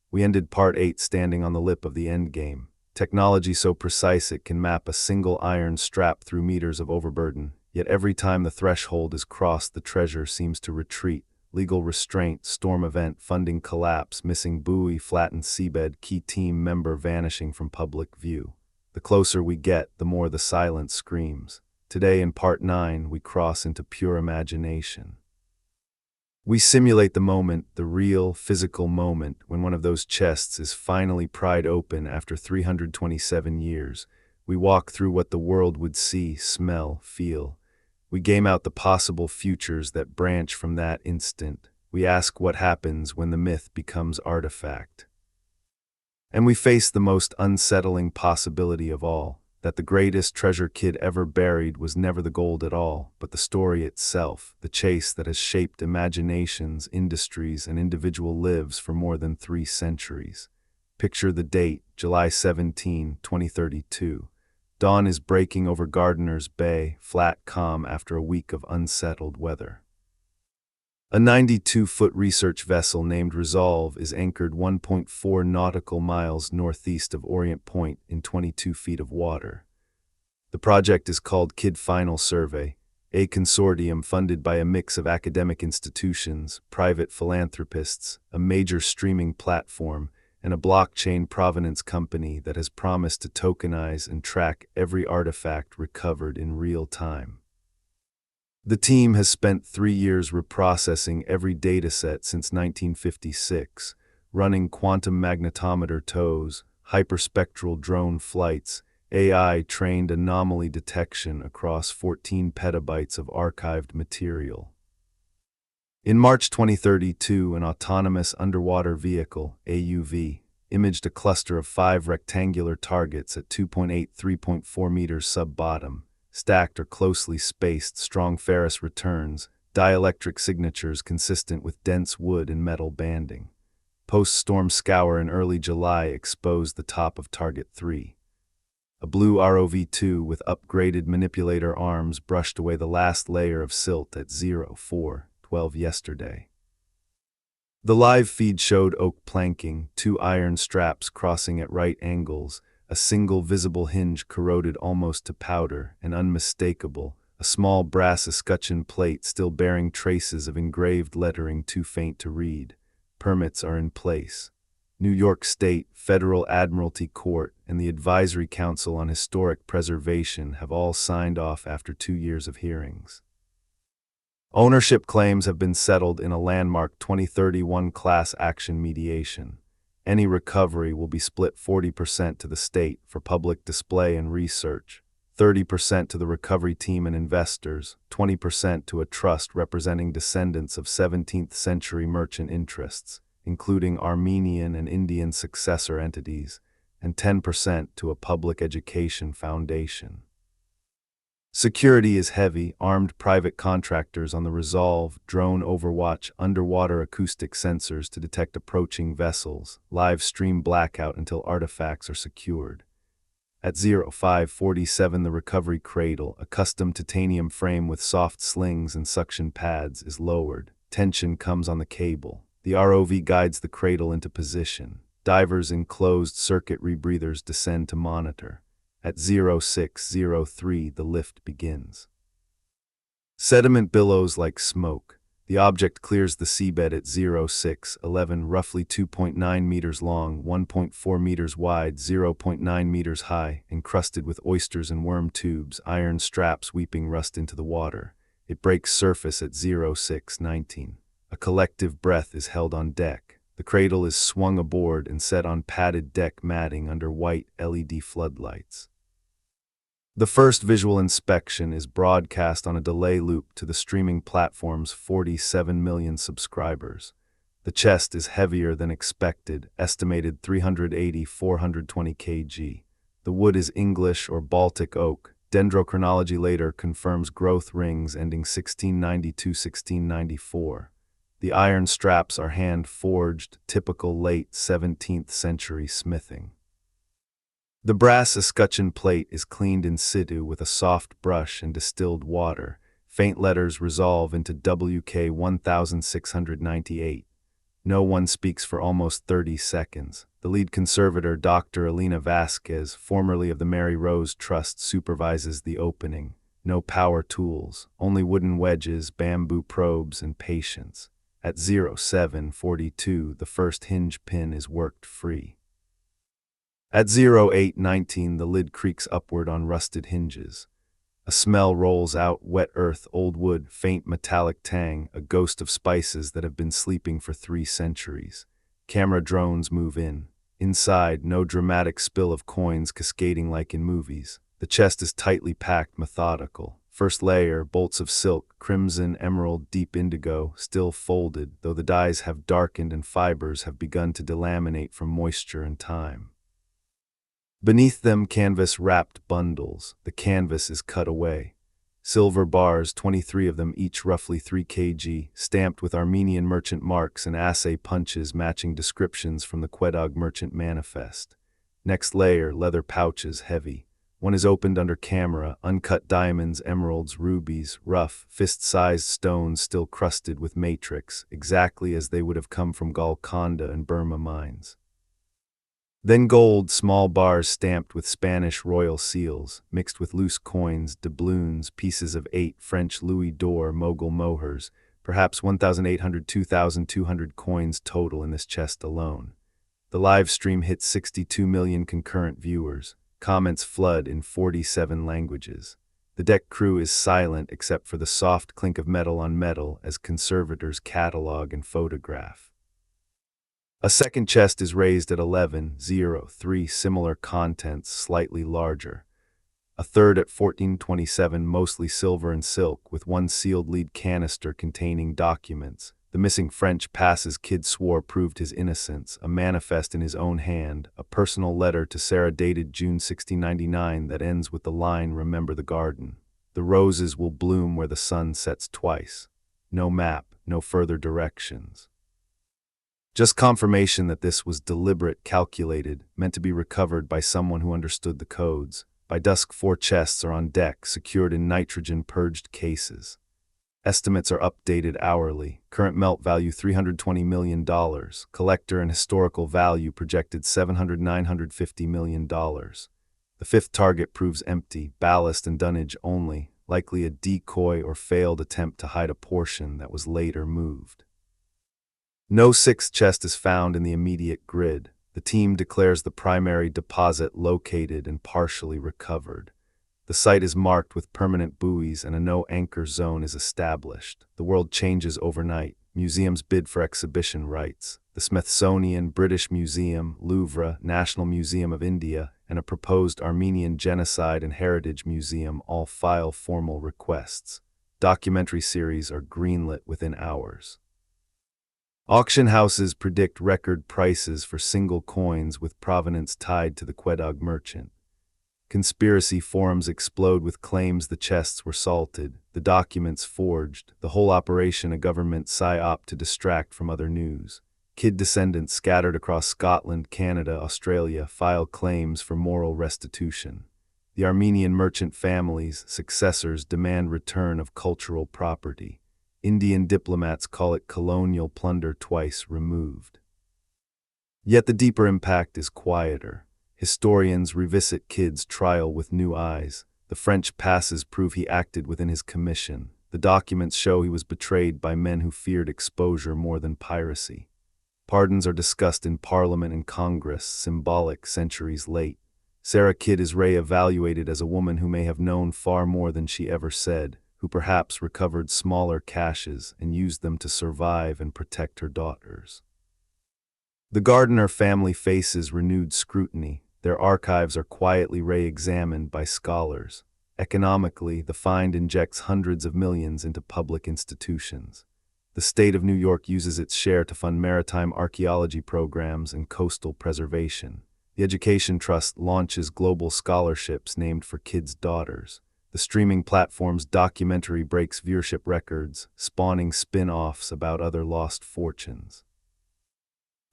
We ended Part 8 standing on the lip of the endgame. Technology so precise it can map a single iron strap through meters of overburden, yet every time the threshold is crossed the treasure seems to retreat. Legal restraint, storm event, funding collapse, missing buoy, flattened seabed, key team member vanishing from public view. The closer we get, the more the silence screams. Today in Part 9 we cross into pure imagination. We simulate the moment, the real, physical moment, when one of those chests is finally pried open after 327 years. We walk through what the world would see, smell, feel. We game out the possible futures that branch from that instant. We ask what happens when the myth becomes artifact. And we face the most unsettling possibility of all, that the greatest treasure kid ever buried was never the gold at all, but the story itself, the chase that has shaped imaginations, industries, and individual lives for more than 3 centuries. Picture the date, July 17, 2032. Dawn is breaking over Gardiner's Bay, flat calm after a week of unsettled weather. A 92-foot research vessel named Resolve is anchored 1.4 nautical miles northeast of Orient Point in 22 feet of water. The project is called Kidd Final Survey, a consortium funded by a mix of academic institutions, private philanthropists, a major streaming platform, and a blockchain provenance company that has promised to tokenize and track every artifact recovered in real time. The team has spent 3 years reprocessing every dataset since 1956, running quantum magnetometer tows, hyperspectral drone flights, AI-trained anomaly detection across 14 petabytes of archived material. In March 2032, an autonomous underwater vehicle, AUV, imaged a cluster of 5 rectangular targets at 2.8 3.4 meters sub-bottom, stacked or closely spaced strong ferrous returns, dielectric signatures consistent with dense wood and metal banding. Post-storm scour in early July exposed the top of Target 3. A blue ROV-2 with upgraded manipulator arms brushed away the last layer of silt at 04:12 yesterday. The live feed showed oak planking, 2 iron straps crossing at right angles, a single visible hinge corroded almost to powder and unmistakable, a small brass escutcheon plate still bearing traces of engraved lettering too faint to read. Permits are in place. New York State, Federal Admiralty Court, and the Advisory Council on Historic Preservation have all signed off after 2 years of hearings. Ownership claims have been settled in a landmark 2031 class action mediation. Any recovery will be split 40% to the state for public display and research, 30% to the recovery team and investors, 20% to a trust representing descendants of 17th century merchant interests, including Armenian and Indian successor entities, and 10% to a public education foundation. Security is heavy, armed private contractors on the Resolve, drone overwatch, underwater acoustic sensors to detect approaching vessels, live stream blackout until artifacts are secured. At 05:47 the recovery cradle, a custom titanium frame with soft slings and suction pads, is lowered. Tension comes on the cable. The ROV guides the cradle into position. Divers in closed-circuit rebreathers descend to monitor. At 06:03 the lift begins. Sediment billows like smoke. The object clears the seabed at 06:11, roughly 2.9 meters long, 1.4 meters wide, 0.9 meters high, encrusted with oysters and worm tubes, iron straps weeping rust into the water. It breaks surface at 06:19. A collective breath is held on deck. The cradle is swung aboard and set on padded deck matting under white LED floodlights. The first visual inspection is broadcast on a delay loop to the streaming platform's 47 million subscribers. The chest is heavier than expected, estimated 380-420 kg. The wood is English or Baltic oak. Dendrochronology later confirms growth rings ending 1692-1694. The iron straps are hand-forged, typical late 17th century smithing. The brass escutcheon plate is cleaned in situ with a soft brush and distilled water, Faint letters resolve into WK 1698. No one speaks for almost 30 seconds. The lead conservator, Dr. Elena Vasquez, formerly of the Mary Rose Trust, supervises the opening. No power tools, only wooden wedges, bamboo probes, and patience. At 0742, the first hinge pin is worked free. At 0819, the lid creaks upward on rusted hinges. A smell rolls out: wet earth, old wood, faint metallic tang, a ghost of spices that have been sleeping for 3 centuries. Camera drones move in. Inside, no dramatic spill of coins cascading like in movies. The chest is tightly packed, methodical. First layer, bolts of silk, crimson, emerald, deep indigo, still folded, though the dyes have darkened and fibers have begun to delaminate from moisture and time. Beneath them, canvas-wrapped bundles. The canvas is cut away. Silver bars, 23 of them, each roughly 3 kg, stamped with Armenian merchant marks and assay punches matching descriptions from the Quedagh Merchant Manifest. Next layer, leather pouches, heavy. One is opened under camera, uncut diamonds, emeralds, rubies, rough, fist-sized stones still crusted with matrix, exactly as they would have come from Golconda and Burma mines. Then gold, small bars stamped with Spanish royal seals, mixed with loose coins, doubloons, pieces of 8 French Louis d'Or Mogul mohurs, perhaps 1,800, 2,200 coins total in this chest alone. The live stream hits 62 million concurrent viewers. Comments flood in 47 languages. The deck crew is silent except for the soft clink of metal on metal as conservators catalog and photograph. A second chest is raised at 11:03, similar contents, slightly larger. A third at 14:27, mostly silver and silk, with one sealed lead canister containing documents. The missing French passes Kid swore proved his innocence, a manifest in his own hand, a personal letter to Sarah dated June 1699 that ends with the line, "Remember the garden. The roses will bloom where the sun sets twice." No map, no further directions. Just confirmation that this was deliberate, calculated, meant to be recovered by someone who understood the codes. By dusk, 4 chests are on deck, secured in nitrogen-purged cases. Estimates are updated hourly. Current melt value $320 million. Collector and historical value projected $700–950 million. The 5th target proves empty, ballast and dunnage only, likely a decoy or failed attempt to hide a portion that was later moved. No 6th chest is found in the immediate grid. The team declares the primary deposit located and partially recovered. The site is marked with permanent buoys and a no-anchor zone is established. The world changes overnight. Museums bid for exhibition rights. The Smithsonian, British Museum, Louvre, National Museum of India, and a proposed Armenian Genocide and Heritage Museum all file formal requests. Documentary series are greenlit within hours. Auction houses predict record prices for single coins with provenance tied to the Quedagh merchant. Conspiracy forums explode with claims the chests were salted, the documents forged, the whole operation a government psyop to distract from other news. Kid descendants scattered across Scotland, Canada, Australia file claims for moral restitution. The Armenian merchant families' successors demand return of cultural property. Indian diplomats call it colonial plunder twice removed. Yet the deeper impact is quieter. Historians revisit Kid's trial with new eyes. The French passes prove he acted within his commission. The documents show he was betrayed by men who feared exposure more than piracy. Pardons are discussed in Parliament and Congress, symbolic centuries late. Sarah Kidd is re-evaluated as a woman who may have known far more than she ever said, who perhaps recovered smaller caches and used them to survive and protect her daughters. The Gardiner family faces renewed scrutiny. Their archives are quietly re-examined by scholars. Economically, the find injects hundreds of millions into public institutions. The state of New York uses its share to fund maritime archaeology programs and coastal preservation. The Education Trust launches global scholarships named for Kids' daughters. The streaming platform's documentary breaks viewership records, spawning spin-offs about other lost fortunes.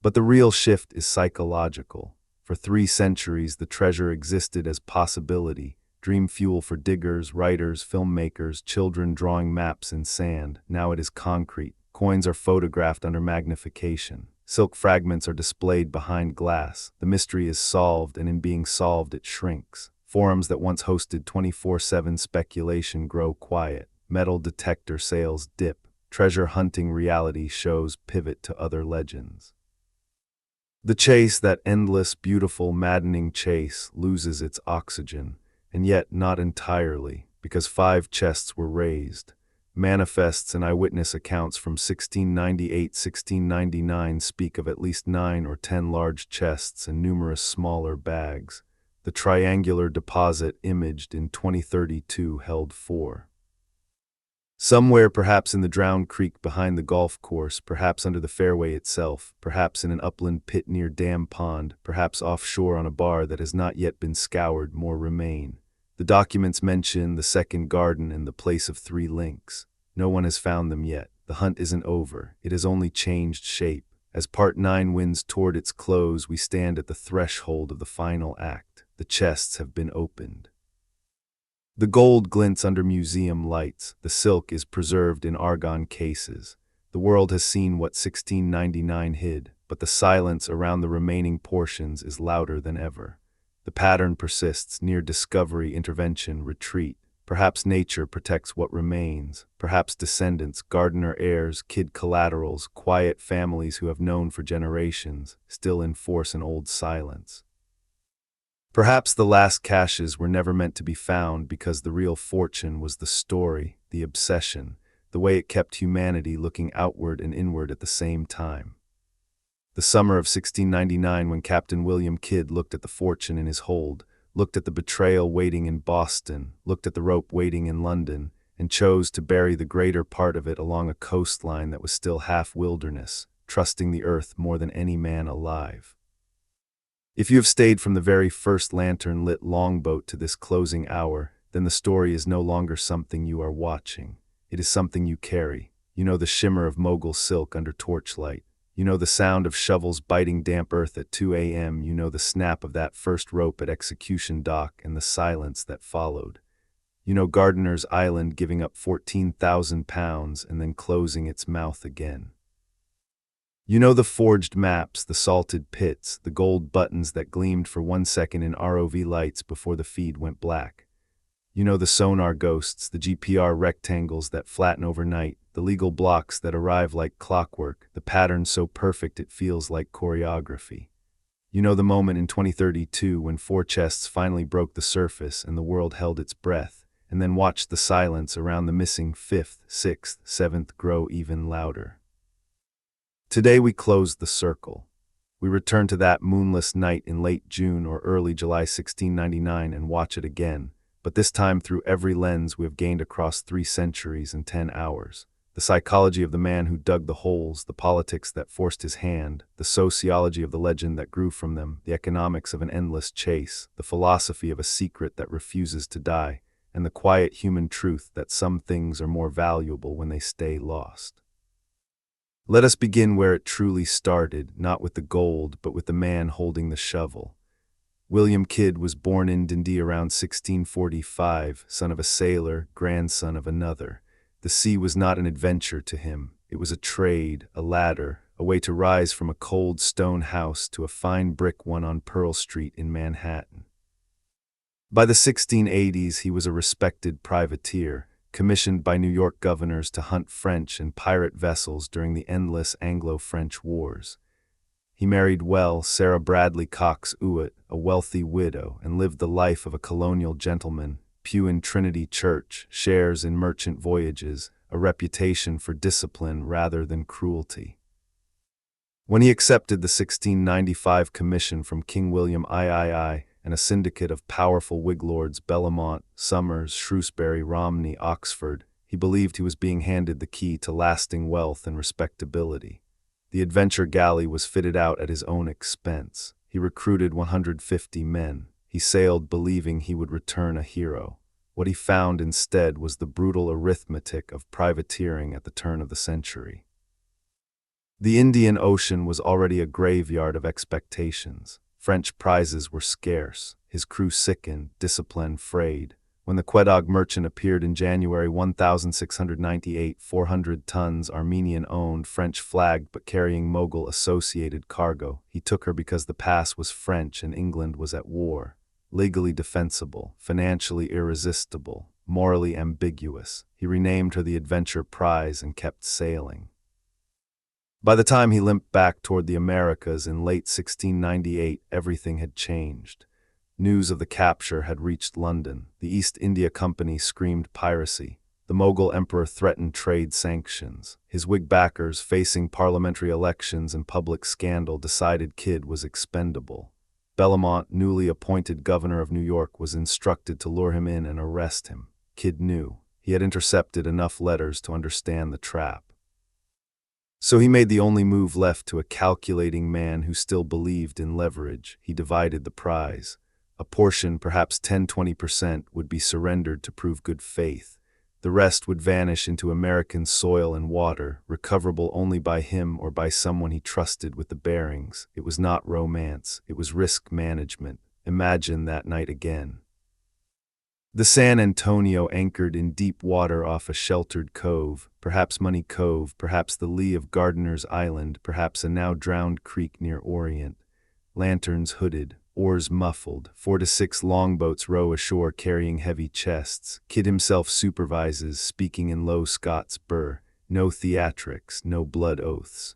But the real shift is psychological. For 3 centuries, the treasure existed as possibility, dream fuel for diggers, writers, filmmakers, children drawing maps in sand. Now it is concrete. Coins are photographed under magnification. Silk fragments are displayed behind glass. The mystery is solved, and in being solved, it shrinks. Forums that once hosted 24/7 speculation grow quiet. Metal detector sales dip. Treasure hunting reality shows pivot to other legends. The chase, that endless, beautiful, maddening chase, loses its oxygen, and yet not entirely, because 5 chests were raised. Manifests and eyewitness accounts from 1698–1699 speak of at least 9 or 10 large chests and numerous smaller bags. The triangular deposit imaged in 2032 held 4. Somewhere, perhaps in the drowned creek behind the golf course, perhaps under the fairway itself, perhaps in an upland pit near Dam Pond, perhaps offshore on a bar that has not yet been scoured, more remain. The documents mention the second garden and the place of 3 links. No one has found them yet. The hunt isn't over. It has only changed shape. As Part 9 winds toward its close, we stand at the threshold of the final act. The chests have been opened. The gold glints under museum lights. The silk is preserved in argon cases. The world has seen what 1699 hid, but the silence around the remaining portions is louder than ever. The pattern persists: near discovery, intervention, retreat. Perhaps nature protects what remains. Perhaps descendants, gardener heirs, kid collaterals, quiet families who have known for generations, still enforce an old silence. Perhaps the last caches were never meant to be found because the real fortune was the story, the obsession, the way it kept humanity looking outward and inward at the same time. The summer of 1699, when Captain William Kidd looked at the fortune in his hold, looked at the betrayal waiting in Boston, looked at the rope waiting in London, and chose to bury the greater part of it along a coastline that was still half wilderness, trusting the earth more than any man alive. If you have stayed from the very first lantern-lit longboat to this closing hour, then the story is no longer something you are watching. It is something you carry. You know the shimmer of mogul silk under torchlight. You know the sound of shovels biting damp earth at 2 a.m. You know the snap of that first rope at Execution Dock and the silence that followed. You know Gardiner's Island giving up 14,000 pounds and then closing its mouth again. You know the forged maps, the salted pits, the gold buttons that gleamed for 1 second in ROV lights before the feed went black. You know the sonar ghosts, the GPR rectangles that flatten overnight, the legal blocks that arrive like clockwork, the pattern so perfect it feels like choreography. You know the moment in 2032 when 4 chests finally broke the surface and the world held its breath, and then watched the silence around the missing 5th, 6th, 7th grow even louder. Today we close the circle. We return to that moonless night in late June or early July 1699 and watch it again, but this time through every lens we have gained across 3 centuries and 10 hours. The psychology of the man who dug the holes, the politics that forced his hand, the sociology of the legend that grew from them, the economics of an endless chase, the philosophy of a secret that refuses to die, and the quiet human truth that some things are more valuable when they stay lost. Let us begin where it truly started, not with the gold, but with the man holding the shovel. William Kidd was born in Dundee around 1645, son of a sailor, grandson of another. The sea was not an adventure to him. It was a trade, a ladder, a way to rise from a cold stone house to a fine brick one on Pearl Street in Manhattan. By the 1680s, he was a respected privateer, commissioned by New York governors to hunt French and pirate vessels during the endless Anglo-French wars. He married well Sarah Bradley Cox Ewart, a wealthy widow, and lived the life of a colonial gentleman, pew in Trinity Church, shares in merchant voyages, a reputation for discipline rather than cruelty. When he accepted the 1695 commission from King William III and a syndicate of powerful Whig lords Bellamont, Somers, Shrewsbury, Romney, Oxford, he believed he was being handed the key to lasting wealth and respectability. The adventure galley was fitted out at his own expense. He recruited 150 men. He sailed believing he would return a hero. What he found instead was the brutal arithmetic of privateering at the turn of the century. The Indian Ocean was already a graveyard of expectations. French prizes were scarce. His crew sickened, discipline frayed. When the Quedagh merchant appeared in January 1698, 400 tons Armenian-owned, French-flagged but carrying Mughal-associated cargo, he took her because the pass was French and England was at war. Legally defensible, financially irresistible, morally ambiguous, he renamed her the Adventure Prize and kept sailing. By the time he limped back toward the Americas in late 1698, everything had changed. News of the capture had reached London. The East India Company screamed piracy. The Mughal emperor threatened trade sanctions. His Whig backers, facing parliamentary elections and public scandal, decided Kidd was expendable. Bellamont, newly appointed governor of New York, was instructed to lure him in and arrest him. Kidd knew. He had intercepted enough letters to understand the trap. So he made the only move left to a calculating man who still believed in leverage. He divided the prize. A portion, perhaps 10–20%, would be surrendered to prove good faith. The rest would vanish into American soil and water, recoverable only by him or by someone he trusted with the bearings. It was not romance, it was risk management. Imagine that night again. The San Antonio anchored in deep water off a sheltered cove, perhaps Money Cove, perhaps the lee of Gardiner's Island, perhaps a now-drowned creek near Orient. Lanterns hooded, oars muffled, 4 to 6 longboats row ashore carrying heavy chests. Kidd himself supervises, speaking in low Scots burr. No theatrics, no blood oaths.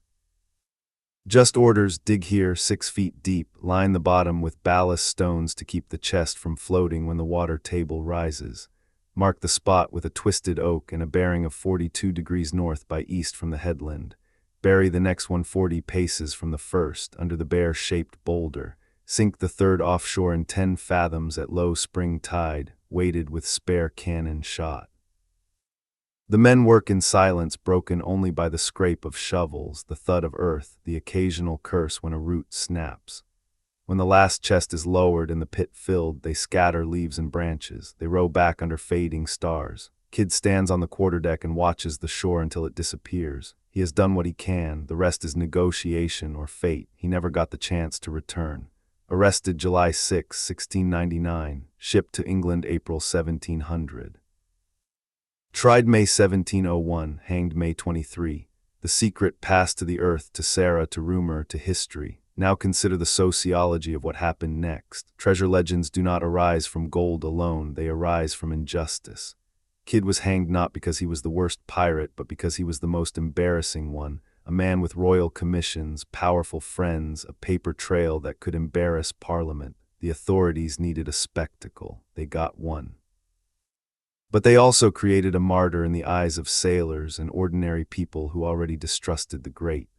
Just orders: dig here 6 feet deep, line the bottom with ballast stones to keep the chest from floating when the water table rises. Mark the spot with a twisted oak and a bearing of 42 degrees north by east from the headland. Bury the next 140 paces from the first, under the bear-shaped boulder. Sink the third offshore in 10 fathoms at low spring tide, weighted with spare cannon shot. The men work in silence, broken only by the scrape of shovels, the thud of earth, the occasional curse when a root snaps. When the last chest is lowered and the pit filled, they scatter leaves and branches. They row back under fading stars. Kidd stands on the quarterdeck and watches the shore until it disappears. He has done what he can. The rest is negotiation or fate. He never got the chance to return. Arrested July 6, 1699. Shipped to England April 1700. Tried May 1701, hanged May 23. The secret passed to the earth, to Sarah, to rumor, to history. Now consider the sociology of what happened next. Treasure legends do not arise from gold alone, they arise from injustice. Kidd was hanged not because he was the worst pirate, but because he was the most embarrassing one. A man with royal commissions, powerful friends, a paper trail that could embarrass Parliament. The authorities needed a spectacle. They got one. But they also created a martyr in the eyes of sailors and ordinary people who already distrusted the great.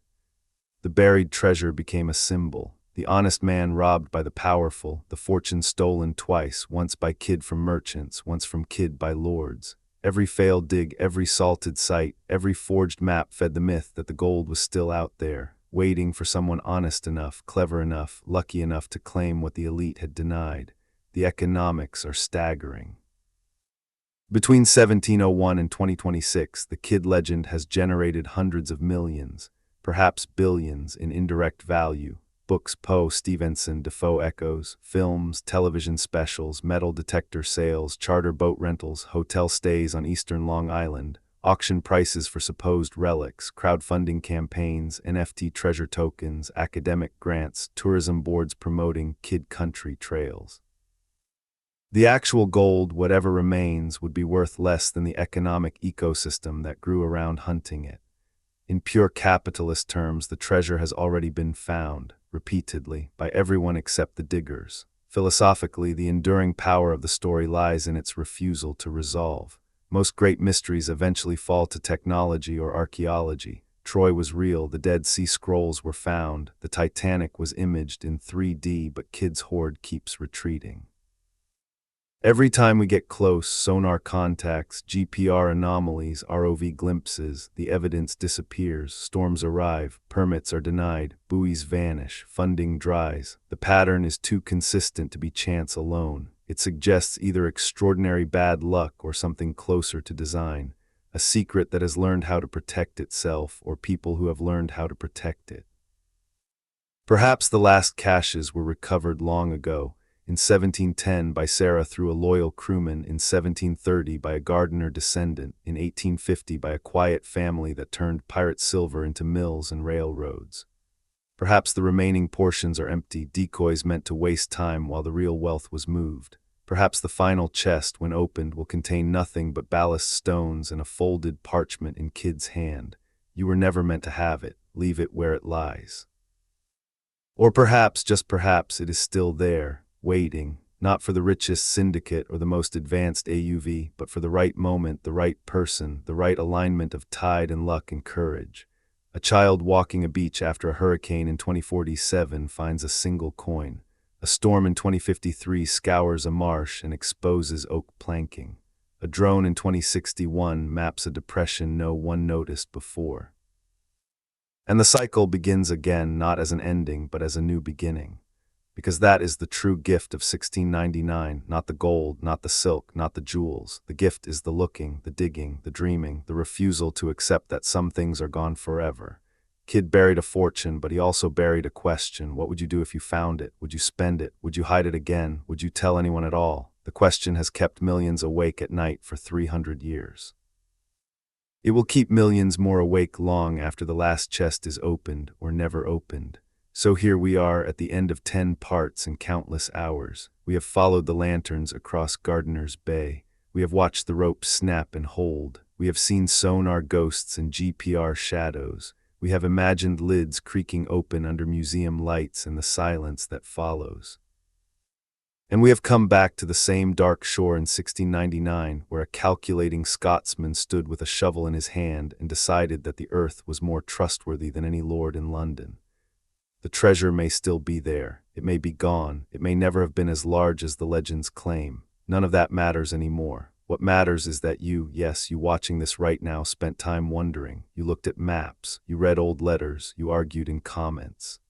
The buried treasure became a symbol. The honest man robbed by the powerful, the fortune stolen twice, once by Kidd from merchants, once from Kidd by lords. Every failed dig, every salted site, every forged map fed the myth that the gold was still out there, waiting for someone honest enough, clever enough, lucky enough to claim what the elite had denied. The economics are staggering. Between 1701 and 2026, the Kidd legend has generated hundreds of millions, perhaps billions, in indirect value. Books, Poe, Stevenson, Defoe echoes, films, television specials, metal detector sales, charter boat rentals, hotel stays on eastern Long Island, auction prices for supposed relics, crowdfunding campaigns, NFT treasure tokens, academic grants, tourism boards promoting Kidd country trails. The actual gold, whatever remains, would be worth less than the economic ecosystem that grew around hunting it. In pure capitalist terms, the treasure has already been found, repeatedly, by everyone except the diggers. Philosophically, the enduring power of the story lies in its refusal to resolve. Most great mysteries eventually fall to technology or archaeology. Troy was real, the Dead Sea Scrolls were found, the Titanic was imaged in 3D, but Kidd's hoard keeps retreating. Every time we get close, sonar contacts, GPR anomalies, ROV glimpses, the evidence disappears, storms arrive, permits are denied, buoys vanish, funding dries. The pattern is too consistent to be chance alone. It suggests either extraordinary bad luck or something closer to design, a secret that has learned how to protect itself or people who have learned how to protect it. Perhaps the last caches were recovered long ago, in 1710 by Sarah through a loyal crewman, in 1730 by a gardener descendant, in 1850 by a quiet family that turned pirate silver into mills and railroads. Perhaps the remaining portions are empty decoys meant to waste time while the real wealth was moved. Perhaps the final chest, when opened, will contain nothing but ballast stones and a folded parchment in Kid's hand. You were never meant to have it. Leave it where it lies. Or perhaps, just perhaps, it is still there, waiting, not for the richest syndicate or the most advanced AUV, but for the right moment, the right person, the right alignment of tide and luck and courage. A child walking a beach after a hurricane in 2047 finds a single coin. A storm in 2053 scours a marsh and exposes oak planking. A drone in 2061 maps a depression no one noticed before. And the cycle begins again, not as an ending, but as a new beginning. Because that is the true gift of 1699, not the gold, not the silk, not the jewels. The gift is the looking, the digging, the dreaming, the refusal to accept that some things are gone forever. Kid buried a fortune, but he also buried a question. What would you do if you found it? Would you spend it? Would you hide it again? Would you tell anyone at all? The question has kept millions awake at night for 300 years. It will keep millions more awake long after the last chest is opened or never opened. So here we are at the end of 10 parts and countless hours. We have followed the lanterns across Gardiner's Bay. We have watched the ropes snap and hold. We have seen sonar ghosts and GPR shadows. We have imagined lids creaking open under museum lights and the silence that follows. And we have come back to the same dark shore in 1699, where a calculating Scotsman stood with a shovel in his hand and decided that the earth was more trustworthy than any lord in London. The treasure may still be there. It may be gone. It may never have been as large as the legends claim. None of that matters anymore. What matters is that you, yes, you watching this right now, spent time wondering. You looked at maps. You read old letters. You argued in comments.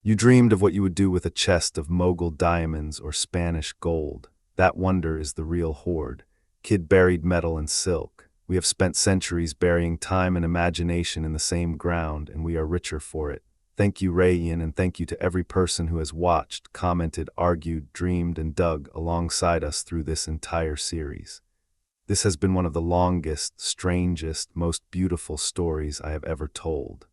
You dreamed of what you would do with a chest of Mogul diamonds or Spanish gold. That wonder is the real hoard. Kid buried metal and silk. We have spent centuries burying time and imagination in the same ground, and we are richer for it. Thank you, Rayan, and thank you to every person who has watched, commented, argued, dreamed, and dug alongside us through this entire series. This has been one of the longest, strangest, most beautiful stories I have ever told.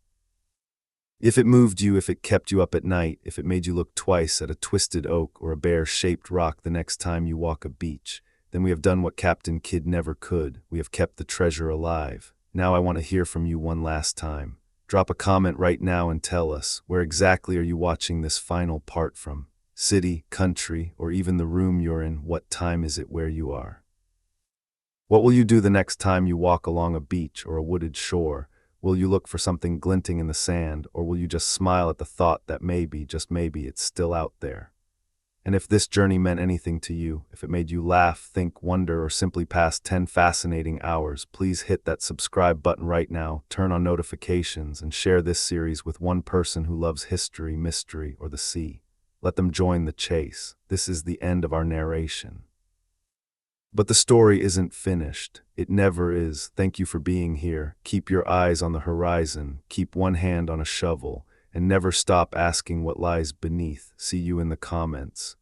If it moved you, if it kept you up at night, if it made you look twice at a twisted oak or a bear-shaped rock the next time you walk a beach, then we have done what Captain Kidd never could. We have kept the treasure alive. Now I want to hear from you one last time. Drop a comment right now and tell us, where exactly are you watching this final part from? City, country, or even the room you're in? What time is it where you are? What will you do the next time you walk along a beach or a wooded shore? Will you look for something glinting in the sand, or will you just smile at the thought that maybe, just maybe, it's still out there? And if this journey meant anything to you, if it made you laugh, think, wonder, or simply pass 10 fascinating hours, please hit that subscribe button right now, turn on notifications, and share this series with one person who loves history, mystery, or the sea. Let them join the chase. This is the end of our narration. But the story isn't finished. It never is. Thank you for being here. Keep your eyes on the horizon. Keep one hand on a shovel. And never stop asking what lies beneath. See you in the comments.